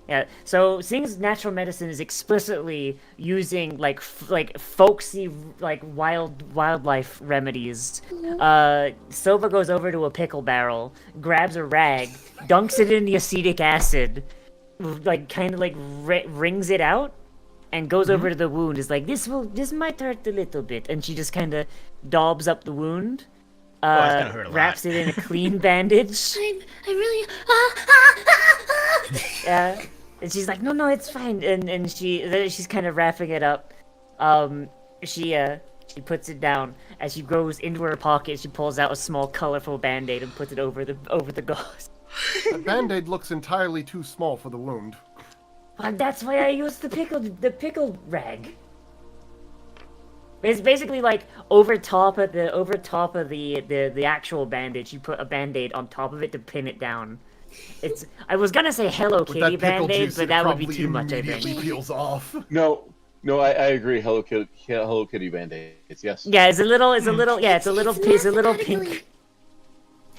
Yeah, so seeing as natural medicine is explicitly using like folksy wildlife remedies, Silva goes over to a pickle barrel, grabs a rag, dunks it in the acetic acid, wrings it out, and goes over to the wound. Is like, this might hurt a little bit, and she just kind of daubs up the wound. It's gonna hurt a lot. Wraps it in a clean bandage. I really. Yeah, and she's like, no, it's fine. And she's kind of wrapping it up. She puts it down. As she goes into her pocket, she pulls out a small, colorful band-aid and puts it over the gauze. The band-aid looks entirely too small for the wound. Well, that's why I used the pickle rag. It's basically like over top of the actual bandage, you put a band-aid on top of it to pin it down. I was gonna say Hello With Kitty that pickle band-aid, juice, but it that would be probably too much, I immediately think. peels off. No, I agree. Hello Kitty Band-Aids. Yes. Yeah, it's a little pink.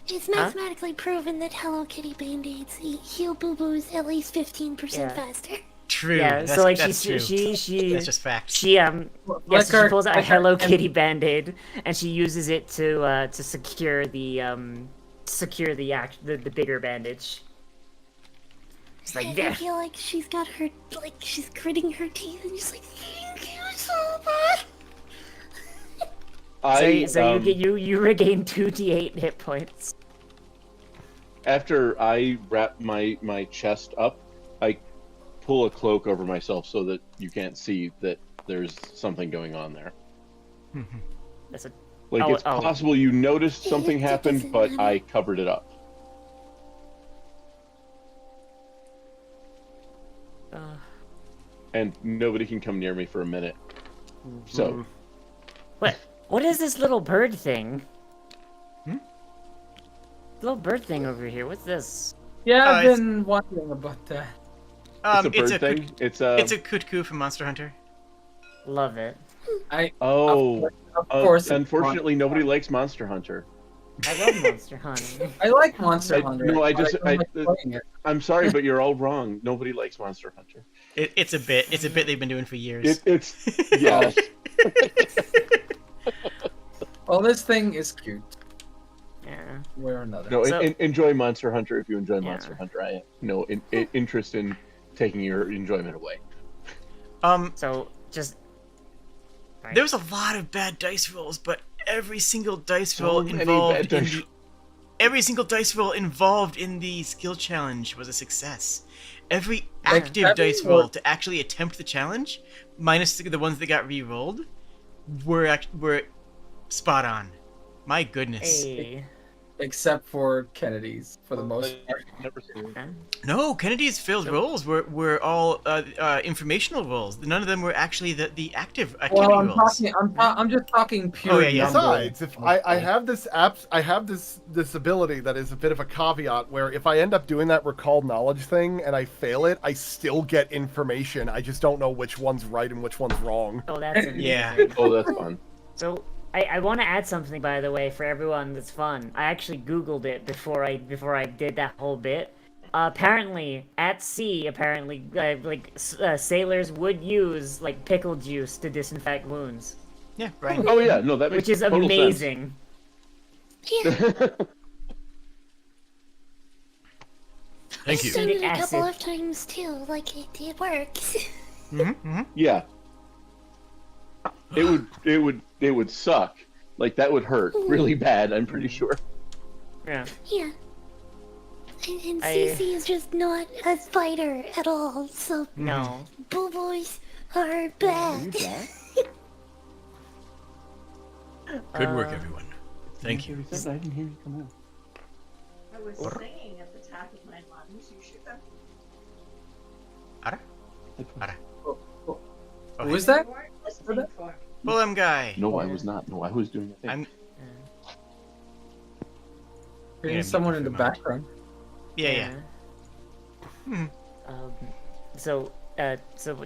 It's mathematically proven that Hello Kitty Band-Aids heal boo-boos at least 15% faster. True. Yeah, That's, so like that's true. she That's just fact. she pulls out a Hello Kitty Band-Aid and she uses it to secure the bigger bandage. It's like, I there. feel like she's got her, she's gritting her teeth and just like, thank you so much. So you regain 2d8 hit points. After I wrap my chest up, I pull a cloak over myself so that you can't see that there's something going on there. That's a It's possible you noticed something happened, but I covered it up. And nobody can come near me for a minute. So. What is this little bird thing? Little bird thing over here. What's this? Yeah, I've been wondering about that. It's a bird thing. It's a Kutku from Monster Hunter. Love it. Of course. Unfortunately, nobody likes Monster Hunter. I love Monster Hunter. I like Monster Hunter. No, playing it. I'm sorry, but you're all wrong. Nobody likes Monster Hunter. It's a bit they've been doing for years. It's yes. Well, this thing is cute. Yeah. Where another. No, So- enjoy Monster Hunter if you enjoy Yeah. Monster Hunter. I have no interest in taking your enjoyment away. So just. There was a lot of bad dice rolls, but every single dice roll many involved bad in dice- the every single dice roll involved in the skill challenge was a success. Every active every dice roll to actually attempt the challenge, minus the ones that got re-rolled, were spot on. My goodness. Hey. except for Kennedy's for the most part. Never seen it. No, Kennedy's filled roles were all informational roles. None of them were actually the active activity Well, I'm roles. talking. I'm just talking pure. Oh, yeah, yeah. number. Besides, if I have this this ability that is a bit of a caveat where if I end up doing that recall knowledge thing and I fail it, I still get information. I just don't know which one's right and which one's wrong. Oh, that's Yeah. amazing. Oh, that's fun. So I want to add something, by the way, for everyone that's fun. I actually Googled it before I did that whole bit. Apparently, at sea, sailors would use like pickle juice to disinfect wounds, Yeah, Brian. Oh yeah, no, that makes which is total amazing. Yeah, sense. Thank I've you. done it a Acetic couple acid. of times too. Like it works. Yeah. It would suck. Like that would hurt really bad, I'm pretty sure. Yeah. Yeah. And I- Cece is just not a fighter at all. So No. bull boys are bad. Good work, everyone. Thank you. I didn't hear you come out. I was singing at the top of my lungs. You should have. Ara? Ara. Who was that? You weren't listening for me. Willem guy. No, I was not. No, I was doing a thing. I'm. Hearing Yeah, someone in the mute for a moment. background. Yeah, yeah. So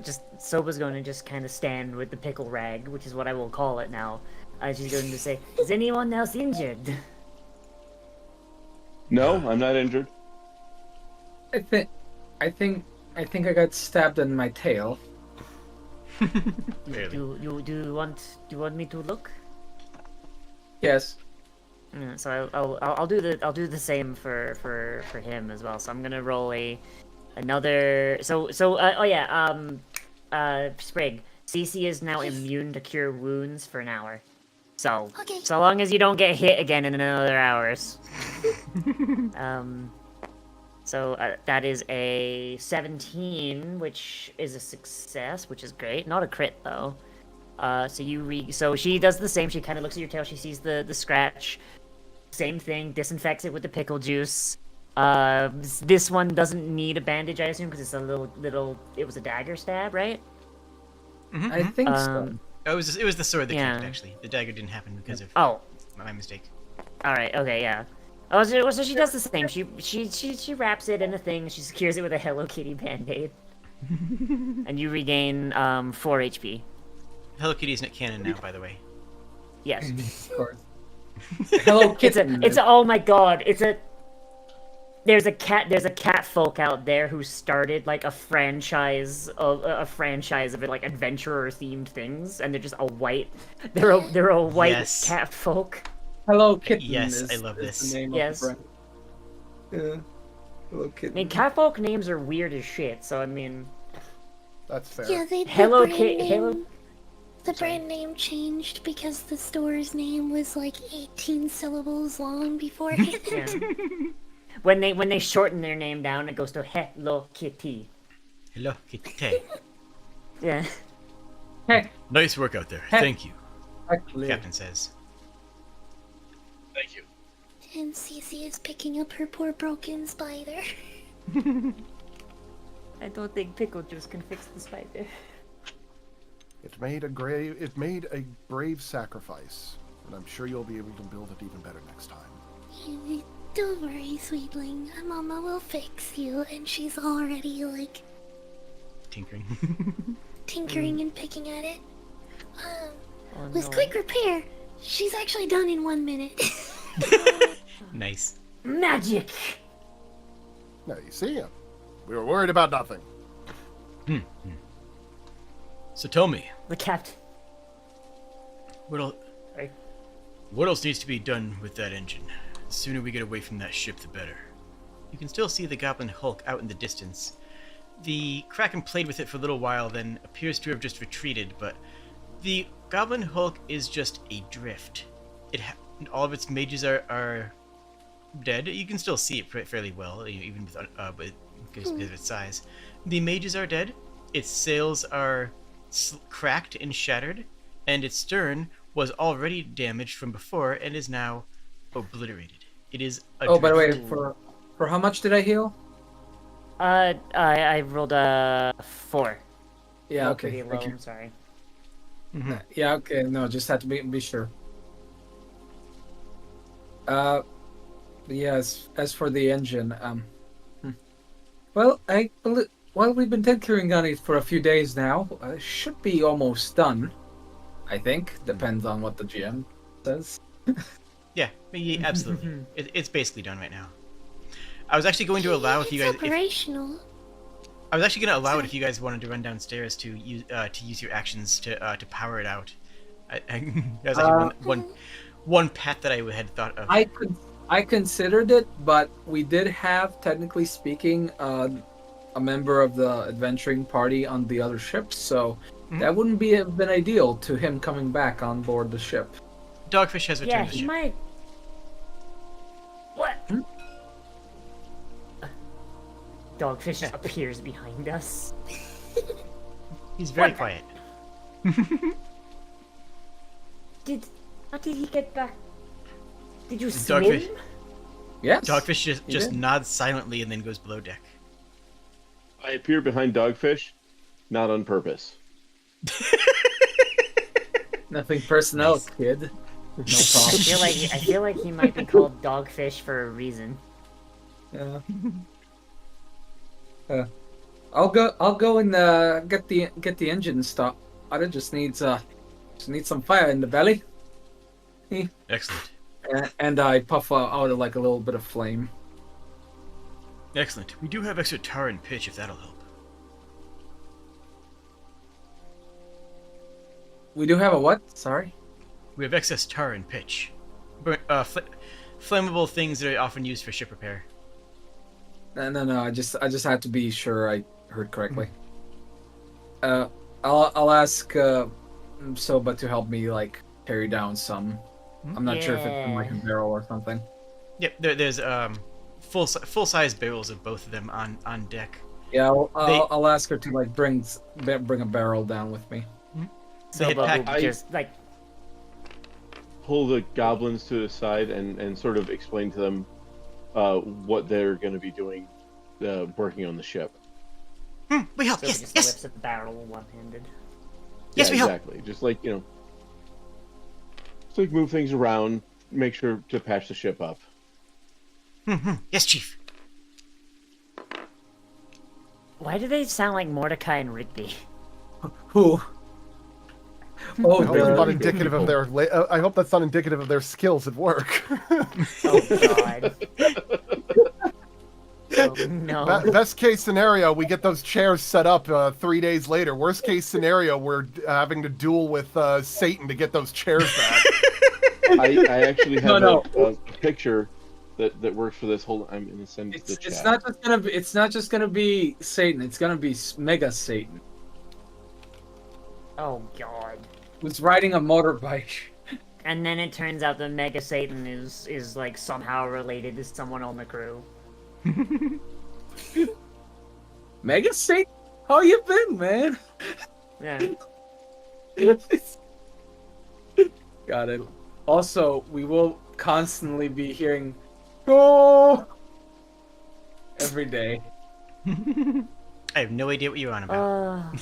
just Soba's going to just kind of stand with the pickle rag, which is what I will call it now. She's going to say, "Is anyone else injured?" No, I'm not injured. I think I got stabbed in my tail. Barely. Do you want me to look? Yes. Yeah, so I'll do the same for him as well. So I'm gonna roll another. Sprig. CC is now immune to cure wounds for an hour. So Okay. so long as you don't get hit again in another hours. That is a 17, which is a success, which is great. Not a crit though. So she does the same. She kind of looks at your tail. She sees the scratch. Same thing. Disinfects it with the pickle juice. This one doesn't need a bandage, I assume, because it's a little. It was a dagger stab, right? I think so. Oh, it was the sword that Yeah. killed it, actually. The dagger didn't happen because of Oh, my mistake. all right. Okay, yeah. Oh, so she does the same. She wraps it in a thing. She secures it with a Hello Kitty band-aid, and you regain 4 HP. Hello Kitty isn't canon now, by the way. Yes. Of course. Hello Kitty. Oh my god, there's a cat folk out there who started like a franchise of like adventurer themed things, and they're just they're a white Yes. cat folk. Hello Kitten. Yes, is- I love is this. The name Yes. Of the brand. Yeah. Hello I Kitten. mean, cat folk names are weird as shit, so I mean, That's fair. Yeah, Hello brand Kitty. name- Hello. The brand name changed because the store's name was like 18 syllables long beforehand. Yeah. When they shorten their name down, it goes to Hello Kitty. Hello Kitty. Yeah. Hey, Nice work out there. Hey. Thank you, actually, Captain says. Thank you. And Cece is picking up her poor broken spider. I don't think pickle juice can fix the spider. It made a brave sacrifice, and I'm sure you'll be able to build it even better next time. Don't worry, sweetling. Mama will fix you, and she's already like Tinkering. tinkering and picking at it. Oh, With no. quick repair, she's actually done in 1 minute. Nice. Magic. Now you see, we were worried about nothing. So tell me, The cat. what else needs to be done with that engine? The sooner we get away from that ship, the better. You can still see the Goblin Hulk out in the distance. The Kraken played with it for a little while, then appears to have just retreated, but the Goblin Hulk is just a drift. All of its mages are dead. You can still see it fairly well, even because of its size. The mages are dead. Its sails are cracked and shattered, and its stern was already damaged from before and is now obliterated. It is a Oh, by the way, drift. for how much did I heal? I rolled a 4. Yeah, Rolled okay. pretty low. Thank you. I'm sorry. Mhm. Yeah, okay. No, just had to be sure. Yes. As for the engine, hmm. well, we've been tinkering on it for a few days now. It should be almost done. I think depends on what the GM says. Yeah, absolutely. It's basically done right now. I was actually going to allow if you guys. It's operational. I was actually going to allow it if you guys wanted to run downstairs to use your actions to power it out. That was actually one path that I had thought of. I considered it, but we did have, technically speaking, a member of the adventuring party on the other ship, so that wouldn't have been ideal to him coming back on board the ship. Dogfish has Yeah, returned to the he ship. might. What? Dogfish appears behind us. He's very What? quiet. How did he get back? Did you Dogfish- swim? Yes. Dogfish He just did. nods silently and then goes below deck. I appear behind Dogfish, not on purpose. Nothing personnel, Nice. kid. No problem. I feel like he might be called Dogfish for a reason. Yeah. I'll go and get the engine stopped. I just need some fire in the belly. Excellent. And I puff out like a little bit of flame. Excellent. We do have extra tar and pitch if that'll help. We do have a what? Sorry. We have excess tar and pitch. Flammable things that are often used for ship repair. No. I just had to be sure I heard correctly. I'll ask Soba to help me like carry down some. I'm not sure if it's in like a barrel or something. Yep, there's full size barrels of both of them on deck. Yeah, I'll ask her to like bring a barrel down with me. They had packed. Just like Pull the goblins to the side and sort of explain to them what they're going to be doing, working on the ship. We help. so Yes, just yes, lifts the barrel one-handed. yes. Yeah, We help. exactly. Just like just like move things around, make sure to patch the ship up. Yes, Chief. Why do they sound like Mordecai and Rigby? Who? Oh, I hope that's not the, indicative of their. I hope that's not indicative of their skills at work. Oh God. Oh no. Best case scenario, we get those chairs set up 3 days later. Worst case scenario, we're having to duel with Satan to get those chairs back. I actually have No. a picture that works for this. Hold on, I'm going to send it to the chat. it's not just gonna be Satan. It's gonna be Mega Satan, Oh God. who's riding a motorbike. And then it turns out that Mega Satan is like somehow related to someone on the crew. Mega Satan, how you been, man? Yeah. Got it. Also, we will constantly be hearing "Oh" every day. I have no idea what you're on about.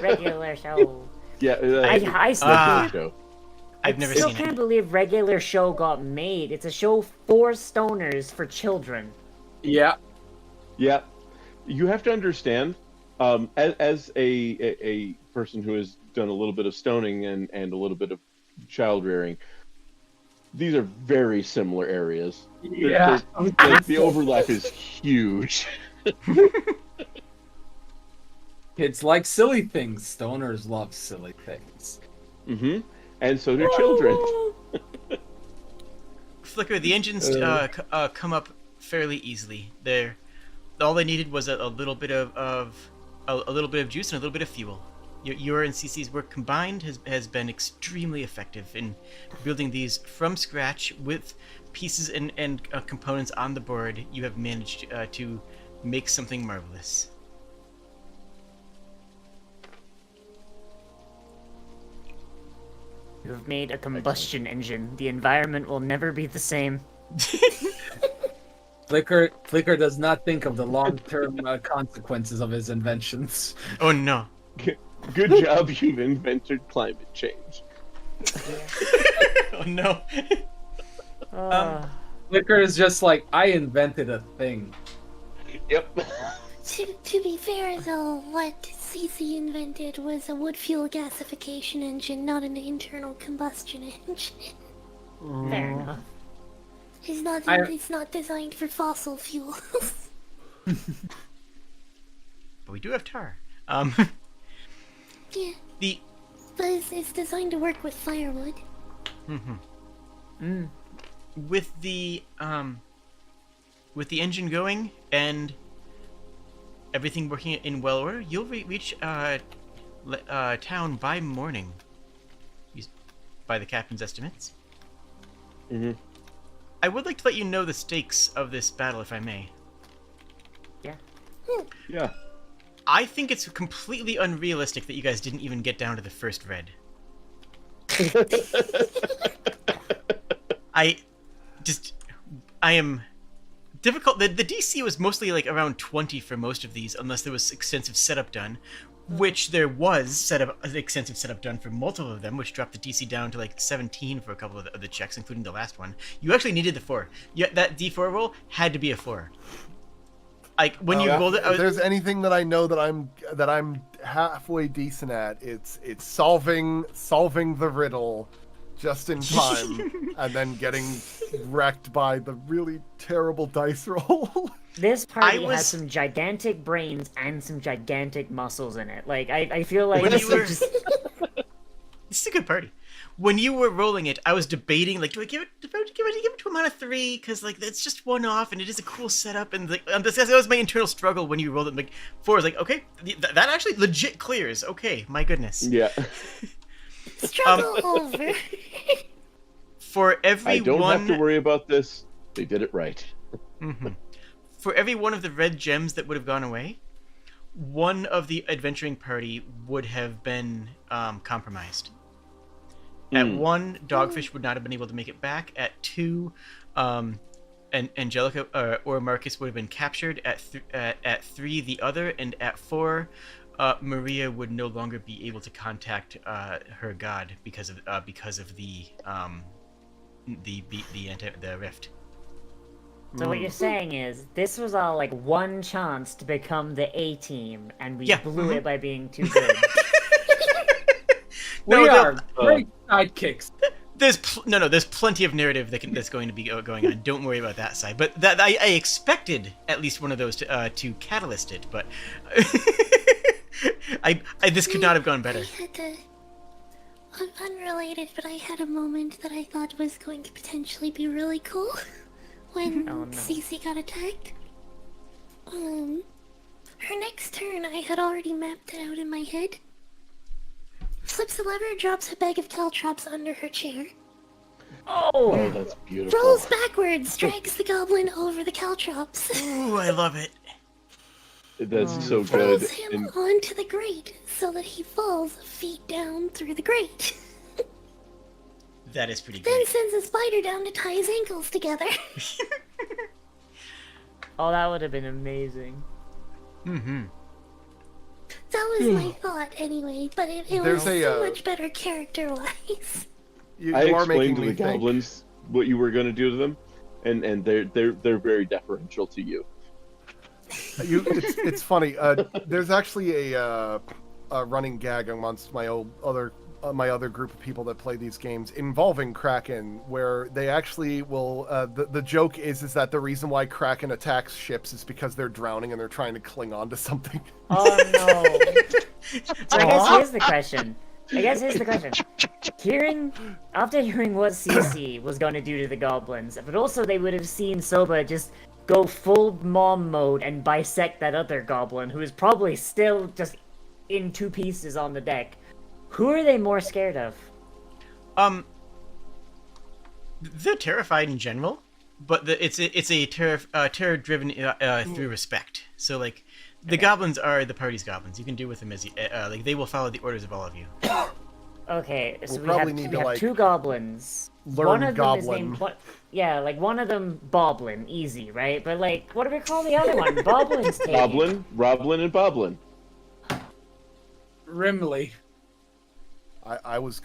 Regular show. Yeah, I still Ah. show. I've never still seen can't it. believe Regular Show got made. It's a show for stoners for children. Yeah. Yeah, you have to understand, as a person who has done a little bit of stoning and a little bit of child rearing, these are very similar areas. Yeah. The overlap is huge. Kids like silly things. Stoners love silly things. Mm-hmm. And so do children. Flicker, the engines come up fairly easily. All they needed was a little bit of juice and a little bit of fuel. Your and CC's work combined has been extremely effective in building these from scratch with pieces and components on the board. You have managed to make something marvelous. You have made a combustion engine. The environment will never be the same. Flicker does not think of the long-term consequences of his inventions. Oh no. Good job, you've invented climate change. Oh no. Flicker is just like, I invented a thing. Yep. To be fair, though, what CC invented was a wood fuel gasification engine, not an internal combustion engine. Fair enough. It's not designed for fossil fuels. But we do have tar. Yeah, The but it's designed to work with firewood. with the engine going and everything working in well order, you'll reach town by morning, by the captain's estimates. Mm-hmm. I would like to let you know the stakes of this battle, if I may. Yeah. I think it's completely unrealistic that you guys didn't even get down to the first red. I am difficult. The DC was mostly like around 20 for most of these, unless there was extensive setup done, which there was extensive setup done for multiple of them, which dropped the DC down to like 17 for a couple of the checks, including the last one. You actually needed the 4. Yeah, that D4 roll had to be a 4. Like when you rolled it, if there's anything that I know that I'm halfway decent at, it's solving the riddle just in time, and then getting wrecked by the really terrible dice roll. This party was- has some gigantic brains and some gigantic muscles in it. Like, I feel like When this you were- is just... This is a good party. When you were rolling it, I was debating, like, do I give it to him on a 3? Because, like, it's just one off, and it is a cool setup, and, like, that was my internal struggle when you rolled it. Like, 4 was like, okay, that actually legit clears. Okay, my goodness. Yeah. Struggle over. For every I don't one... have to worry about this. They did it right. For every one of the red gems that would have gone away, one of the adventuring party would have been compromised. At 1, Dogfish would not have been able to make it back. At 2, Angelica or Marcus would have been captured. At 3, the other, and at 4, Maria would no longer be able to contact her god because of the rift. So what you're saying is, this was all like one chance to become the A-team, and we Yeah. blew it by being too good. We are great sidekicks. There's plenty of narrative that's going to be going on. Don't worry about that side. But that I expected at least one of those to catalyst it. But this could not have gone better. Unrelated, but I had a moment that I thought was going to potentially be really cool when Oh, no. Cece got attacked. Her next turn, I had already mapped it out in my head. Flips a lever, drops a bag of caltrops under her chair. Oh, that's beautiful. Rolls backwards, drags the goblin over the caltrops. Ooh, I love it. That's so good. Rolls him And onto the grate so that he falls feet down through the grate. That is pretty Then great. sends a spider down to tie his ankles together. Oh, that would have been amazing. That was my thought anyway, but it There's was so a, much better character-wise. You I are making explained to me the think. goblins what you were going to do to them, and they're very deferential to you. It's funny. There's actually a running gag amongst my other group of people that play these games involving Kraken, where they actually will. The joke is that the reason why Kraken attacks ships is because they're drowning and they're trying to cling on to something. Oh no. So I guess here's the question. After hearing what CC was going to do to the goblins, but also they would have seen Soba just go full mom mode and bisect that other goblin, who is probably still just in 2 pieces on the deck. Who are they more scared of? They're terrified in general, but it's a terror driven through respect. So like, the goblins are the party's goblins. You can do with them as like they will follow the orders of all of you. Okay, so We'll we probably have, need we to, have like, two goblins. learn One of them is Goblin. named yeah, like one of them Boblin, easy, right? But like, what do we call the other one? Boblin's taken. Goblin, Roblin, and Boblin. Rimley. I was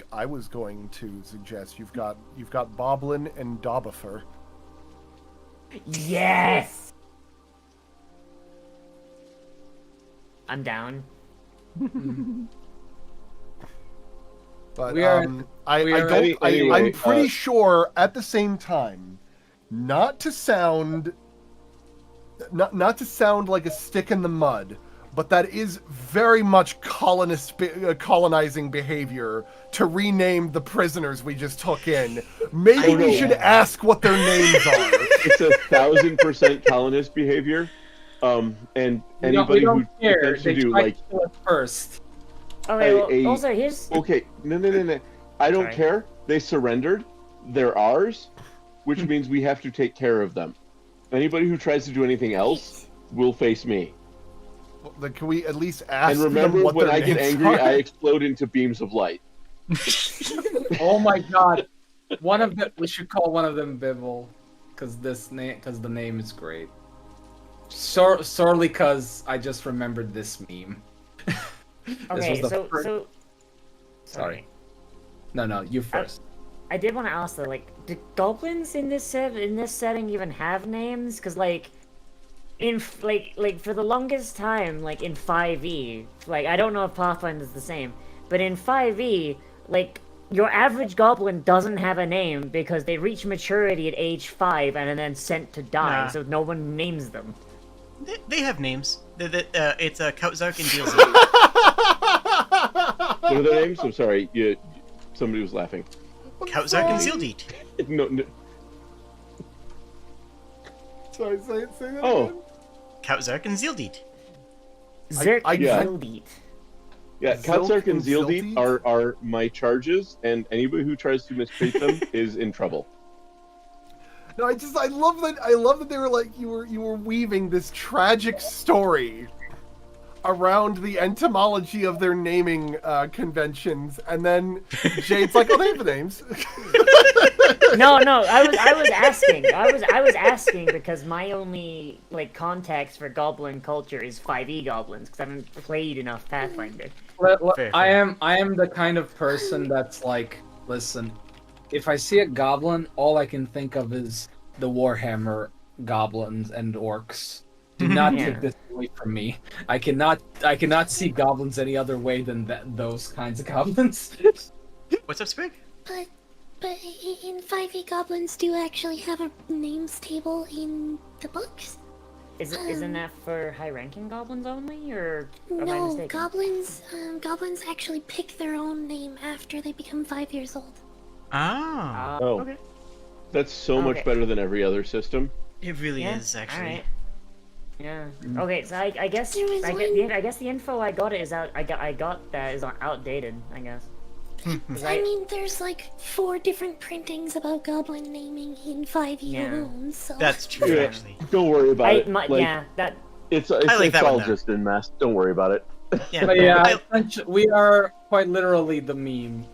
going to suggest you've got Boblin and Daubifer. Yes. I'm down. But We are- I we are- don't. Anyway, I'm pretty sure at the same time, not to sound like a stick in the mud, but that is very much colonizing behavior to rename the prisoners we just took in. Maybe we should ask what their names are. It's 1,000% colonist behavior. And anybody we who don't care. attempts They to do tried like, to kill us first. Okay, well, a- also here's okay, no. I don't Sorry. care. They surrendered. They're ours, which means we have to take care of them. Anybody who tries to do anything else will face me. Then can we at least ask And remember, them what when their I get names angry, are? I explode into beams of light. Oh my god. We should call one of them Bibble, because the name is great. Sorely because I just remembered this meme. okay. was the So first- so. Sorry. No, you first. I did want to ask though, like, do goblins in this setting even have names? Cause like, like for the longest time, like in 5e, like I don't know if Pathfinder's the same, but in 5e, like your average goblin doesn't have a name because they reach maturity at age 5 and are then sent to die, Nah. so no one names them. They have names. It's Kautzark and Dealsy. What are their names? I'm sorry. Somebody was laughing. Kautzark and Zildeet. No. Sorry, say that Oh. again. Kautzark and Zildeet. Zerk and Yeah. Zildeet. Yeah, Zilk Kautzark and and Zildeet Zildeet? are my charges, and anybody who tries to mistreat them is in trouble. No, I love that they were like you were weaving this tragic story around the entomology of their naming conventions, and then Jade's like, "Oh, they have the names." No, I was asking because my only like context for goblin culture is 5e goblins because I haven't played enough Pathfinder. Fair, I fair. am the kind of person that's like, listen, if I see a goblin, all I can think of is the Warhammer goblins and orcs. Do not Yeah. take this away from me. I cannot see goblins any other way than those kinds of goblins. What's up, Sprig? But in 5e, goblins do actually have a names table in the books. Isn't that for high-ranking goblins only, or am I No, mistaken? goblins actually pick their own name after they become 5 years old. Ah, Oh. okay. That's so much Okay. better than every other system. It really Yeah, is actually. alright. Yeah. Okay, so I guess There was I one- guess the info I got is out. I got that is outdated. I guess. 'Cause I mean, there's like 4 different printings about goblin naming in 5e Yeah. alone, so... That's true, Yeah. actually. Don't worry about it. Like, yeah, that it's like it's that one, all though. just in mass. Don't worry about it. Yeah. But yeah, I- essentially, we are quite literally the meme.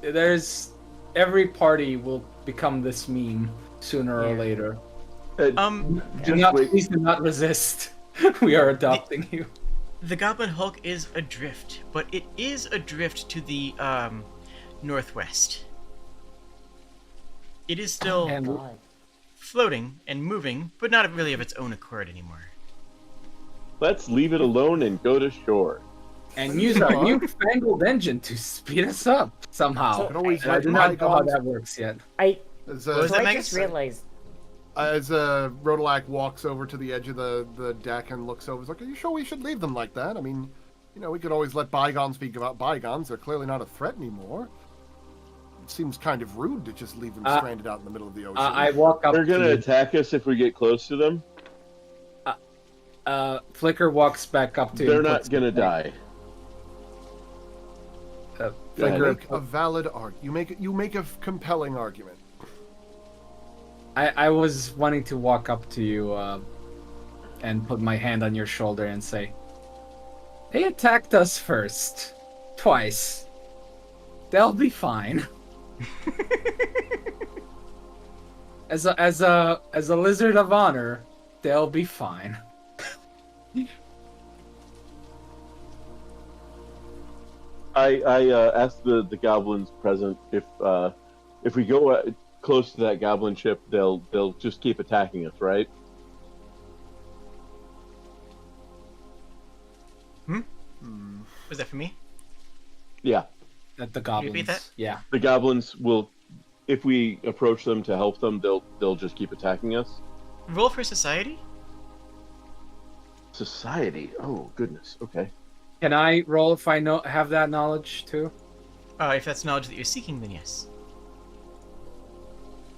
Every party will become this meme sooner or Yeah. later. Just wait. Please do not resist. We are adopting you. The Goblin Hulk is adrift, but it is adrift to the northwest. It is still And God. floating and moving, but not really of its own accord anymore. Let's leave it alone and go to shore. and use our newfangled engine to speed us up somehow. So- Can always And I let do not know how bygones- that works yet. As, What was So that, I Magus? just realized. as Rodelac walks over to the edge of the deck and looks over, he's like, "Are you sure we should leave them like that? I mean, we could always let bygones be bygones. They're clearly not a threat anymore. It seems kind of rude to just leave them stranded out in the middle of the ocean." I walk up They're gonna to attack us if we get close to them. Flicker walks back up to They're him, not puts- gonna die. You Flicker, make a valid argument. You make a compelling argument. I was wanting to walk up to you and put my hand on your shoulder and say, "They attacked us first, twice. they'll be fine. As a lizard of honor, they'll be fine. I asked the goblins present if we go close to that goblin ship, they'll just keep attacking us, right? Was that for me? Yeah, That the goblins. repeat that? Yeah. the goblins will. If we approach them to help them, they'll just keep attacking us. Roll for society? Society. Oh goodness. Okay. Can I roll if I have that knowledge too? If that's knowledge that you're seeking, then yes.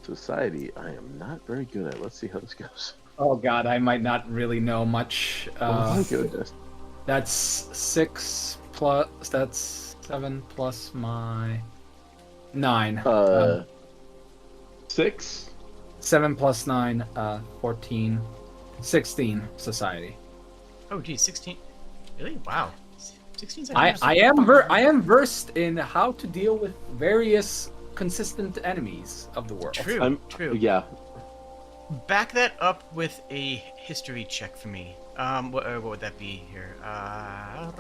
Society. I am not very good at. Let's see how this goes. Oh god, I might not really know much. Oh my goodness. That's 6 plus. That's 7 plus my 9. 6. 7 plus 9. 14. 16. Society. Oh, geez, 16. Really? Wow. 16's I am versed in how to deal with various consistent enemies of the world. True. True. Yeah. Back that up with a history check for me. What would that be here? I'm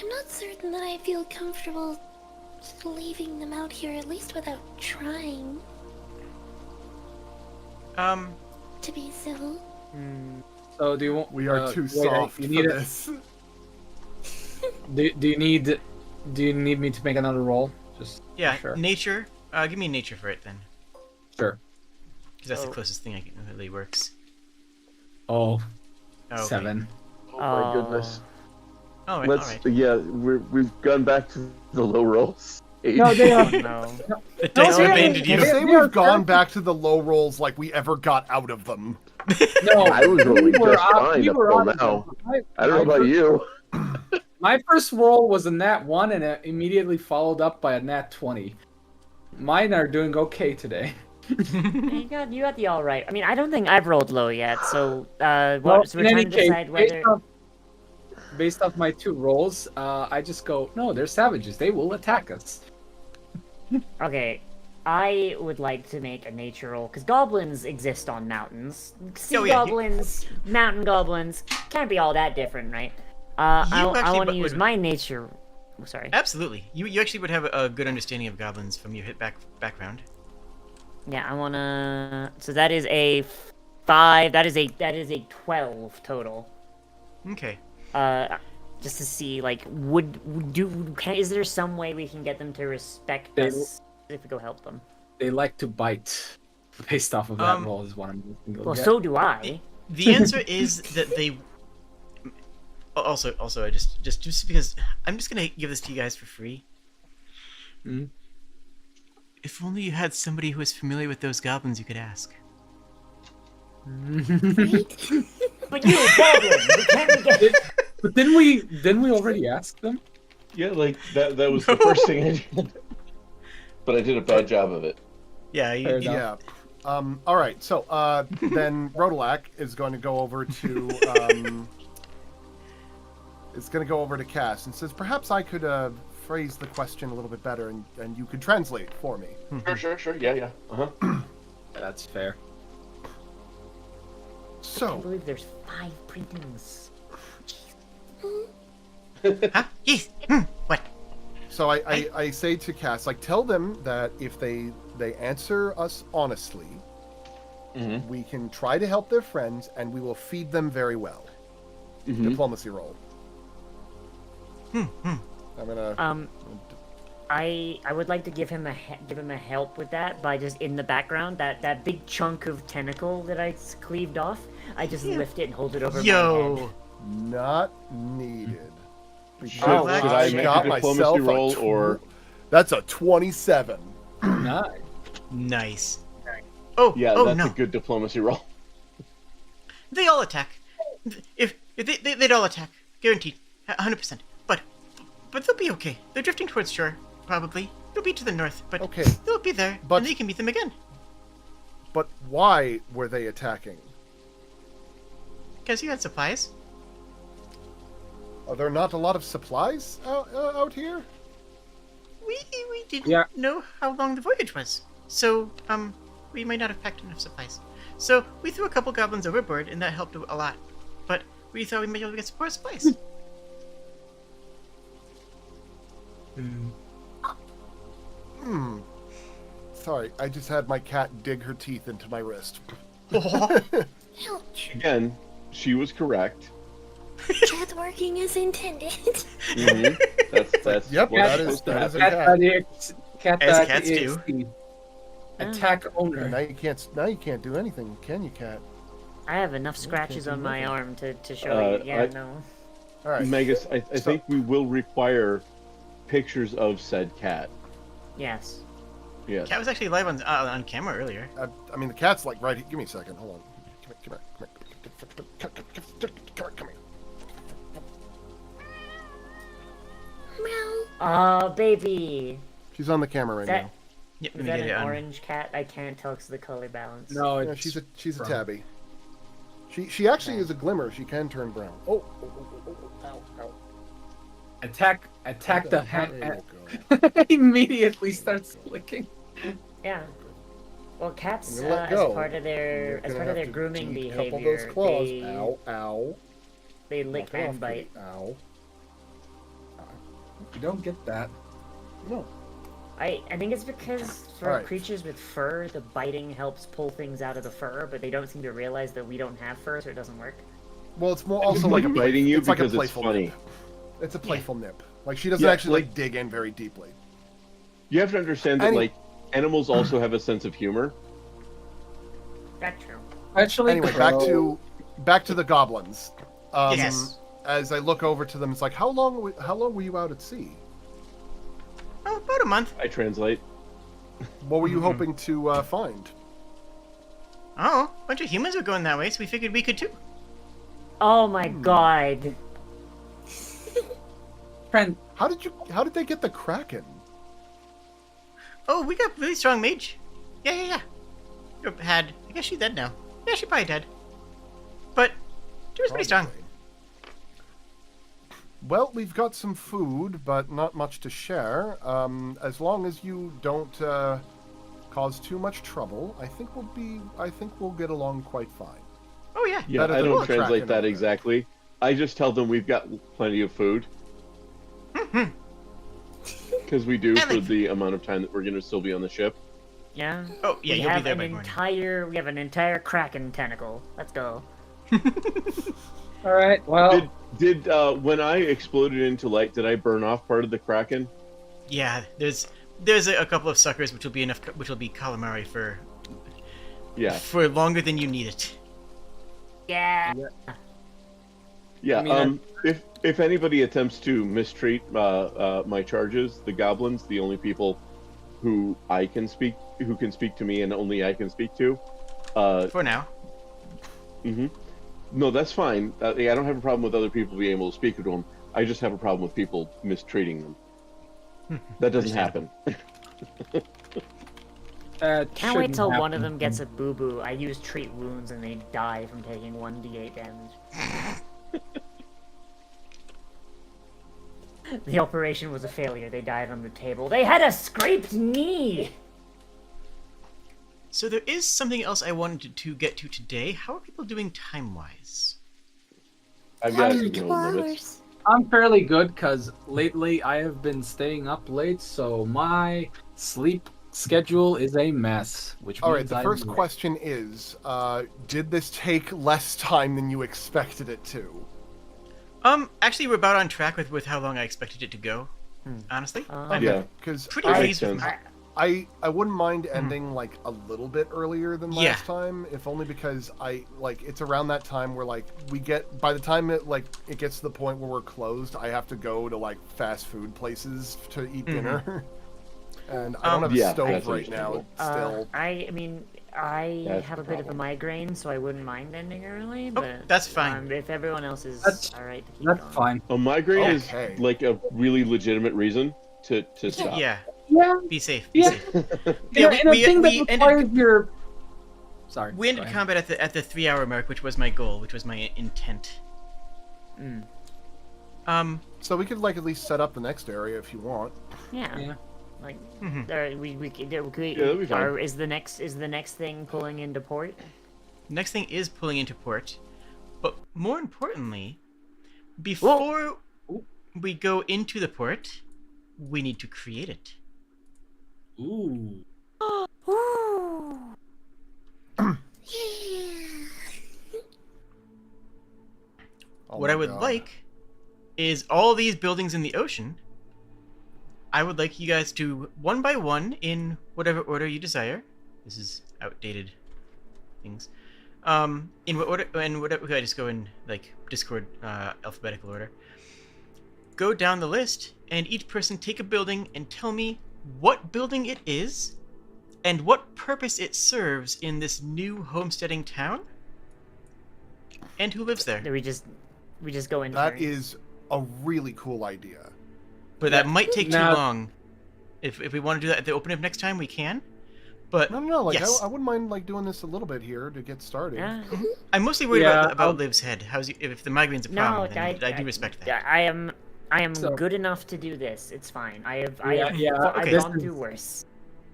not certain that I feel comfortable just leaving them out here, at least without trying to be civil. So do you want? We are too wait, soft you for need this. Do you need me to make another roll? Just Yeah, sure. nature. Give me nature for it then. Sure. Because that's the closest thing I can really works. Oh, Oh, okay. 7. Oh my goodness. Alright, Let's. alright. Yeah, we've gone back to the low rolls. No, they are. No. The dice No, abandoned You you. say They are we've gone perfect. back to the low rolls like we ever got out of them. No, I was rolling we were just out- fine we up were till out of now. them. I don't know about you. My first roll was a nat 1, and it immediately followed up by a nat 20. Mine are doing okay today. You got the all right. I mean, I don't think I've rolled low yet, so Well, so in we're any trying to case, decide whether. based off my 2 rolls, I just go, no, they're savages. They will attack us. Okay, I would like to make a nature roll because goblins exist on mountains. Sea Oh, yeah, goblins, mountain goblins can't be all that different, right? I actually want to would- use my nature. Oh, sorry. Absolutely. You actually would have a good understanding of goblins from your background. Yeah, I wanna. So that is a 5. That is a 12 total. Okay. Just to see, like, is there some way we can get them to respect They- us if we go help them? They like to bite. Based off of that Um, roll is what I'm thinking. Well, so do I. The answer is that they. Also, I just because I'm just gonna give this to you guys for free. Mhm. If only you had somebody who was familiar with those goblins you could ask. Right? But you, goblin, we can't get. But didn't we already ask them? Yeah, like that was the first thing I did. But I did a bad job of it. Yeah, Fair you, enough. Yeah. All right. So then Rodolak is going to go over to Cass and says, perhaps I could phrase the question a little bit better, and you could translate for me. Sure. Yeah. That's fair. I So, believe there's 5 printings. huh? Yes. What? so I say to Cass, like, tell them that if they answer us honestly, Mhm. we can try to help their friends, and we will feed them very well. Mhm. Diplomacy roll. I'm gonna. I would like to give him a help with that by just in the background that big chunk of tentacle that I cleaved off. I just lift it and hold it over my head. Yo. Not needed. Should Oh, I make got a diplomacy myself a roll or? That's a 27. Nice. Nice. Oh. Yeah, oh that's no. a good diplomacy roll. They all attack. If they'd all attack, guaranteed, 100%. But they'll be okay. They're drifting towards shore, probably. They'll be to the north, but Okay, they'll be there, but- and then you can meet them again. but why were they attacking? Because you had supplies. Are there not a lot of supplies out here? We didn't Yeah. know how long the voyage was, so we might not have packed enough supplies. So we threw a couple goblins overboard, and that helped a lot. But we thought we might be able to get some more supplies. Sorry, I just had my cat dig her teeth into my wrist. Ouch. Again, she was correct. Cat working as intended. Mm-hmm. That's Yep, what's that is- supposed to that is happen. a Cat As that cats is do. the Attack Now owner. you can't do anything, can you, cat? I have enough scratches on my arm to show Uh, you. Yeah, I- no. All right. Magus, I think we will require pictures of said cat. Yes. Yes. Cat was actually live on camera earlier. I mean, the cat's like right here. Give me a second. Hold on. Come here. Meow. Oh, baby. She's on the camera right That- now. Yep, Is let me that get an it on. orange cat? I can't tell because of the color balance. No, Yeah, it's she's a brown. tabby. She actually Okay. is a glimmer. She can turn brown. Oh, ow, ow. Attack the There hand. you go. Immediately starts licking. Yeah. Well, cats, I'm gonna let as go. part of You're their gonna have to grooming de-couple behavior, those claws. they Ow. lick Knock it and off, bite. kitty. Ow. You don't get that. No. I think it's because for Alright. creatures with fur, the biting helps pull things out of the fur, but they don't seem to realize that we don't have fur, so it doesn't work. Well, it's more I also just like like a biting you it's like a because it's playful funny. nip. It's a playful nip. Like she doesn't Yeah, actually like- dig in very deeply. You have to understand that like animals also have a sense of humor. That's true. Actually, Anyway, back to the goblins. Yes. As I look over to them, it's like, how long were you out at sea? Oh, about a month. I translate. What were you hoping to find? Oh, a bunch of humans were going that way, so we figured we could too. Oh my god. Friend, How did they get the Kraken? Oh, we got really strong mage. Yeah. I guess she's dead now. Yeah, she's probably dead. But she was pretty strong. Probably. Well, we've got some food, but not much to share. As long as you don't cause too much trouble, I think we'll get along quite fine. Oh yeah. Yeah, Better I than don't the translate Kraken that over there. exactly. I just tell them we've got plenty of food. Because we do I for like- the amount of time that we're going to still be on the ship. Yeah. Oh yeah, we you'll be have there an by morning. we have an entire kraken tentacle. Let's go. all right. Well, Did when I exploded into light, did I burn off part of the Kraken? Yeah, there's a couple of suckers which will be calamari for Yeah. for longer than you need it. Yeah. Yeah. I mean, if anybody attempts to mistreat my charges, the goblins, the only people who can speak to me and only I can speak to. For now. No, that's fine. I don't have a problem with other people being able to speak to them. I just have a problem with people mistreating them. That doesn't happen. Can't wait till one of them gets a boo-boo. I use treat wounds and they die from taking 1d8 damage. The operation was a failure. They died on the table. They had a scraped knee! So there is something else I wanted to get to today. How are people doing time-wise? I've got 2 no limits. hours. I'm fairly good because lately I have been staying up late, so my sleep schedule is a mess. Which All right. means The I'm first late. question is, did this take less time than you expected it to? Actually, we're about on track with how long I expected it to go. Honestly, I'm Yeah. Because pretty That pleased makes with sense. I wouldn't mind ending like a little bit earlier than last Yeah. time, if only because it's around that time where like by the time it gets to the point where we're closed, I have to go to like fast food places to eat dinner, and I don't have a Yeah, stove that's right now. understandable. Still, I mean, I That's have a the bit of a problem. migraine, so I wouldn't mind ending early, but... that's fine. If everyone else is That's- alright to keep That's going. fine. A migraine Okay. is like a really legitimate reason to stop. Yeah, Yeah. be safe. Yeah. Safe. Yeah, we- and we- a thing we that ended- requires your. Sorry. We ended go ahead. combat at the 3-hour mark, which was my goal, which was my intent. So we could like at least set up the next area if you want. Yeah. Yeah. Like, Mhm. that'd be fine. is the next thing pulling into port? Next thing is pulling into port, but more importantly, before we go into the port, we need to create it. Ooh. Ooh. Yeah. Oh What my I would God. like is all these buildings in the ocean. I would like you guys to, one by one, in whatever order you desire. This is outdated things. In what order? And whatever. Okay, I just go in like Discord alphabetical order. Go down the list, and each person take a building and tell me what building it is, and what purpose it serves in this new homesteading town, and who lives there. We just go in. That turns? is a really cool idea. But that might take too Now- long. If we want to do that at the opening of next time, we can. But No. Like yes. I wouldn't mind like doing this a little bit here to get started. Yeah. I'm mostly worried Yeah, about I'll- Liv's head. If the migraine's a No, problem, then I do respect that. I am So- good enough to do this. It's fine. I've okay. gone through worse.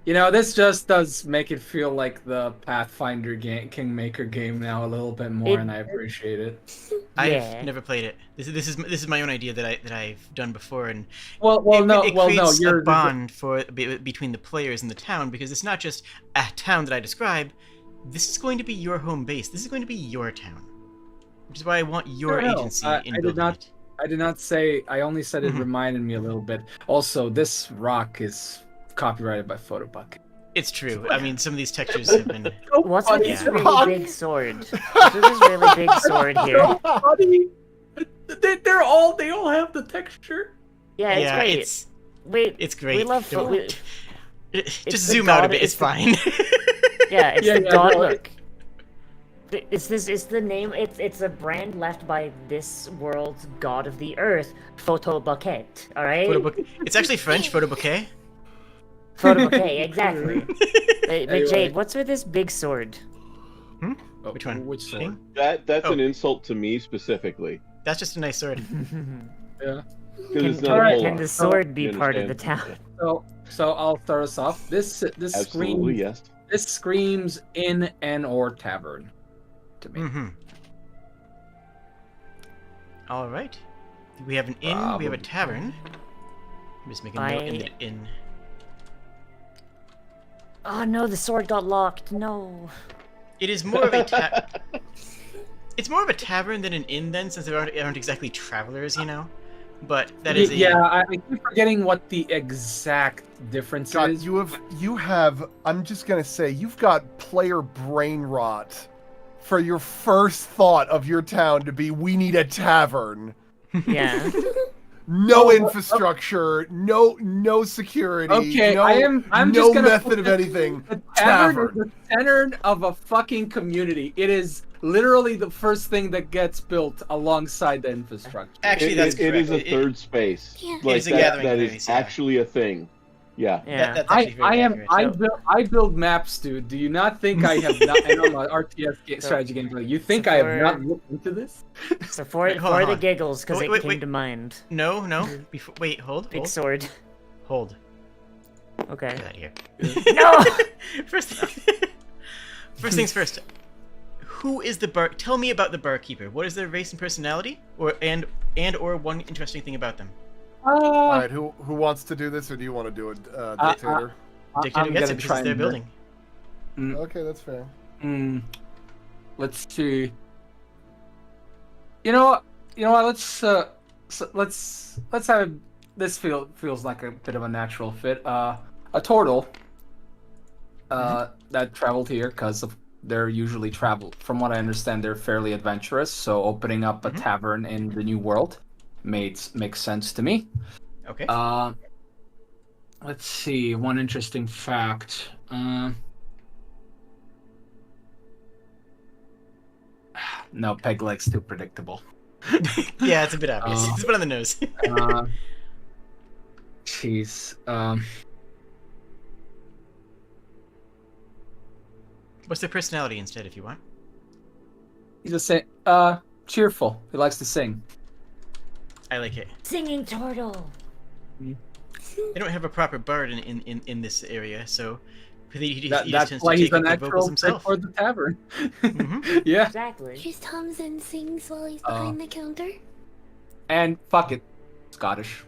You know, this just does make it feel like the Pathfinder game, Kingmaker game now a little bit more, and I appreciate it. I've Yeah. never played it. This is my own idea that I've done before, and Well, it creates a you're bond between the players and the town, because it's not just a town that I describe. This is going to be your home base. This is going to be your town, which is why I want your No, agency I in did building not- it. I did not say. I only said it Mhm. reminded me a little bit. Also, this rock is copyrighted by Photobucket. It's true. I mean, some of these textures have been. What's with funny. this Yeah. really big sword? What's with this really big sword here? Buddy, they all have the texture. Yeah, it's yeah, great. it's It's great. We love. Don't- We, Just the zoom out a god- bit. It's it's the- fine. yeah, it's Yeah, the yeah, god. no, Look, it's this. It's the name. It's a brand left by this world's god of the earth, Photo Bouquet. All right. Photo book. It's actually French. Photo bouquet. Photo Bouquet. Exactly. But Anyway. Jade, what's with this big sword? Oh, Which one? Which sword? King? That's Oh. an insult to me specifically. That's just a nice sword. Yeah. Because it's Can, not a Alright, whole can lot. the sword be You part of the understand? town? So I'll start us off. This Absolutely, screams yes. this screams inn and or tavern to me. Mm-hmm. All right. We have an inn. We have a Probably. tavern. I'm just making a note in the inn. Oh no, the sword got locked. No. It is more of a It's more of a tavern than an inn, then, since there aren't exactly travelers, you know. But that is Yeah, I keep forgetting what the exact difference God, is. you have. I'm just gonna say you've got player brain rot for your first thought of your town to be we need a tavern. Yeah. No infrastructure, no security. Okay, no, I'm no just gonna method put of this- anything. The tavern Tavern. is the center of a fucking community. It is literally the first thing that gets built alongside the infrastructure. Actually, It- that's it is a correct. third space. Yeah. It Like is a that, gathering that place, is yeah. actually a thing. Yeah. Yeah. That's actually very accurate. I build maps, dude. Do you not think I have not? I know I'm an RTS strategy game player. You think so I have for- not looked into this? So for Wait, hold for on, the hold on. giggles, because Wait, it wait, came wait. to mind. No. Before, wait, hold. Big sword. Hold. Okay. Get out of here. No. First things first. Who is the bar? Tell me about the barkeeper. What is their race and personality, or one interesting thing about them? All right, who wants to do this, or do you want to do it, dictator? Dictator I'm gets gonna it because try it's their and- building. Okay, that's fair. Let's see. You know what? Let's have this feels like a bit of a natural fit. A turtle. That traveled here because of they're usually travel. From what I understand, they're fairly adventurous. So opening up a tavern in the new world makes sense to me. Okay. Let's see. One interesting fact. No, peg leg's too predictable. Yeah, it's a bit obvious. It's a bit on the nose. Jeez. What's their personality instead, if you want? He's just saying, cheerful. He likes to sing. I like it. Singing turtle. They don't have a proper bard in this area, so he just That's tends why to he's take a up the vocals natural fit himself. for the tavern. Mhm. Yeah, Exactly. Just hums and sings while he's behind the counter. and fuck it, Scottish.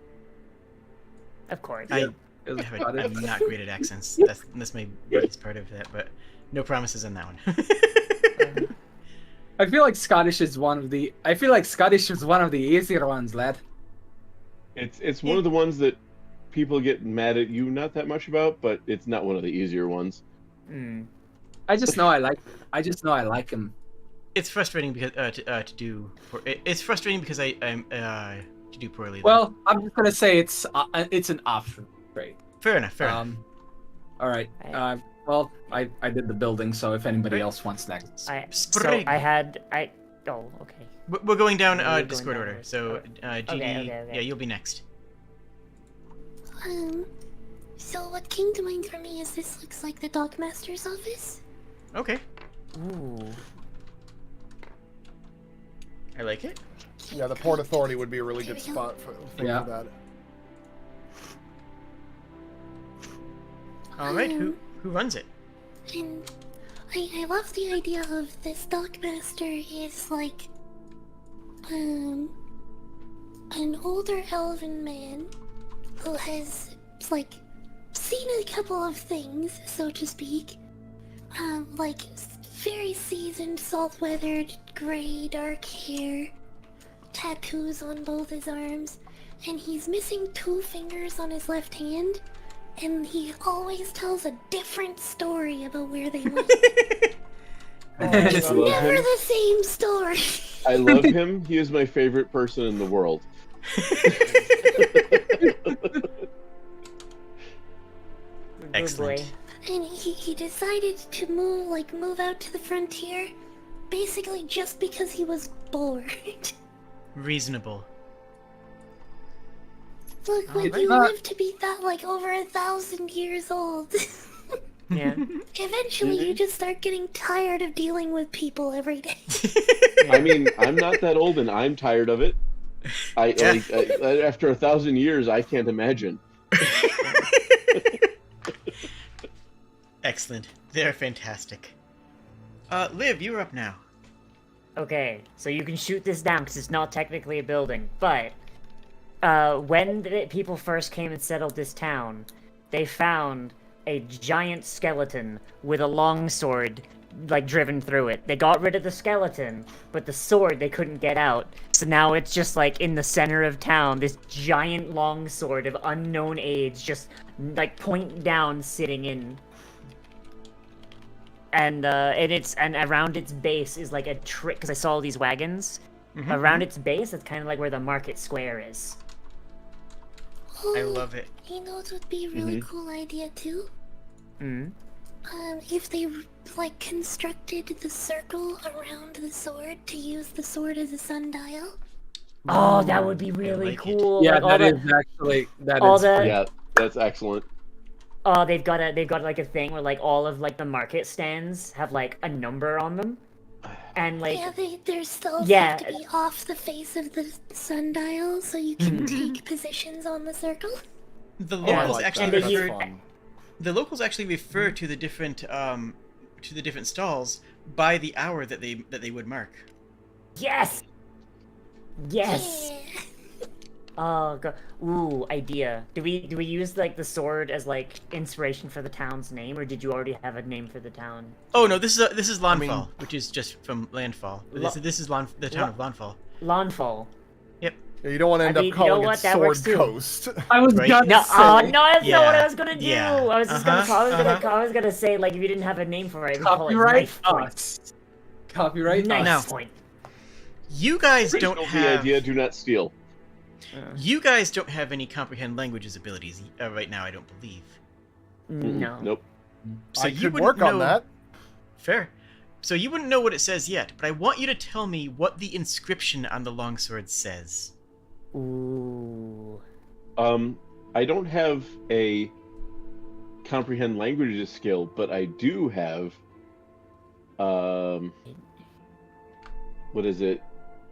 Of course. I Is have Scottish. I'm not great at accents. That's my biggest part of that, but no promises on that one. I feel like Scottish is one of the. I feel like Scottish is one of the easier ones, lad. It's one of the ones that people get mad at you not that much about, but it's not one of the easier ones. Mm. I just know I like. I just know I like him. It's frustrating because to do. It's frustrating because I'm to do poorly. Though. Well, I'm just gonna say it's an option trade. fair enough. Fair enough. All right. Well, I did the building, so if anybody Right. else wants next. So Sprig. Oh, okay. We're going down We're going Discord down order. first. So GD, okay. yeah, you'll be next. So what came to mind for me is this looks like the Dockmaster's office. Okay, Ooh. I like it. Yeah, the Port Authority would be a really There good we go. spot for Yeah. that. All right, who runs it? And I love the idea of this Dockmaster is like an older elven man who has like seen a couple of things, so to speak. Like very seasoned, salt-weathered, gray, dark hair, tattoos on both his arms, and he's missing 2 fingers on his left hand. And he always tells a different story about where they went. It's I love never him. the same story. I love him. He is my favorite person in the world. Excellent. Boy. And he decided to move out to the frontier, basically just because he was bored. Reasonable. Look, when Alright. you live to be that like over 1,000 years old, Yeah. eventually you just start getting tired of dealing with people every day. I mean, I'm not that old, and I'm tired of it. After 1,000 years, I can't imagine. Excellent. They're fantastic. Liv, you're up now. Okay, so you can shoot this down because it's not technically a building, but when the people first came and settled this town, they found a giant skeleton with a longsword like driven through it. They got rid of the skeleton, but the sword they couldn't get out. So now it's just like in the center of town, this giant longsword of unknown age just like point down sitting in. And around its base is like a trick, because I saw all these wagons. Around its base, that's kind of like where the market square is. I love it. You know what would be a really cool idea too? Hmm. If they like constructed the circle around the sword to use the sword as a sundial. Oh, that would be really like it. cool. Yeah, like, all that the, is actually that all is. the Yeah, that's excellent. oh, they've got like a thing where like all of like the market stands have like a number on them, and like Yeah, they're still Yeah. have to be off the face of the sundial so you can take positions on the circle. The Oh, I locals like actually that. And they refer. use- fun. The locals actually refer to the different stalls by the hour that they would mark. yes, yes. Yeah. Oh god. Ooh, idea. Do we use like the sword as like inspiration for the town's name, or did you already have a name for the town? Oh no, this is Lawnfall, mean- which is just from Landfall. Lo- This is the town of Lawnfall. Lawnfall. Yep. Yeah, you don't want to end I mean, up you know calling what? it That Sword works too. Coast. I was Right? gonna No, say. oh no, that's not what Yeah, I was gonna do. yeah. I was just gonna, Uh-huh, I was gonna say like if you didn't have a name for it, we'd call it Copyright Knife Point. us. Copyright Knife us. No. Point. You guys don't Original have. the idea, do not steal. You guys don't have any comprehend languages abilities right now. I don't believe. No. Nope. So I you could wouldn't work know... on that. Fair. So you wouldn't know what it says yet, but I want you to tell me what the inscription on the longsword says. Ooh. I don't have a comprehend languages skill, but I do have what is it?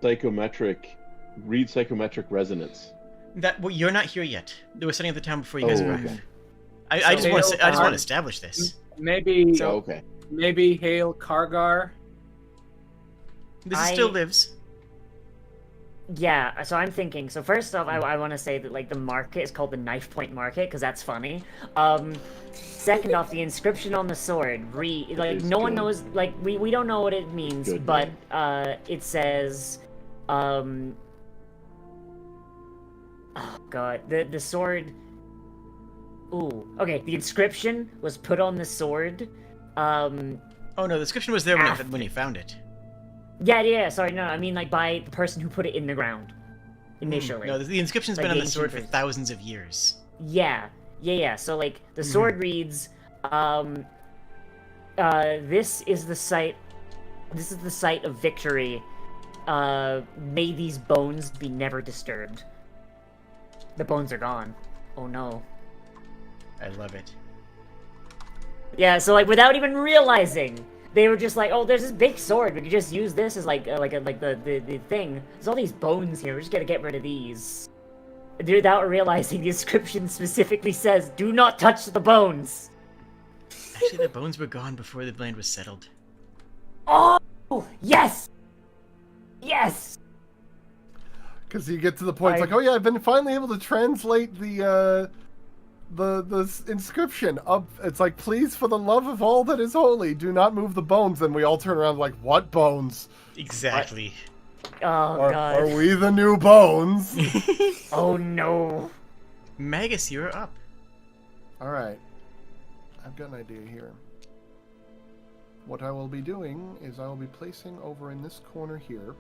Psychometric read psychometric resonance. Well, you're not here yet. They were setting up the town before you guys arrived. Okay. I just want to. I just want Hail to establish this. Maybe Okay. maybe Hail Kargar. This still lives. Yeah, so I'm thinking. So first off, I want to say that like the market is called the Knife Point Market because that's funny. Second off, the inscription on the sword like no one good. knows. Like we don't know what it means, Good, but it says, oh god, the sword. Ooh, okay. The inscription was put on the sword. Oh no, the description was there when you found it. Yeah. Sorry, no. I mean, like by the person who put it in the ground initially. No, the inscription's Like been on the the sword for ancient- thousands of years. Yeah. So like the sword reads, this is the site. This is the site of victory. May these bones be never disturbed. The bones are gone. Oh no. I love it. Yeah. So like without even realizing. They were just like, oh, there's this big sword. We could just use this as like the thing. There's all these bones here. We're just gonna get rid of these. Without realizing, the inscription specifically says, "Do not touch the bones." Actually, the bones were gone before the land was settled. Oh, yes, yes. Because you get to the point, it's like, oh yeah, I've been finally able to translate the inscription up. It's like, please, for the love of all that is holy, do not move the bones. And we all turn around like, what bones? Exactly. Oh god. Are we the new bones? Oh no. Magus, you're up. All right, I've got an idea here. What I will be doing is I will be placing over in this corner here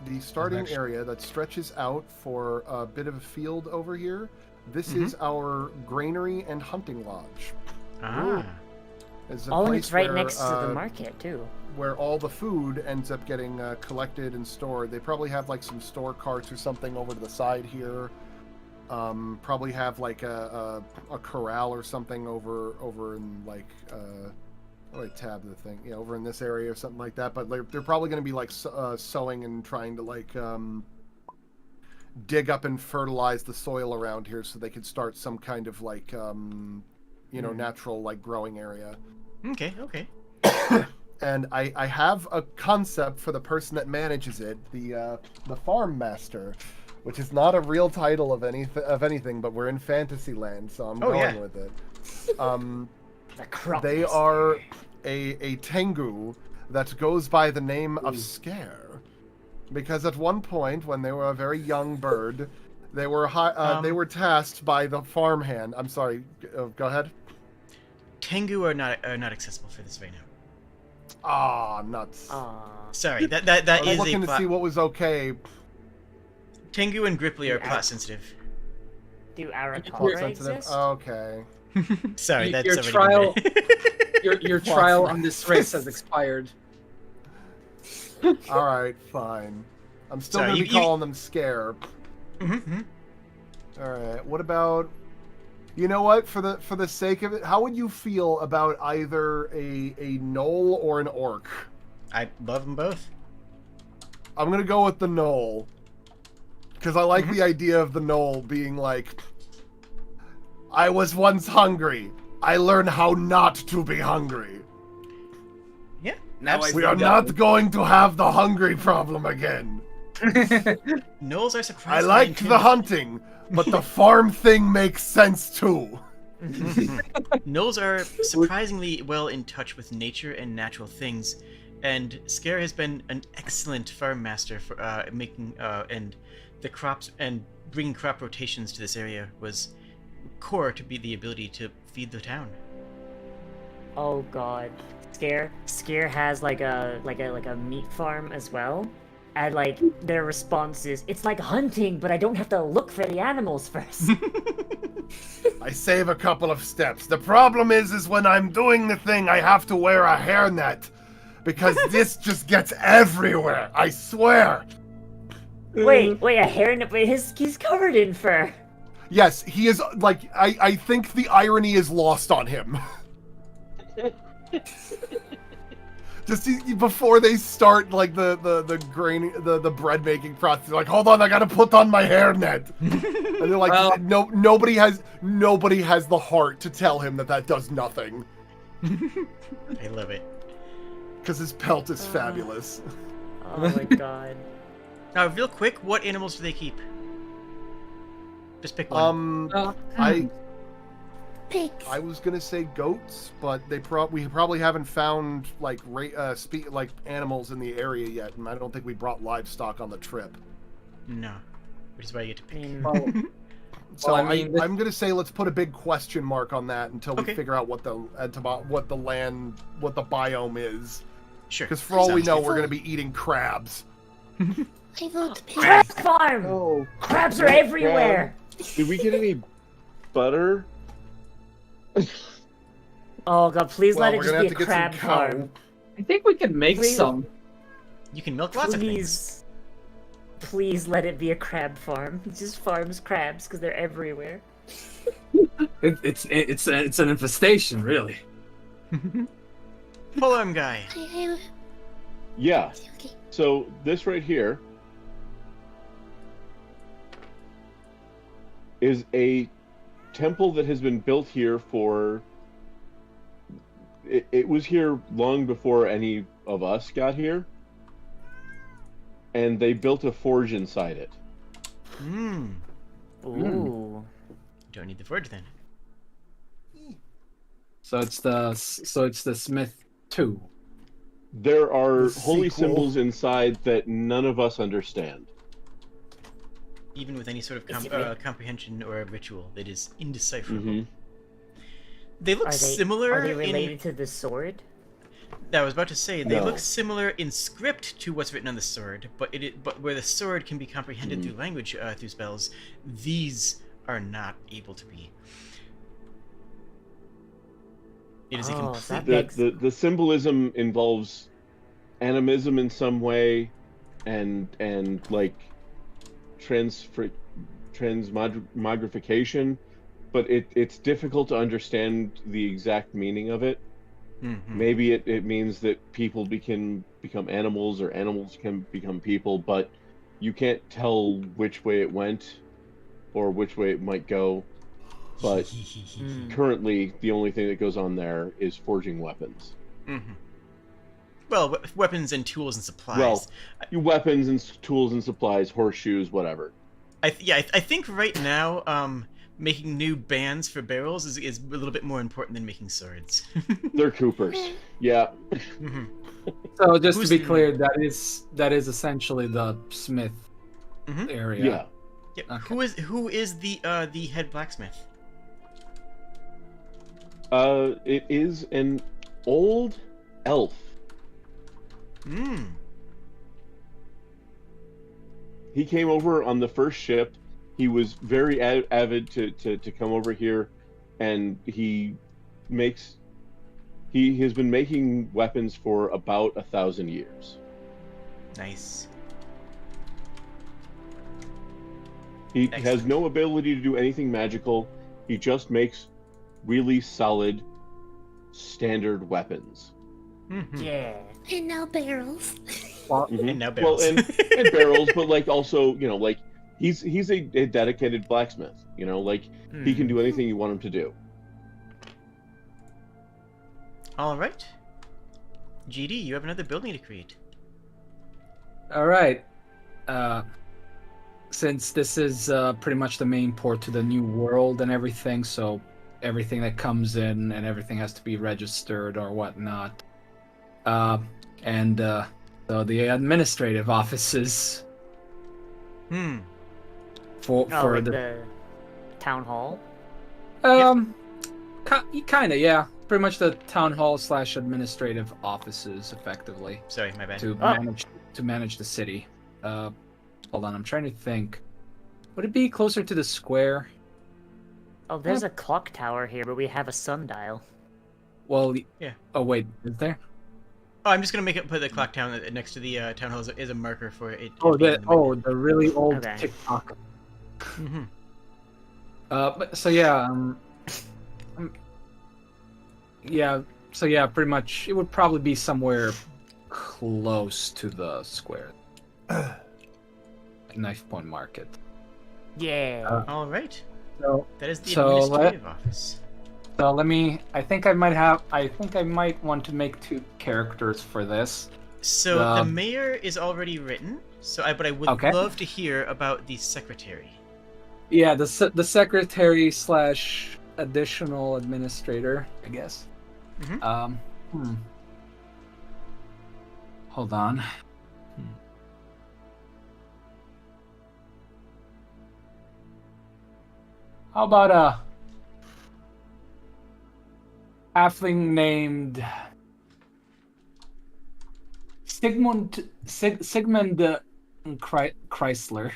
the starting area that stretches out for a bit of a field over here. This is our granary and hunting lodge. Ah. It's a Oh, and place it's right where, next to the market too. where all the food ends up getting collected and stored. They probably have like some store carts or something over to the side here. Probably have like a corral or something over in like oh wait, tab the thing, yeah, over in this area or something like that. But they're probably going to be like sowing and trying to like dig up and fertilize the soil around here so they could start some kind of like natural like growing area. Okay. And I have a concept for the person that manages it, the farm master, which is not a real title of anything, but we're in Fantasyland, so I'm going with it. They are a Tengu that goes by the name of Scare, because at one point when they were a very young bird, they were tasked by the farmhand. I'm sorry, go ahead. Tengu are not accessible for this right now. Ah, nuts. Sorry, that I was is looking a to see what was okay. Tengu and Gripply are plot sensitive. Do Plot Arakara sensitive. exist? Okay. Sorry, that's your already trial. been there. Your trial on this race has expired. All right, fine. I'm still Sorry, gonna be you- calling them Scare. Mhm. All right. What about? You know what? For the sake of it, how would you feel about either a gnoll or an orc? I love them both. I'm gonna go with the gnoll because I like the idea of the gnoll being like, I was once hungry. I learned how not to be hungry. Yeah. Now We are not going to have the hungry problem again. Gnolls are I surprisingly liked the hunting, but the farm thing makes sense too. Gnolls are surprisingly well in touch with nature and natural things, and Scare has been an excellent farm master for making and the crops and bringing crop rotations to this area was core to be the ability to feed the town. Oh god. Scare has like a meat farm as well. And like their response is, it's like hunting, but I don't have to look for the animals first. I save a couple of steps. The problem is when I'm doing the thing, I have to wear a hairnet. Because this just gets everywhere, I swear. wait, a hairnet, but he's covered in fur. Yes, he is, like, I think the irony is lost on him. before they start like the bread making process, like, hold on, I gotta put on my hairnet. And they're like, Well- nobody has the heart to tell him that does nothing. I love it. Because his pelt is fabulous. Oh my god. Now, real quick, what animals do they keep? Just pick one. Pigs. I was gonna say goats, but we probably haven't found like animals in the area yet, and I don't think we brought livestock on the trip. No. Which is why you get to pick. So I mean, I'm gonna say let's put a big question mark on that until we Okay. figure out what the biome is. Sure. Because for all we Sounds know, good. we're gonna be eating crabs. I vote Crab pigs. farm! Oh, Crabs are everywhere! did we get any butter? Oh god, please Well, let it we're just gonna be have a to get some crab cow. farm. I think we can make Please. some. You can milk lots of things. Please let it be a crab farm. It just farms crabs because they're everywhere. It's an infestation, really. Polearm guy. Yeah. Okay. So this right here is a temple that has been built here for. It was here long before any of us got here, and they built a forge inside it. Mmm. Ooh. Don't need the forge then. So it's the Smith 2. There are The holy sequel. symbols inside that none of us understand. Even with any sort of Is it comprehension or a ritual, it is indecipherable. Mhm. They look similar Are they in... related to the sword? I was about to say, they No. look similar in script to what's written on the sword, but but where the sword can be comprehended Mm-hmm. through language, through spells, these are not able to be. It is a Oh, complete... that The, begs- the symbolism involves animism in some way, and like transmogrification, but it's difficult to understand the exact meaning of it. Mhm. Maybe it means that people become animals, or animals can become people, but you can't tell which way it went or which way it might go. But currently, the only thing that goes on there is forging weapons. Mhm. Well, weapons and tools and supplies. Well, weapons and tools and supplies, horseshoes, whatever. I think right now, making new bands for barrels is a little bit more important than making swords. They're Coopers. Yeah. Mhm. So just Who's to be the- clear, that is essentially the Smith Mhm. area. Yeah. Yep. Okay. Who is the head blacksmith? It is an old elf. Hmm. He came over on the first ship. He was very avid to come over here, and he has been making weapons for about 1,000 years. Nice. He has Excellent. no ability to do anything magical. He just makes really solid, standard weapons. Mhm. Yeah. And now barrels. Mhm. And now Well, barrels. and barrels, but like also, like he's a dedicated blacksmith. Like he can do anything you want him to do. All right. GD, you have another building to create. All right. Since this is pretty much the main port to the new world and everything, so everything that comes in and everything has to be registered or whatnot. So the administrative offices Hmm. for Like the the town hall? kind of, yeah, pretty much the town hall / administrative offices, effectively, Sorry, my bad. to manage the city. Hold on, I'm trying to think. Would it be closer to the square? Oh, there's a clock tower here, but we have a sundial. Well, Yeah. Oh wait, is there? Oh, I'm just gonna put the clock town next to the town hall is a marker for it. The really old Okay. TikTok. Mm-hmm. But so yeah, yeah, so yeah, pretty much it would probably be somewhere close to the square. Knife point market. Yeah. All right. So, That is the so administrative office. So let me. I think I might want to make 2 characters for this. So the mayor is already written. But I would Okay. love to hear about the secretary. Yeah, the secretary / additional administrator, I guess. Mhm. Hold on. How about a halfling named Sigmund Chrysler?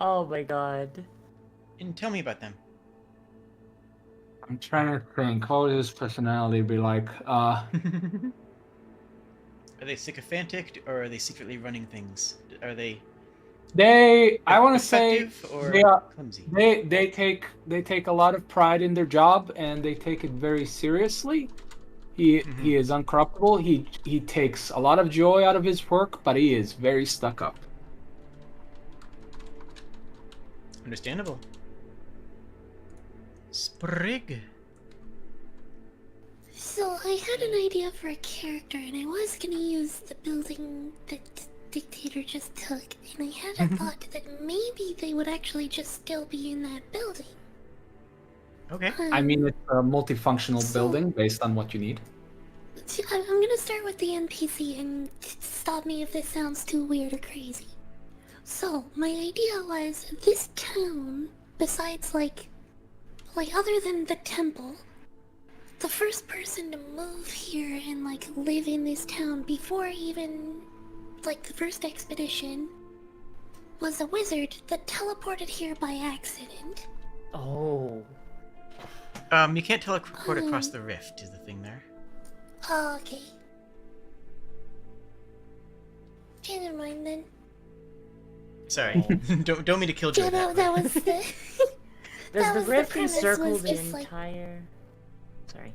Oh my god. And tell me about them. I'm trying to think. What would his personality be like? Are they sycophantic or are they secretly running things? Are they I want to say effective or they are. clumsy? They take a lot of pride in their job and they take it very seriously. He is uncorruptible. He takes a lot of joy out of his work, but he is very stuck up. Understandable. Sprig. So I had an idea for a character, and I was gonna use the building that the dictator just took, and I had a thought that maybe they would actually just still be in that building. Okay. I mean, it's a multifunctional So- building based on what you need. I'm gonna start with the NPC, and stop me if this sounds too weird or crazy. So, my idea was, this town, besides, like, other than the temple, the first person to move here and, like, live in this town before even, like, the first expedition was a wizard that teleported here by accident. Oh. You can't teleport across the rift is the thing there. Oh, okay. Okay, never mind then. Sorry. don't mean to kill you. Yeah, that was the... Does That the was the rift premise, encircle was the just like- entire... Sorry.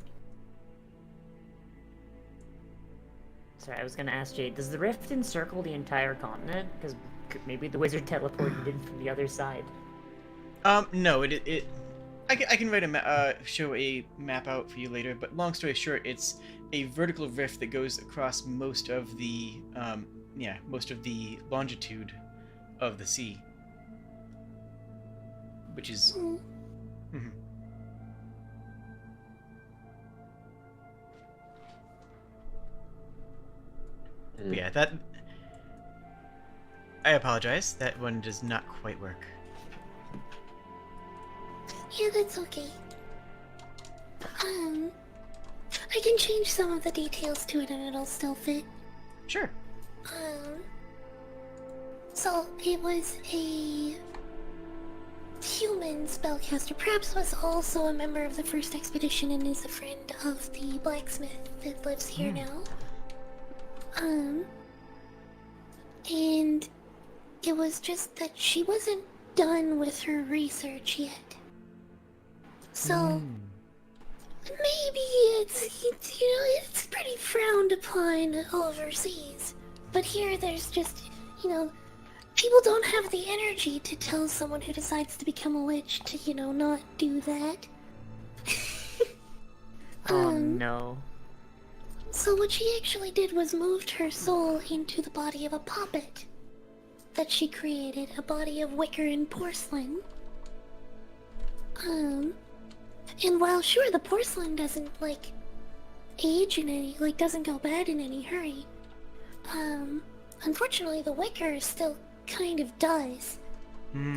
Sorry, I was gonna ask Jade, does the rift encircle the entire continent? Because maybe the wizard teleported in from the other side. No, I can write show a map out for you later, but long story short, it's a vertical rift that goes across most of the longitude of the sea, which is. Mhm. But yeah, that. I apologize. That one does not quite work. Yeah, that's okay. I can change some of the details to it and it'll still fit. Sure. So it was a human spellcaster, perhaps was also a member of the first expedition and is a friend of the blacksmith that lives here now. And it was just that she wasn't done with her research yet. So maybe it's pretty frowned upon overseas. But here there's just, people don't have the energy to tell someone who decides to become a witch to, not do that. Oh no. So what she actually did was moved her soul into the body of a puppet that she created, a body of wicker and porcelain. And while sure the porcelain doesn't age in any, doesn't go bad in any hurry, unfortunately the wicker still kind of does.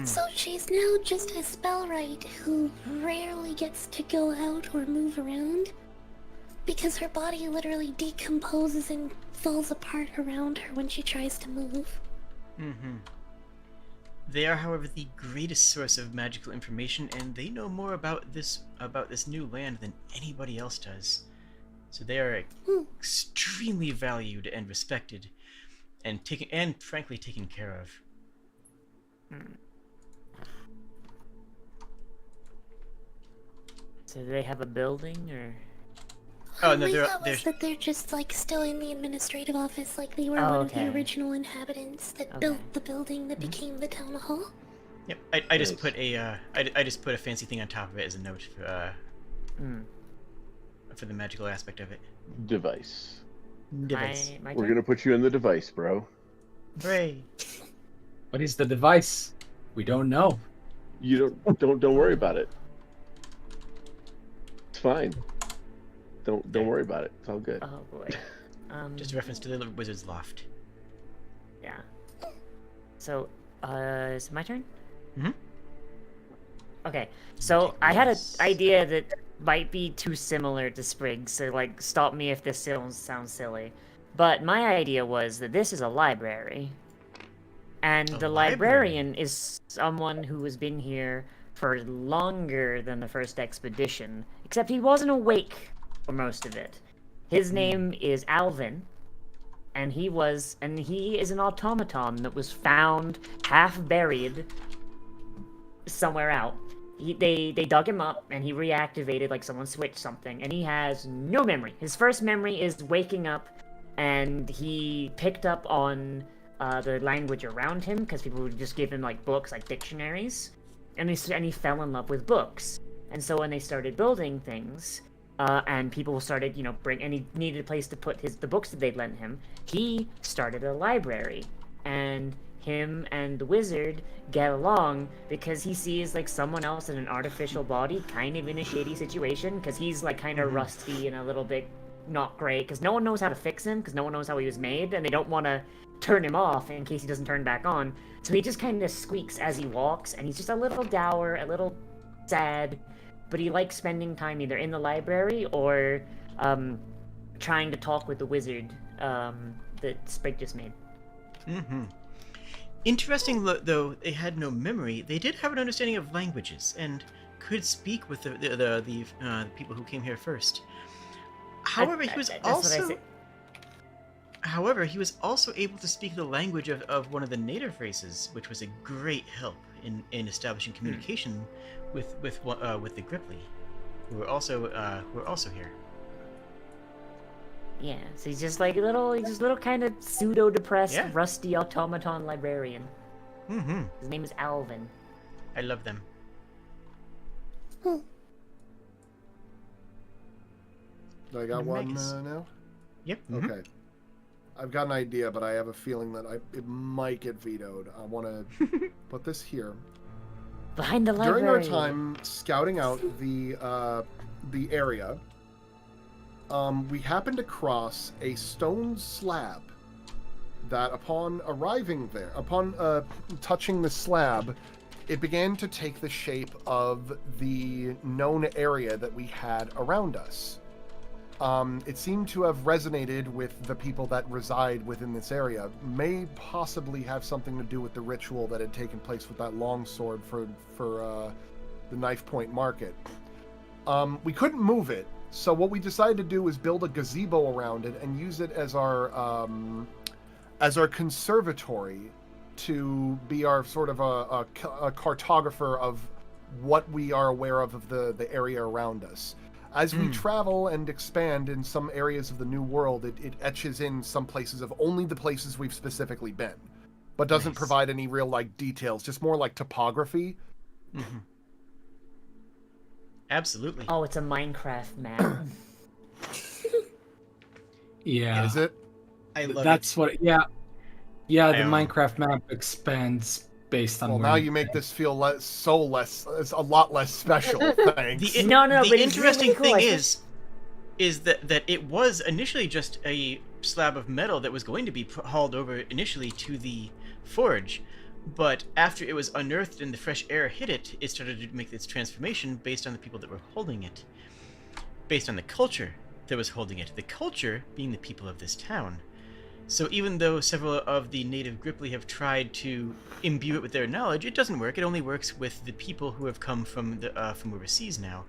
So she's now just a spellwright who rarely gets to go out or move around because her body literally decomposes and falls apart around her when she tries to move. They are, however, the greatest source of magical information, and they know more about this new land than anybody else does. So they are extremely valued and respected, and frankly taken care of. So do they have a building or? Oh, no, my they're- thought they're- was that they're just like still in the administrative office, like they were Oh, one of okay. the original inhabitants that Okay. built the building that became the town hall. Yep. I just Nice. put a I just put a fancy thing on top of it as a note for the magical aspect of it. Device. Device. My We're turn? gonna put you in the device, bro. Hooray! What is the device? We don't know. You don't worry about it. It's fine. Don't worry about it. It's all good. Oh boy. Just a reference to the wizard's loft. Yeah. So, is it my turn? Mhm. Okay, so I had an Yes. idea that might be too similar to Spriggs, so like stop me if this sounds silly. But my idea was that this is a library. And A the library? librarian is someone who has been here for longer than the first expedition, except he wasn't awake for most of it. His name is Alvin, and he is an automaton that was found half buried somewhere out. They dug him up and he reactivated, like someone switched something, and he has no memory. His first memory is waking up and he picked up on the language around him because people would just give him like books, like dictionaries, and he fell in love with books. And so when they started building things, and people started, and he needed a place to put the books that they'd lent him, he started a library. And him and the wizard get along because he sees like someone else in an artificial body kind of in a shady situation because he's like kind of rusty and a little bit not great because no one knows how to fix him because no one knows how he was made and they don't want to turn him off in case he doesn't turn back on. So he just kind of squeaks as he walks and he's just a little dour, a little sad, but he likes spending time either in the library or trying to talk with the wizard that Sprig just made. Mm-hmm. Interesting, though they had no memory, they did have an understanding of languages and could speak with the people who came here first. However, he was That's what I also said. however he was also able to speak the language of one of the native races, which was a great help in establishing communication with the Gripply, who were also here. Yeah, so he's just like he's just a little kind of pseudo-depressed, Yeah. rusty automaton librarian. Mm-hmm. His name is Alvin. I love them. I got one Megas. now. Yep. mhm. Okay. I've got an idea, but I have a feeling that it might get vetoed. I want to put this here. Behind the library. During our time scouting out the area, we happened to cross a stone slab that upon arriving there, upon touching the slab, it began to take the shape of the known area that we had around us. It seemed to have resonated with the people that reside within this area. May possibly have something to do with the ritual that had taken place with that longsword for the knife point market. We couldn't move it, so what we decided to do was build a gazebo around it and use it as our conservatory to be our sort of a cartographer of what we are aware of the area around us. As we travel and expand in some areas of the New World, it etches in some places of only the places we've specifically been, but doesn't Nice. provide any real details, just more like topography. Mm-hmm. Absolutely. Oh, it's a Minecraft map. Yeah. Is it? I love That's it. what. Yeah. Yeah. The I, Minecraft map expands based on. Well, where now you you make this feel it's a lot less special. Thanks. The, No, the but it's interesting really cool. thing I is that it was initially just a slab of metal that was going to be hauled over initially to the forge, but after it was unearthed and the fresh air hit it, it started to make its transformation based on the people that were holding it, based on the culture that was holding it, the culture being the people of this town. So even though several of the native Gripply have tried to imbue it with their knowledge, it doesn't work. It only works with the people who have come from from overseas now.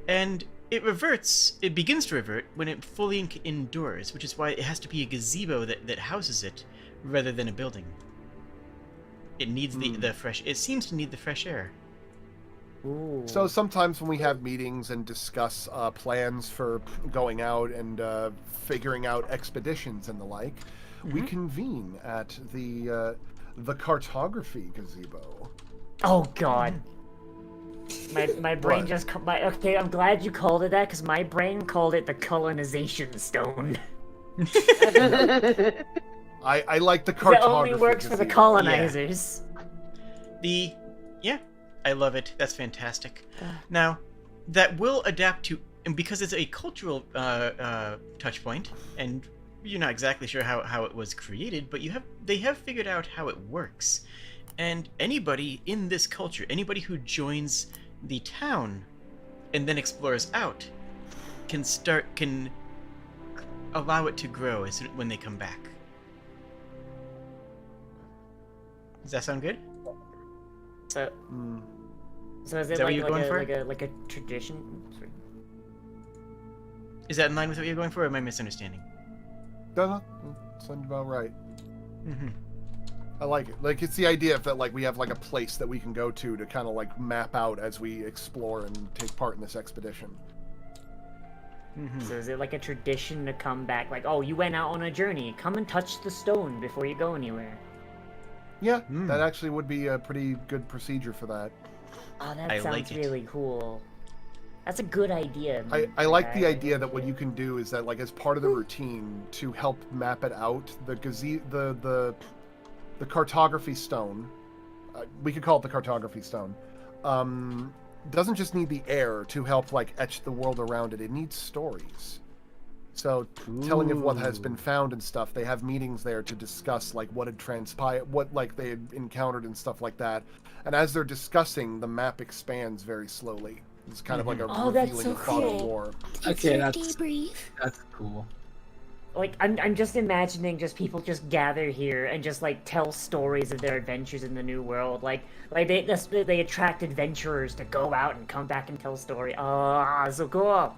And it begins to revert when it fully endures, which is why it has to be a gazebo that houses it rather than a building. It needs the fresh, it seems to need the fresh air. Ooh. So sometimes when we have meetings and discuss plans for going out and figuring out expeditions and the like, we convene at the cartography gazebo. Oh God. My brain What? just okay. I'm glad you called it that because my brain called it the colonization stone. I like the It cartography. only works for the gazebo. colonizers. Yeah, I love it. That's fantastic. Now, that will adapt to, and because it's a cultural touch point, and you're not exactly sure how it was created, but they have figured out how it works. And anybody in this culture, anybody who joins the town and then explores out, can allow it to grow when they come back. Does that sound good? So, Mm. so is it Is that what like, you're like, going a, for? like a tradition? Sorry. Is that in line with what you're going for, or am I misunderstanding? No, sounds about right. Mm-hmm. I like it. Like, it's the idea that, like, we have, like, a place that we can go to kind of, like, map out as we explore and take part in this expedition. Mm-hmm. So is it like a tradition to come back? Like, oh, you went out on a journey. Come and touch the stone before you go anywhere. Yeah, Mm. that actually would be a pretty good procedure for that. Oh, that I sounds like it. really cool. That's a good idea. I like the idea that what you can do is that, like, as part of the routine to help map it out, the cartography stone, we could call it the cartography stone, doesn't just need the air to help, like, etch the world around it. It needs stories. So, telling of what has been found and stuff, they have meetings there to discuss, like, what had transpired, what, like, they had encountered and stuff like that. And as they're discussing, the map expands very slowly. It's kind of like a Oh, that's revealing so of fog of cool. war. It's Okay, your that's- debrief. That's cool. Like, I'm just imagining just people just gather here and just, like, tell stories of their adventures in the new world. Like they attract adventurers to go out and come back and tell story. Oh, so cool.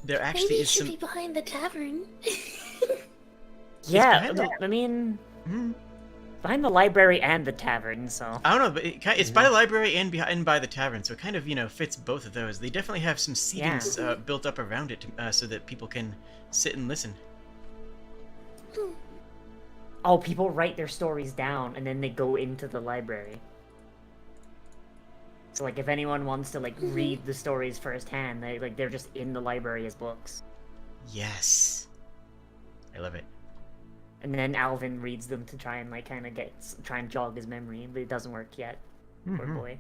There Maybe actually it is should some. be behind the tavern. Yeah, behind the- I mean, Mm, behind the library and the tavern, so. I don't know, but it's by the library and by the tavern, so it kind of fits both of those. They definitely have some seatings built up around it so that people can sit and listen. Oh, people write their stories down and then they go into the library. So, like, if anyone wants to, like, read the stories firsthand, they're just in the library as books. Yes, I love it. And then Alvin reads them to try and, like, kind of try and jog his memory, but it doesn't work yet. Poor Mhm. boy.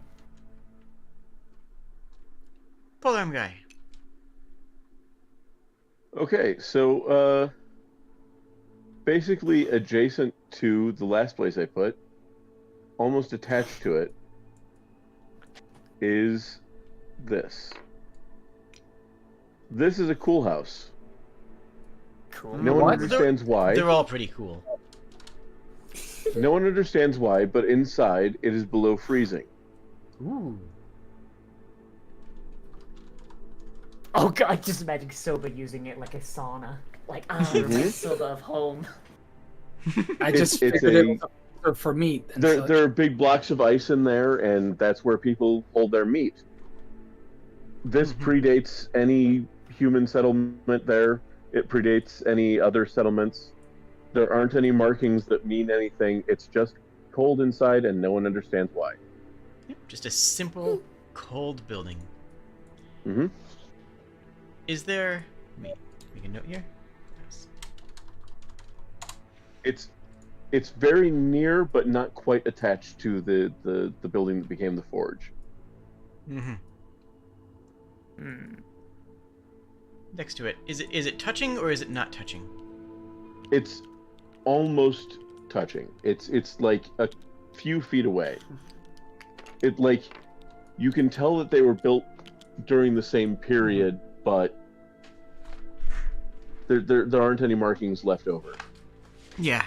Polar arm guy. Okay, so basically adjacent to the last place I put, almost attached to it, is this. This is a cool house. Cool. No one What? understands why. They're all pretty cool. No one understands why, but inside it is below freezing. Ooh. Oh god, just imagine Soba using it like a sauna. Like, reminds Soba of home. I just it's figured a- it was for meat. And There, such. there are big blocks of ice in there, and that's where people hold their meat. This predates any human settlement there. It predates any other settlements. There aren't any markings that mean anything. It's just cold inside, and no one understands why. Yep, just a simple, cold building. hmm Is there... Let me make a note here. It's very near, but not quite attached to the building that became the forge. Mm-hmm. Next to it. Is it touching or is it not touching? It's almost touching. It's like a few feet away. It like you can tell that they were built during the same period, but there aren't any markings left over. Yeah.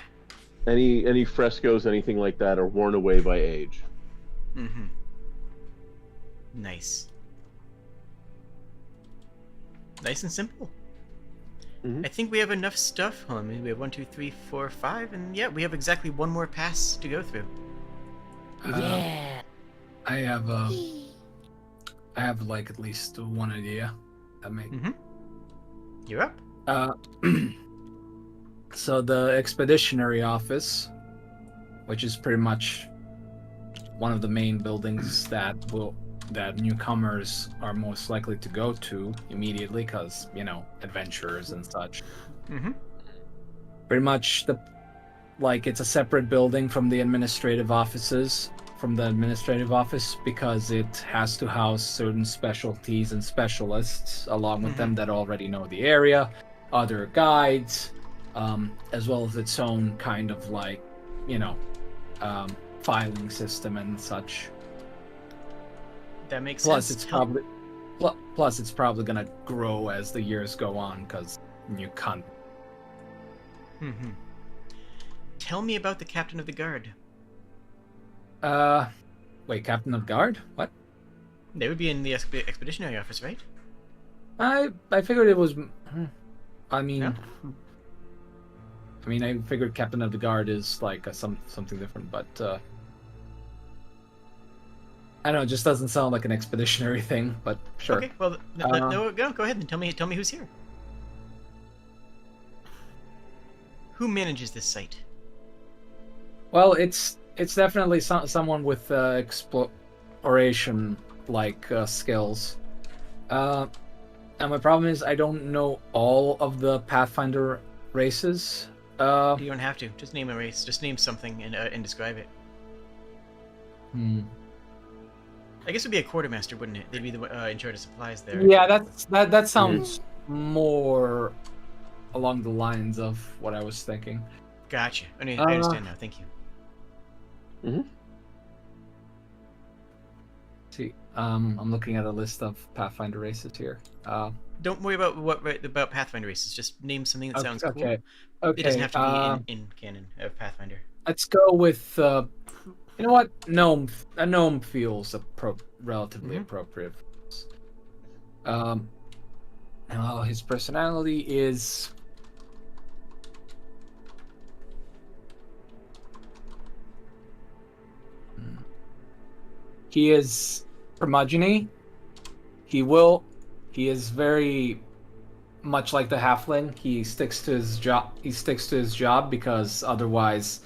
Any frescoes, anything like that, are worn away by age. Mm-hmm. Nice. Nice and simple. Mhm. I think we have enough stuff. Hold on, maybe we have 1, 2, 3, 4, 5, and yeah, we have exactly one more pass to go through. Yeah. I have I have like at least one idea. That may. You're up. So the expeditionary office, which is pretty much one of the main buildings that newcomers are most likely to go to immediately, because adventurers and such. Pretty much it's a separate building from the administrative office because it has to house certain specialties and specialists along with them that already know the area, other guides, as well as its own kind of filing system and such. That makes Plus, sense. it's probably gonna grow as the years go on because you can't. Tell me about the captain of the guard. Wait, captain of guard? What? They would be in the expeditionary office, right? I figured it was. I mean, No? I figured captain of the guard is like something different, but I don't know. It just doesn't sound like an expeditionary thing. But sure. Okay, well, no, go ahead and tell me who's here. Who manages this site? Well, it's definitely someone with exploration skills. And my problem is I don't know all of the Pathfinder races. You don't have to. Just name a race. Just name something and describe it. I guess it would be a quartermaster, wouldn't it? They'd be the in charge of supplies there. Yeah, that sounds more along the lines of what I was thinking. Gotcha. I understand now. Thank you. See, I'm looking at a list of Pathfinder races here. Don't worry about Pathfinder races. Just name something that sounds cool. Okay. It doesn't have to be in canon of Pathfinder. Let's go with you know what? Gnome. A gnome feels relatively appropriate. His personality is. He is curmudgeon-y. He is very much like the halfling. He sticks to his job because otherwise,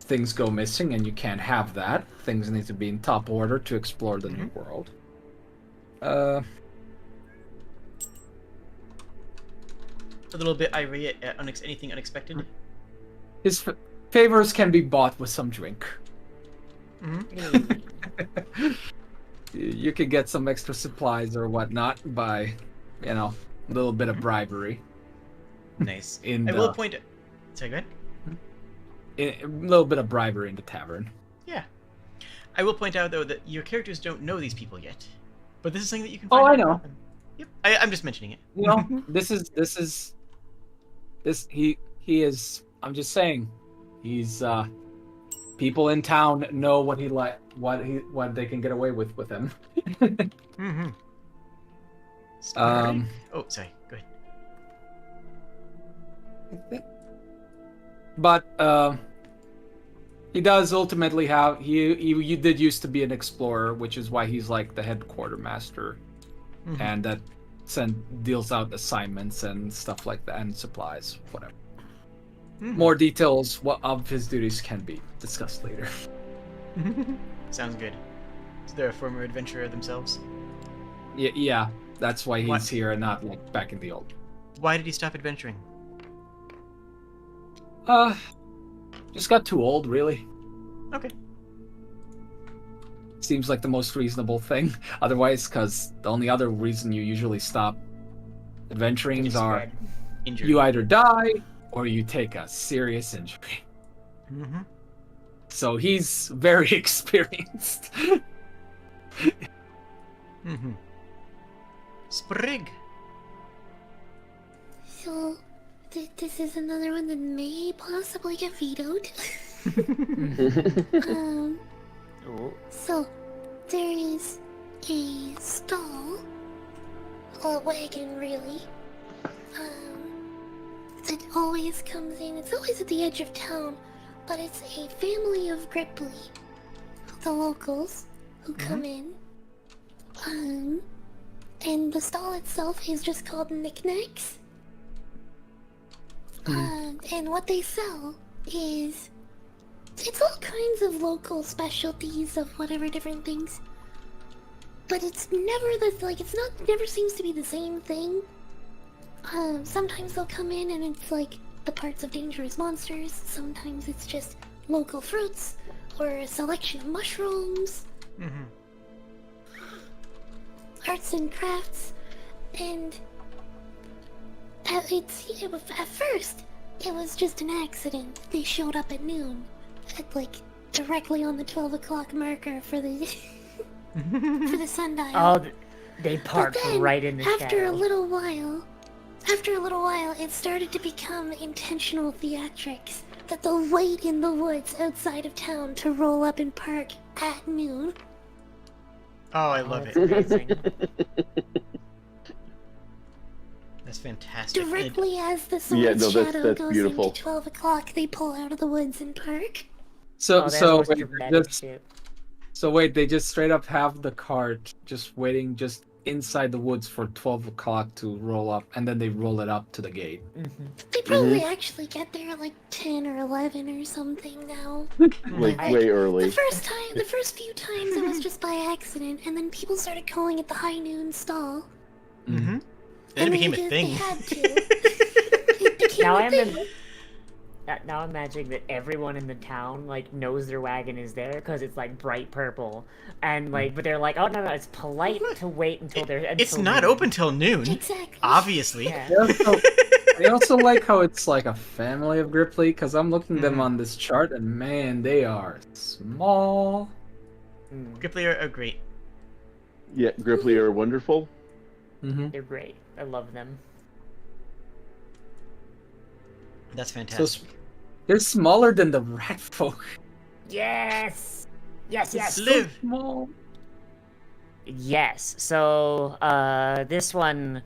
things go missing and you can't have that. Things need to be in top order to explore the new world. A little bit irate at anything unexpected. His favors can be bought with some drink. You could get some extra supplies or whatnot by, a little bit of bribery. Nice. I will point. Sorry, go ahead. A little bit of bribery in the tavern. Yeah. I will point out though that your characters don't know these people yet, but this is something that you can. Oh, find I know. out. Yep. I'm just mentioning it. He is. I'm just saying, he's. People in town know what what they can get away with him. Oh, sorry. Go ahead. But he does ultimately have he did used to be an explorer, which is why he's like the head quartermaster, and that deals out assignments and stuff like that and supplies, whatever. More details of his duties can be discussed later. Sounds good. So they're a former adventurer themselves? Yeah, that's why he's here and not like back in the old. Why did he stop adventuring? Just got too old, really. Okay. Seems like the most reasonable thing. Otherwise, because the only other reason you usually stop adventurings are Injury. you either die or you take a serious injury. So he's very experienced. Sprig. So, this is another one that may possibly get vetoed. So, there is a stall, a wagon really, that always comes in. It's always at the edge of town, but it's a family of Gripply, the locals, who come in. And the stall itself is just called Knickknacks. And what they sell is... It's all kinds of local specialties of whatever different things. But it's never never seems to be the same thing. Sometimes they'll come in and it's like the parts of dangerous monsters. Sometimes it's just local fruits or a selection of mushrooms. Arts and crafts. And at first, it was just an accident. They showed up at noon. Like, directly on the 12 o'clock marker for the... for the sundial. Oh, they parked But then, right in the after shadow. a little while, it started to become intentional theatrics that they'll wait in the woods outside of town to roll up and park at noon. Oh, I love That's it. amazing. That's fantastic. Directly as the sun's Yeah, no, that's shadow goes beautiful. into 12 o'clock, they pull out of the woods and park. So Oh, that's so most wait, dramatic just, shit. so wait, they just straight up have the cart just waiting just inside the woods for 12 o'clock to roll up, and then they roll it up to the gate. They probably actually get there at like 10 or 11 or something now. Like way early. The first few times it was just by accident, and then people started calling it the high noon stall. Mm-hmm. Then it And became a they thing. had to. It became Now a I'm thing. now I'm imagining that everyone in the town like knows their wagon is there because it's like bright purple, and like, but they're like, oh no, it's polite to wait until they're. It's until not noon. open till noon. Exactly. Obviously. Yeah. I also like how it's like a family of Gripply, because I'm looking them on this chart, and man, they are small. Mm, Gripply are great. Yeah, Gripply are wonderful. they're great. I love them. That's So fantastic. they're smaller than the rat folk. Yes. Yes. Yes. Live. Small. Yes. So, this one.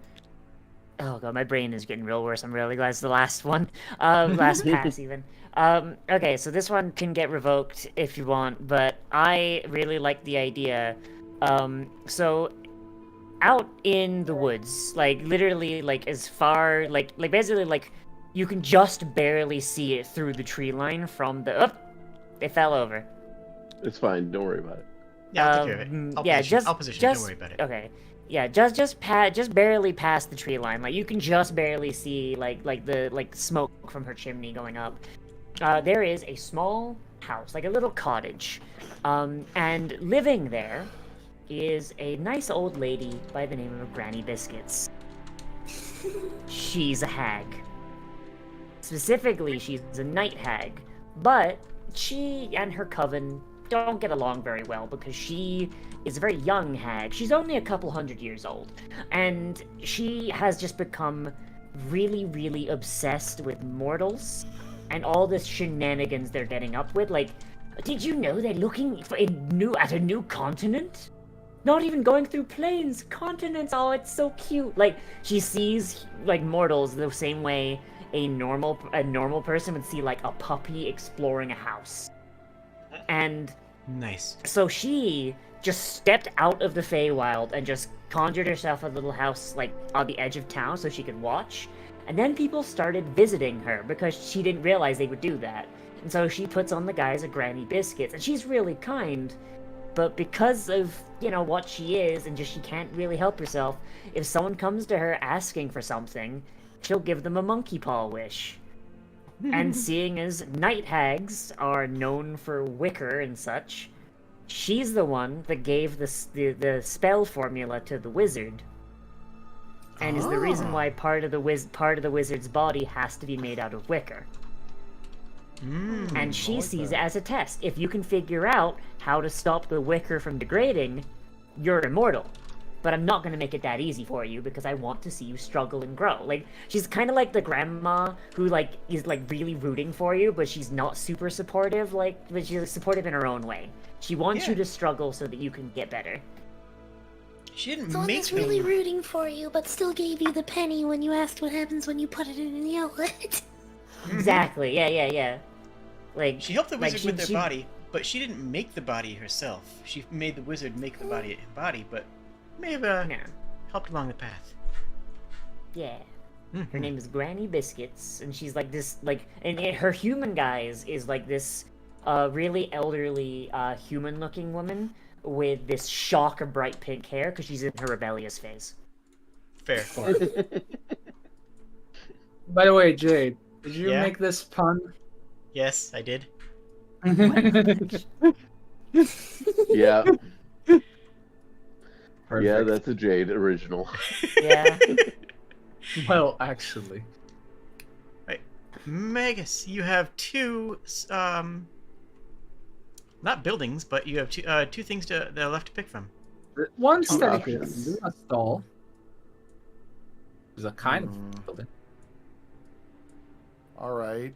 Oh god, my brain is getting real worse. I'm really glad it's the last one. Last pass even. Okay, so this one can get revoked if you want, but I really like the idea. So out in the woods, like literally, like as far, like basically, like you can just barely see it through the tree line from the. Oh, they fell over. It's fine. Don't worry about it. Yeah, I'll take care of it. I'll position. Don't worry about it. Okay. Yeah, just barely past the tree line. Like you can just barely see like the smoke from her chimney going up. There is a small house, like a little cottage, and living there is a nice old lady by the name of Granny Biscuits. She's a hag. Specifically, she's a night hag, but she and her coven don't get along very well because she is a very young hag. She's only a couple 100 years old, and she has just become really, really obsessed with mortals and all this shenanigans they're getting up with. Like, did you know they're looking for at a new continent? Not even going through planes, continents. Oh, it's so cute. Like, she sees like mortals the same way a normal person would see like a puppy exploring a house. And Nice. so she just stepped out of the Feywild and just conjured herself a little house like on the edge of town so she could watch. And then people started visiting her because she didn't realize they would do that. And so she puts on the guise of Granny Biscuits, and she's really kind. But because of, what she is and just she can't really help herself, if someone comes to her asking for something, she'll give them a monkey paw wish. And seeing as night hags are known for wicker and such, she's the one that gave the spell formula to the wizard, and is the reason why part of the wizard's body has to be made out of wicker. And she sees it as a test. If you can figure out how to stop the wicker from degrading, you're immortal. But I'm not going to make it that easy for you because I want to see you struggle and grow. Like, she's kind of like the grandma who, is, really rooting for you, but she's not super supportive, but she's supportive in her own way. She wants you to struggle so that you can get better. She didn't The one make that's me. really rooting for you, but still gave you the penny when you asked what happens when you put it in the outlet. Exactly, yeah. Like, She helped the wizard with their she- body, but she didn't make the body herself. She made the wizard make the body, but may have Yeah. helped along the path. Yeah. Her Mhm. name is Granny Biscuits, and she's like this, like, and her human guise is like this, really elderly, human-looking woman with this shock of bright pink hair because she's in her rebellious phase. Fair. By the way, Jade, did you Yeah? make this pun? Yes, I did. Yeah, Perfect. yeah, that's a Jade original. Yeah. Well, actually. Magus, you have two, not buildings, but you have two things that are left to pick from. One Two steady options. building, a stall. Is a kind of building. All right.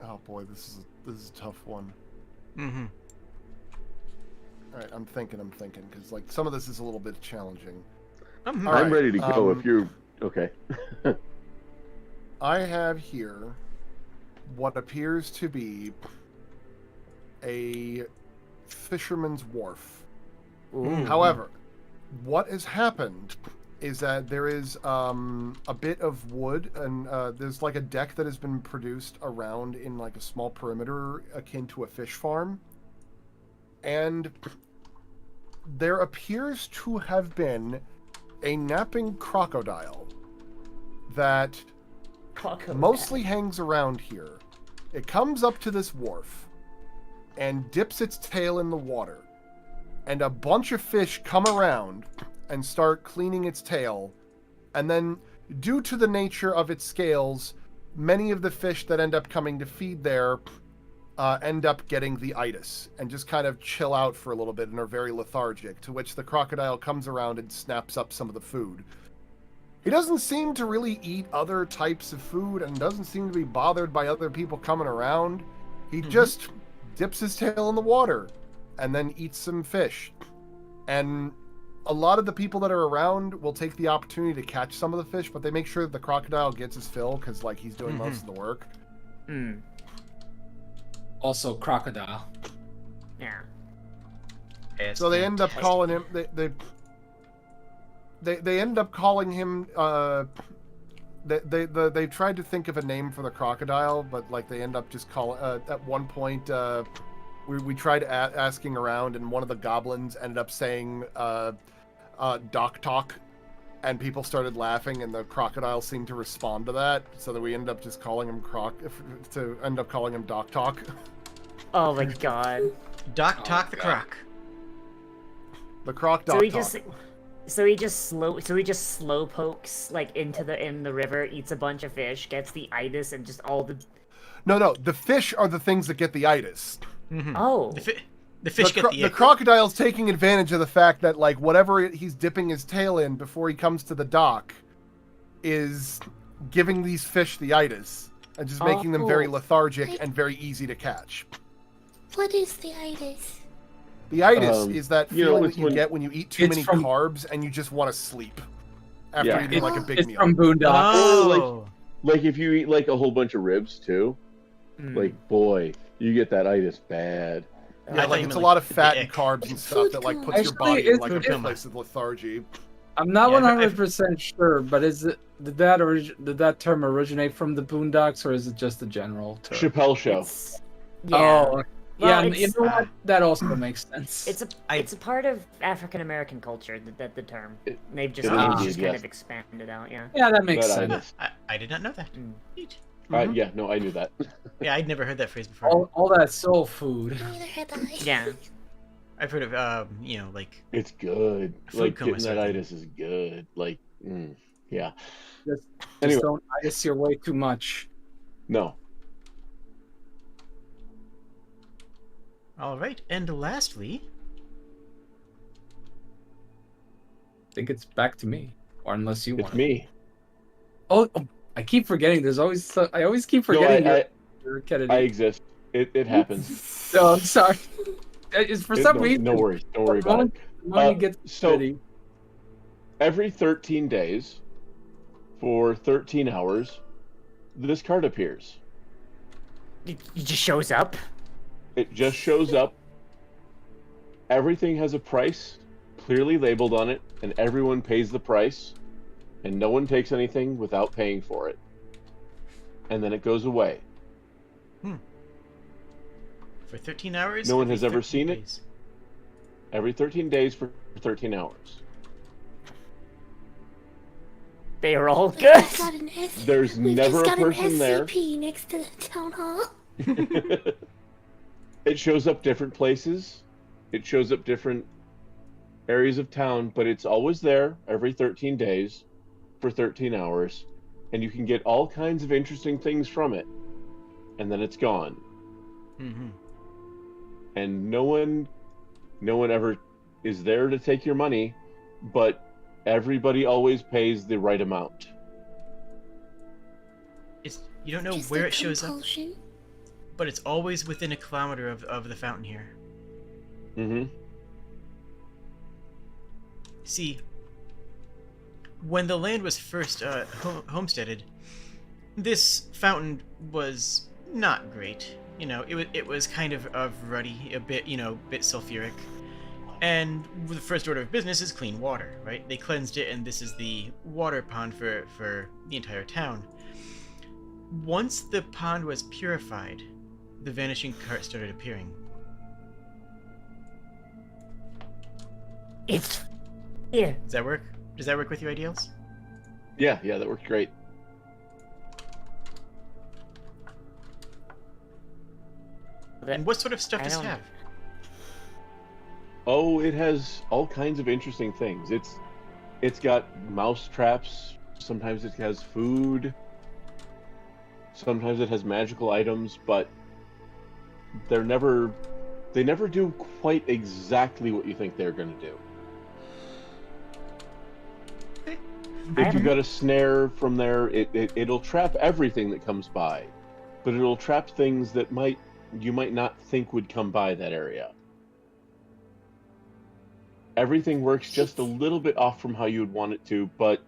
Oh boy, this is a tough one. Mm-hmm. All right, I'm thinking, because like some of this is a little bit challenging. All I'm right, ready to go if you're okay. I have here what appears to be a fisherman's wharf. However, what has happened is that there is a bit of wood and there's like a deck that has been produced around in like a small perimeter akin to a fish farm. And there appears to have been a napping crocodile that mostly hangs around here. It comes up to this wharf and dips its tail in the water. And a bunch of fish come around and start cleaning its tail. And then, due to the nature of its scales, many of the fish that end up coming to feed there end up getting the itis and just kind of chill out for a little bit and are very lethargic, to which the crocodile comes around and snaps up some of the food. He doesn't seem to really eat other types of food and doesn't seem to be bothered by other people coming around. He just dips his tail in the water and then eats some fish. And a lot of the people that are around will take the opportunity to catch some of the fish, but they make sure that the crocodile gets his fill because like he's doing most of the work. Also, crocodile. Yeah. So they end up calling him. They end up calling him. They tried to think of a name for the crocodile, but like they end up just calling. At one point, we tried asking around, and one of the goblins ended up saying "Doc Talk," and people started laughing, and the crocodile seemed to respond to that. So that we ended up just calling him Doc Talk. Oh my god. Doc Talk the Croc. The croc So Doc he Talk. just slow pokes like in the river, eats a bunch of fish, gets the itis, and just all the No, the fish are the things that get the itis. oh The fish get the The crocodile's taking advantage of the fact that like whatever he's dipping his tail in before he comes to the dock is giving these fish the itis and just making them very lethargic and very easy to catch. What is the itis? The itis is that you know, feeling it's that you when- get when you eat too many from- carbs and you just want to sleep after Yeah. eating like a big It's meal. from Boondocks. Oh. Like if you eat like a whole bunch of ribs too, like boy, you get that itis bad. Yeah, I like think it's a like lot of the fat and ick. carbs and stuff that like puts your Actually, body in it's like a different. place of lethargy. I'm not Yeah, 100% sure, but did that term originate from the Boondocks, or is it just a general term? Chappelle Show. It's, yeah. Oh, Well, yeah. it's- You know what? That also makes sense. It's a part of African American culture that the term. It- They've just, it they've is, just kind yes. of expanded out, yeah. Yeah, that makes That sense. itis. I did not know that. Neat. Yeah, no, I knew that. Yeah, I'd never heard that phrase before. All that soul food. Neither had I. Yeah. I've heard of like It's good. Food Like coma getting that sort of itis is good. Like, yeah. Just Anyway. don't ice your way too much. No. all right. And lastly, I think it's back to me, or unless you It's want. me. Oh, I keep forgetting. I always keep No, forgetting you're Kennedy. I exist. It happens. No, I'm sorry. It's for some no, reason. no worries. Don't worry the about moment, it. the moment you get so- Kennedy, Every 13 days, for 13 hours, this card appears. It just shows up. It just shows up. Everything has a price. clearly labeled on it, and everyone pays the price, and no one takes anything without paying for it. And then it goes away. For 13 hours? No one every has ever 13 seen it? days. Every 13 days for 13 hours. They are all We've good. just got an There's we've never just a got person an there. SCP next to the town hall. It shows up different places. It shows up different areas of town, but it's always there every 13 days for 13 hours, and you can get all kinds of interesting things from it, and then it's gone. Mm-hmm. And no one ever is there to take your money, but everybody always pays the right amount. You don't know Just where a it shows up, compulsion. but it's always within a kilometer of the fountain here. Mm-hmm. See, when the land was first homesteaded, this fountain was not great. You know, it was kind of ruddy, a bit, bit sulfuric. And the first order of business is clean water, right? They cleansed it, and this is the water pond for the entire town. Once the pond was purified, the vanishing cart started appearing. It's here. Does that work? Does that work with your ideals? Yeah, that worked great. And what sort of stuff does it have? Oh, it has all kinds of interesting things. It's got mouse traps. Sometimes it has food. Sometimes it has magical items, but they never do quite exactly what you think they're going to do. If you got a snare from there, it'll trap everything that comes by, but it'll trap things that you might not think would come by that area. Everything works just a little bit off from how you would want it to, but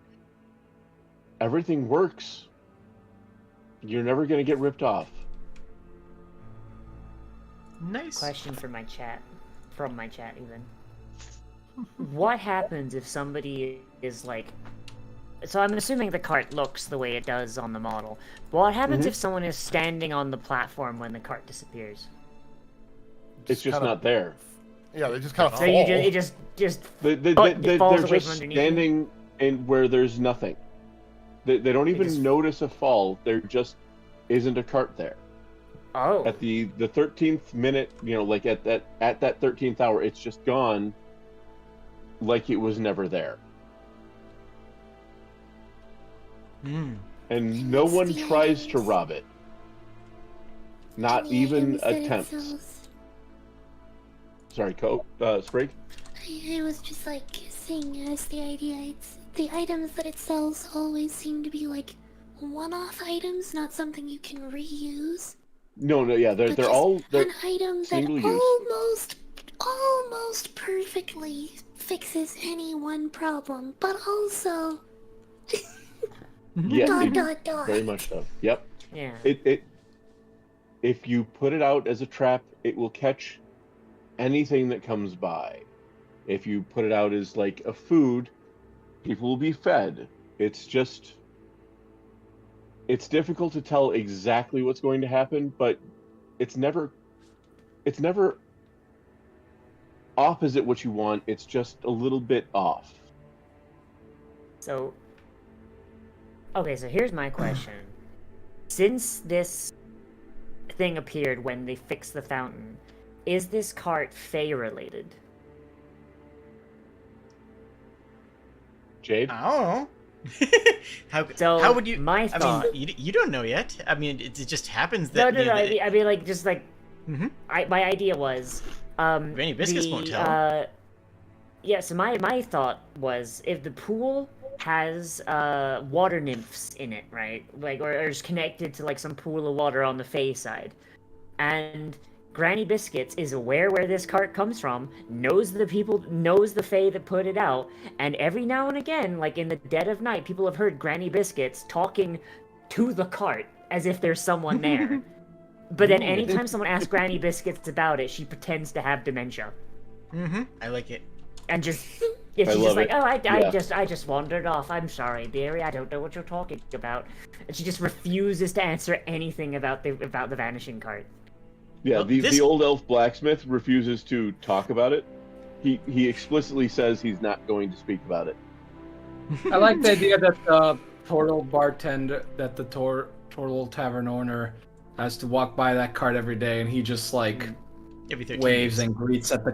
everything works. You're never going to get ripped off. Nice. Question for my chat, from my chat even. What happens if somebody is like... So I'm assuming the cart looks the way it does on the model. What happens if someone is standing on the platform when the cart disappears? It's just kinda- not there. Yeah, they just kind of So fall. it just They're falls away just from underneath standing in where there's nothing. They don't even just- notice a fall. There just isn't a cart there. Oh. At the 13th minute, like at that 13th hour, it's just gone, like it was never there. And no one tries to rob it. Not And the even items that it attempts. sells. Sorry, Sprig? I was just like saying as the idea, the items that it sells always seem to be like one-off items, not something you can reuse. No, yeah, But they're just all an item that single use. almost perfectly fixes any one problem, but also Yeah, dot. very much so. Yep. Yeah. If you put it out as a trap, it will catch anything that comes by. If you put it out as like a food, people will be fed. It's difficult to tell exactly what's going to happen, but it's never opposite what you want. It's just a little bit off. So, okay, so here's my question. Since this thing appeared when they fixed the fountain, is this cart Fae related? Jade? I don't know. So, how would you? my I thought- mean, you don't know yet. I mean, it just happens that. No. I mean, like, just like, Mhm. my idea was, Granny Biscuits won't tell. Yeah. So my thought was, if the pool has water nymphs in it, right? Like, or is connected to like some pool of water on the Fae side, and Granny Biscuits is aware where this cart comes from, knows the Fae that put it out, and every now and again, like in the dead of night, people have heard Granny Biscuits talking to the cart as if there's someone there. But then anytime someone asks Granny Biscuits about it, she pretends to have dementia. I like it. and just she's I just love like, it. oh, I Yeah. just wandered off. I'm sorry, dearie. I don't know what you're talking about. And she just refuses to answer anything about the vanishing cart. Yeah, Well, the this- old elf blacksmith refuses to talk about it. He explicitly says he's not going to speak about it. I like the idea that the Tortle bartender, that the Tortle tavern owner has to walk by that cart every day, and he just like Every 13 waves years. and greets at the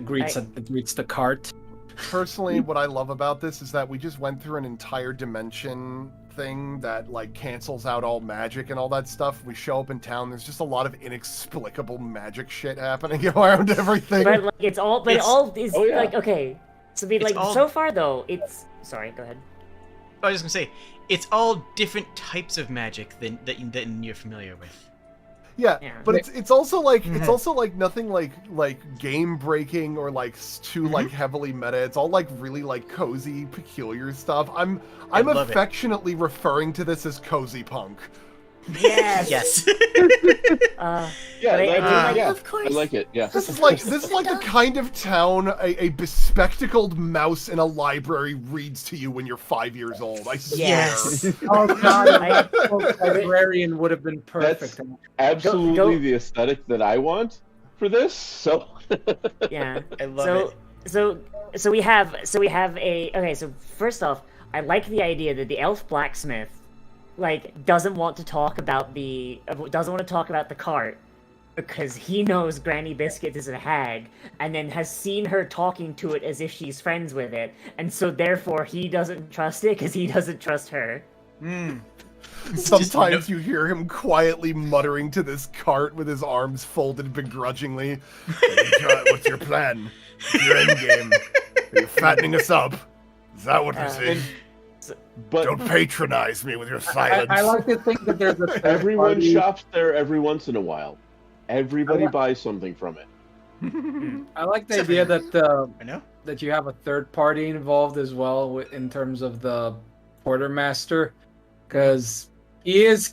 greets the cart. Personally, what I love about this is that we just went through an entire dimension thing that like cancels out all magic and all that stuff. We show up in town, there's just a lot of inexplicable magic shit happening around everything. But like it all is Oh, yeah. like okay. So It's like all- so far though, it's sorry. Go ahead. I was just gonna say, it's all different types of magic that you're familiar with. Yeah, Yeah. but it's also like nothing like game breaking or like too like heavily meta. It's all like really like cozy, peculiar stuff. I'm love it. affectionately referring to this as cozy punk. Yes. Yes. Yeah, But I do like- yeah, Of course. I like it. Yeah. This is like the kind of town a bespectacled mouse in a library reads to you when you're 5 years old. I swear. Yes. Oh god, I- librarian would have been perfect. Absolutely Go- the aesthetic that I want for this. So Yeah. I love so, it. So we have a okay. So first off, I like the idea that the elf blacksmith, like, doesn't want to talk about the cart because he knows Granny Biscuit is a hag, and then has seen her talking to it as if she's friends with it, and so therefore he doesn't trust it because he doesn't trust her. Sometimes you hear him quietly muttering to this cart with his arms folded begrudgingly. What's your plan? What's your end game? Are you fattening us up? Is that what this is? but Don't patronize me with your silence. I like to think that there's a third everyone party. shops there every once in a while. Everybody buys something from it. I like the Except idea for- that I know. that you have a third party involved as well in terms of the quartermaster, because he's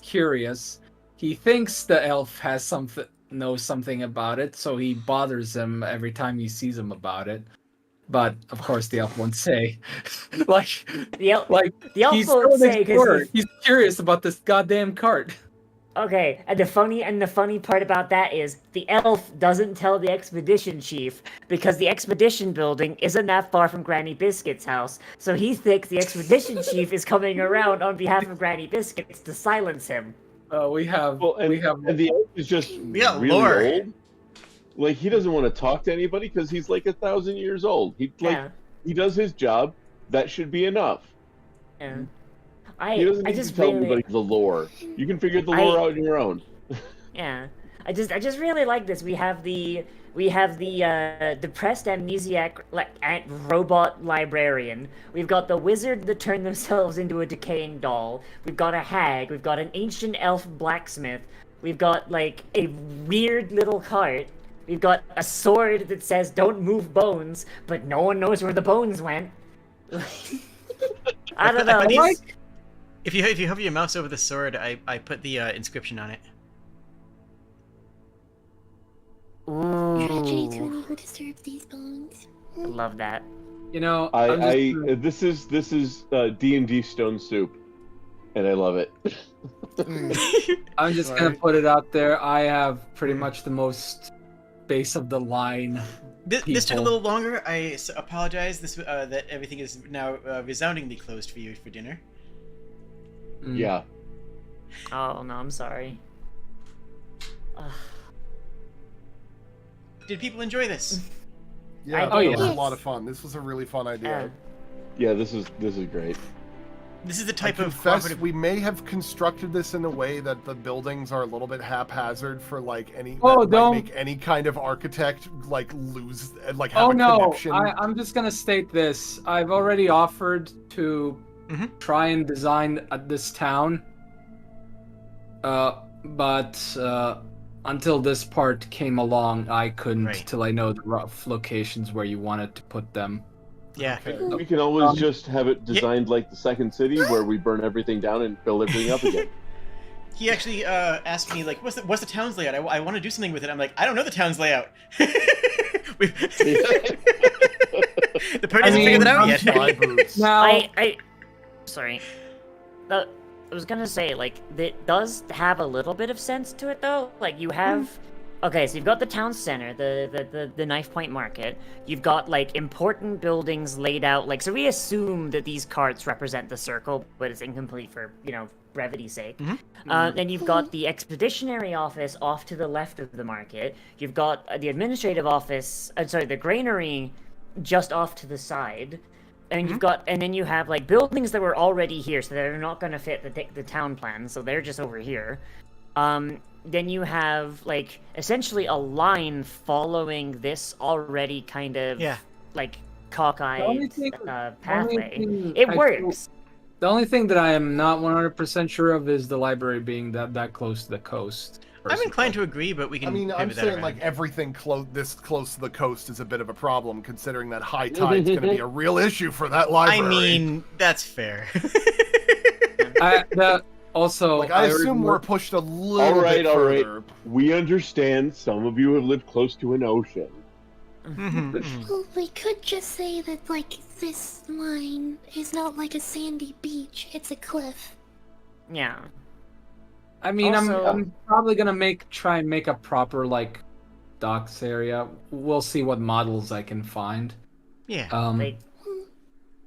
curious. He thinks the elf knows something about it, so he bothers him every time he sees him about it. But of course, the elf won't say. like The elf he's won't still say an explorer. because He's curious about this goddamn cart. okay, and the funny part about that is the elf doesn't tell the expedition chief because the expedition building isn't that far from Granny Biscuit's house. So he thinks the expedition chief is coming around on behalf of Granny Biscuits to silence him. We have And the elf is just got really lore. old. Like he doesn't want to talk to anybody because he's like 1,000 years old. Yeah. He does his job. That should be enough. Yeah. He doesn't I need just to tell really anybody the lore. You can figure the lore out on your own. yeah. I just really like this. We have the depressed amnesiac robot librarian. We've got the wizard that turned themselves into a decaying doll. We've got a hag. We've got an ancient elf blacksmith. We've got like a weird little cart. We've got a sword that says "Don't move bones," but no one knows where the bones went. I don't know. I put these- Like, If you hover your mouse over the sword, I put the inscription on it. Tragedy to ooh, any who disturbs these bones. I love that. you know. I'm just- This is D&D Stone Soup, and I love it. I'm just gonna put it out there. I have pretty much the most base of the line. This took a People. little longer. I apologize. That everything is now resoundingly closed for you for dinner. Mm. Yeah. Oh no, I'm sorry. Did people enjoy this? Yeah, Oh, that yeah. was a lot of fun. This was a really fun idea. Yeah, this is great. This is the I type of confess, cooperative. we may have constructed this in a way that the buildings are a little bit haphazard for like any. Oh, that might don't- make any kind of architect like lose like have Oh a no! connection. I'm just gonna state this. I've already offered to Mhm. try and design this town, but until this part came along, I couldn't Right. till I know the rough locations where you wanted to put them. Yeah. We can always Um, just have it designed like the second city, where we burn everything down and build everything up again. He actually asked me like, "What's the town's layout? I want to do something with it." I'm like, "I don't know the town's layout. The party hasn't figured that out yet. Fly boots. Now, Sorry. I was gonna say, like, it does have a little bit of sense to it, though. Like, you have... Okay, so you've got the town center, the Knife Point Market. You've got, like, important buildings laid out. Like, so we assume that these carts represent the circle, but it's incomplete for, you know, brevity's sake. Then you've got the expeditionary office off to the left of the market. You've got the administrative office, the granary just off to the side. And you've got, and then you have, like, buildings that were already here, so they're not going to fit the town plan, so they're just over here. Then you have, like, essentially a line following this already kind of, like, cockeyed pathway. It works. The only thing that I am not 100% sure of is the library being that close to the coast. I'm inclined to agree, but we can. I mean, I'm pivot that saying around. like everything this close to the coast is a bit of a problem, considering that high tide's going to be a real issue for that library. I mean, that's fair. Also, like, I assume we're pushed a little bit all further. right. We understand some of you have lived close to an ocean. Well, we could just say that, like, this line is not like a sandy beach, it's a cliff. Yeah. I mean, Also- I'm probably gonna try and make a proper, like, docks area. We'll see what models I can find. Yeah.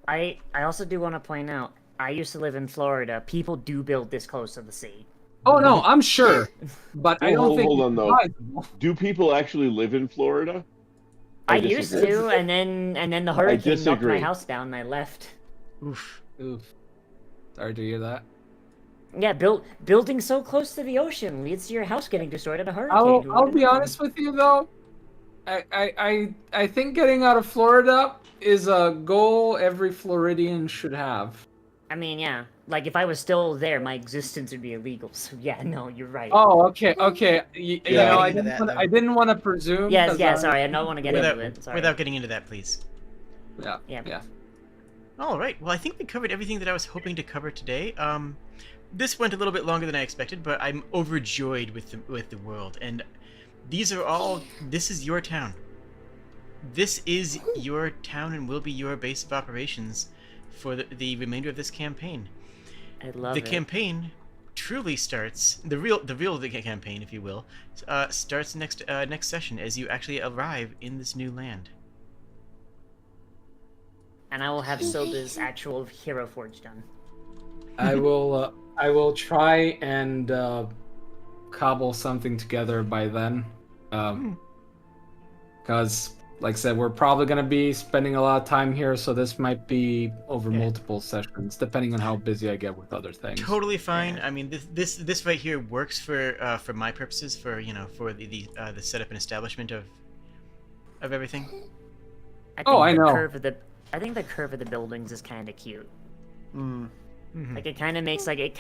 Like, I also do want to point out, I used to live in Florida. People do build this close to the sea. Oh no, I'm sure, but I don't think. Hold on, though. it's advisable. Do people actually live in Florida? I used disagree. to, and then the hurricane knocked my disagree. house down, and I left. Oof. Oof. Sorry to hear that. Yeah, building so close to the ocean leads to your house getting destroyed in a hurricane. I'll be honest with you though. I think getting out of Florida is a goal every Floridian should have. I mean, yeah. Like, if I was still there, my existence would be illegal. So, yeah, no, you're right. Oh, okay. You Yeah. know, Getting into that, I didn't want to presume. Yes, 'cause yeah, sorry, I don't want to get into it. Sorry. Without getting into that, please. Yeah. All right. Well, I think we covered everything that I was hoping to cover today. This went a little bit longer than I expected, but I'm overjoyed with the world. And these are all. This is your town. This is your town and will be your base of operations for the remainder of this campaign. I love The it. campaign truly starts. The real campaign, if you will, starts next session as you actually arrive in this new land. And I will have Soba's actual Hero Forge done. I will try and cobble something together by then. Because, like I said, we're probably going to be spending a lot of time here, so this might be over multiple sessions, depending on how busy I get with other things. Totally fine. I mean, this right here works for my purposes, for for the setup and establishment of everything. I know. I think the curve of the buildings is kind of cute. Mhm. Like, it kind of makes it's like it's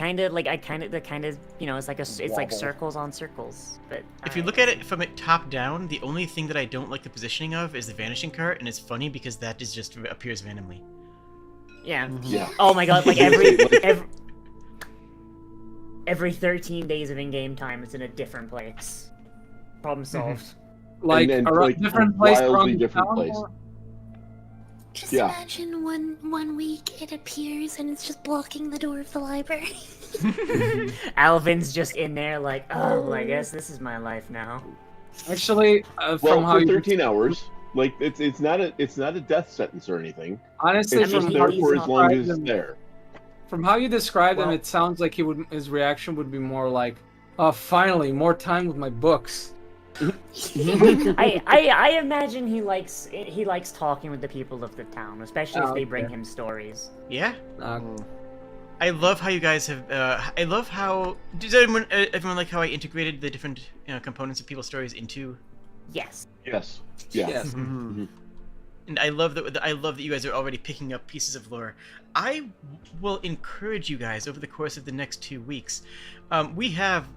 like circles on circles. But If you look at it from it top down, the only thing that I don't like the positioning of is the vanishing cart, and it's funny because that is just appears randomly. yeah. Yeah. Oh my god! Like every 13 days of in-game time, it's in a different place. Problem solved. Like, And then, around like, different place wildly around the different town, place. or- Just Yeah. imagine one week it appears and it's just blocking the door of the library. Alvin's just in there, like, oh, well, I guess this is my life now. Actually, Well, from how for you 13 hours, like it's not a death sentence or anything. honestly, It's I just mean, from there for as long as described it's him- there. From how you described him, Well- it sounds like his reaction would be more like, "Oh, finally, more time with my books." I imagine he likes talking with the people of the town, especially if Oh, they bring okay. him stories. Yeah. Uh, I love how you guys have. I love how. Does everyone like how I integrated the different components of people's stories into? Yes. Yes. Yeah. yes. And I love that you guys are already picking up pieces of lore. I will encourage you guys over the course of the next 2 weeks. We have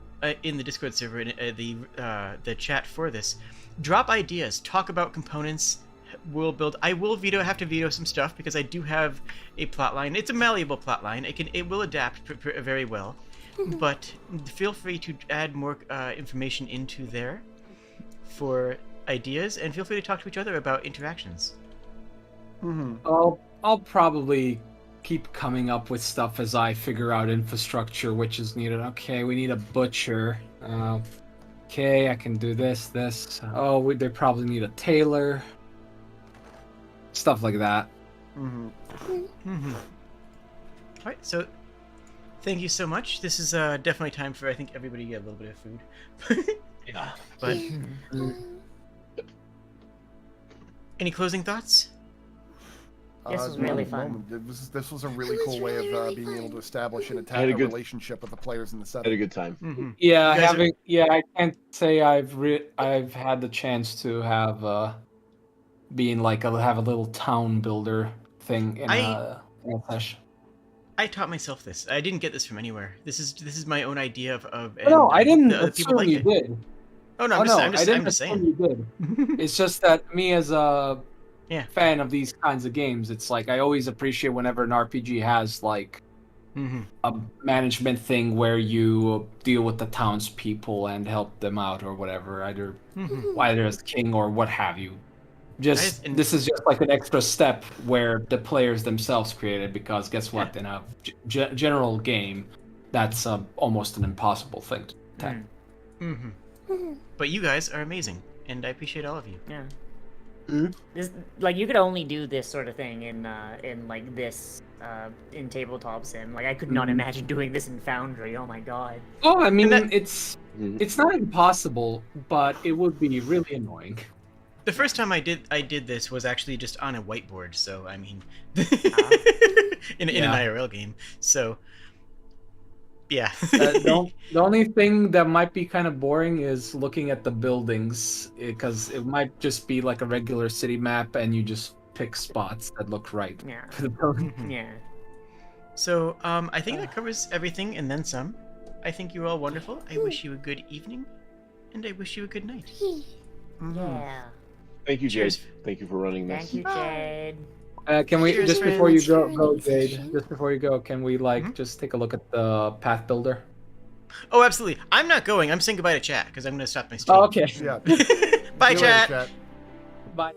in the Discord server the chat for this. Drop ideas. Talk about components. We'll build. I will have to veto some stuff because I do have a plot line. It's a malleable plot line. It will adapt very well. But feel free to add more information into there for ideas, and feel free to talk to each other about interactions. I'll probably keep coming up with stuff as I figure out infrastructure which is needed. Okay, we need a butcher. Okay, I can do this. Oh, they probably need a tailor. Stuff like that. All right, so thank you so much. This is definitely time for, I think, everybody to get a little bit of food. Yeah. But any closing thoughts? This was really fun. This was a really It was cool way really, of really being able fun. to establish and had attack a a good- relationship with the players in the Had a setting. good time. Yeah, You guys I can't say I've had the chance to have being like have a little town builder thing in a session. I taught myself this. I didn't get this from anywhere. This is my own idea of. No, I hope didn't the other people assume like you it. did. Oh no, I I'm just didn't saying. assume you did. It's just that me as a Yeah. fan of these kinds of games, it's like I always appreciate whenever an RPG has like a management thing where you deal with the townspeople and help them out or whatever, either as king or what have you. This is just like an extra step where the players themselves created, because guess what? In a general game, that's almost an impossible thing to attack. But you guys are amazing, and I appreciate all of you. Yeah. This, like, you could only do this sort of thing in like this in tabletop sim. Like, I could not imagine doing this in Foundry. Oh my god. Oh, I mean, And it's not impossible, but it would be really annoying. The first time I did this was actually just on a whiteboard. So I mean, in an IRL game. So yeah. The only thing that might be kind of boring is looking at the buildings, because it might just be like a regular city map and you just pick spots that look right Yeah. for the building. Yeah. So I think that covers everything and then some. I think you're all wonderful. I wish you a good evening, and I wish you a good night. Yeah. Thank you, Jade. Cheers. Thank you for running this. Thank you, Jade. Can we Cheers, just friends. before you Sure, go, any Jade? session. Just before you go, can we like just take a look at the path builder? Oh, absolutely. I'm not going. I'm saying goodbye to chat because I'm going to stop my stream. Oh, okay. Yeah. Bye, See you later, chat. Bye.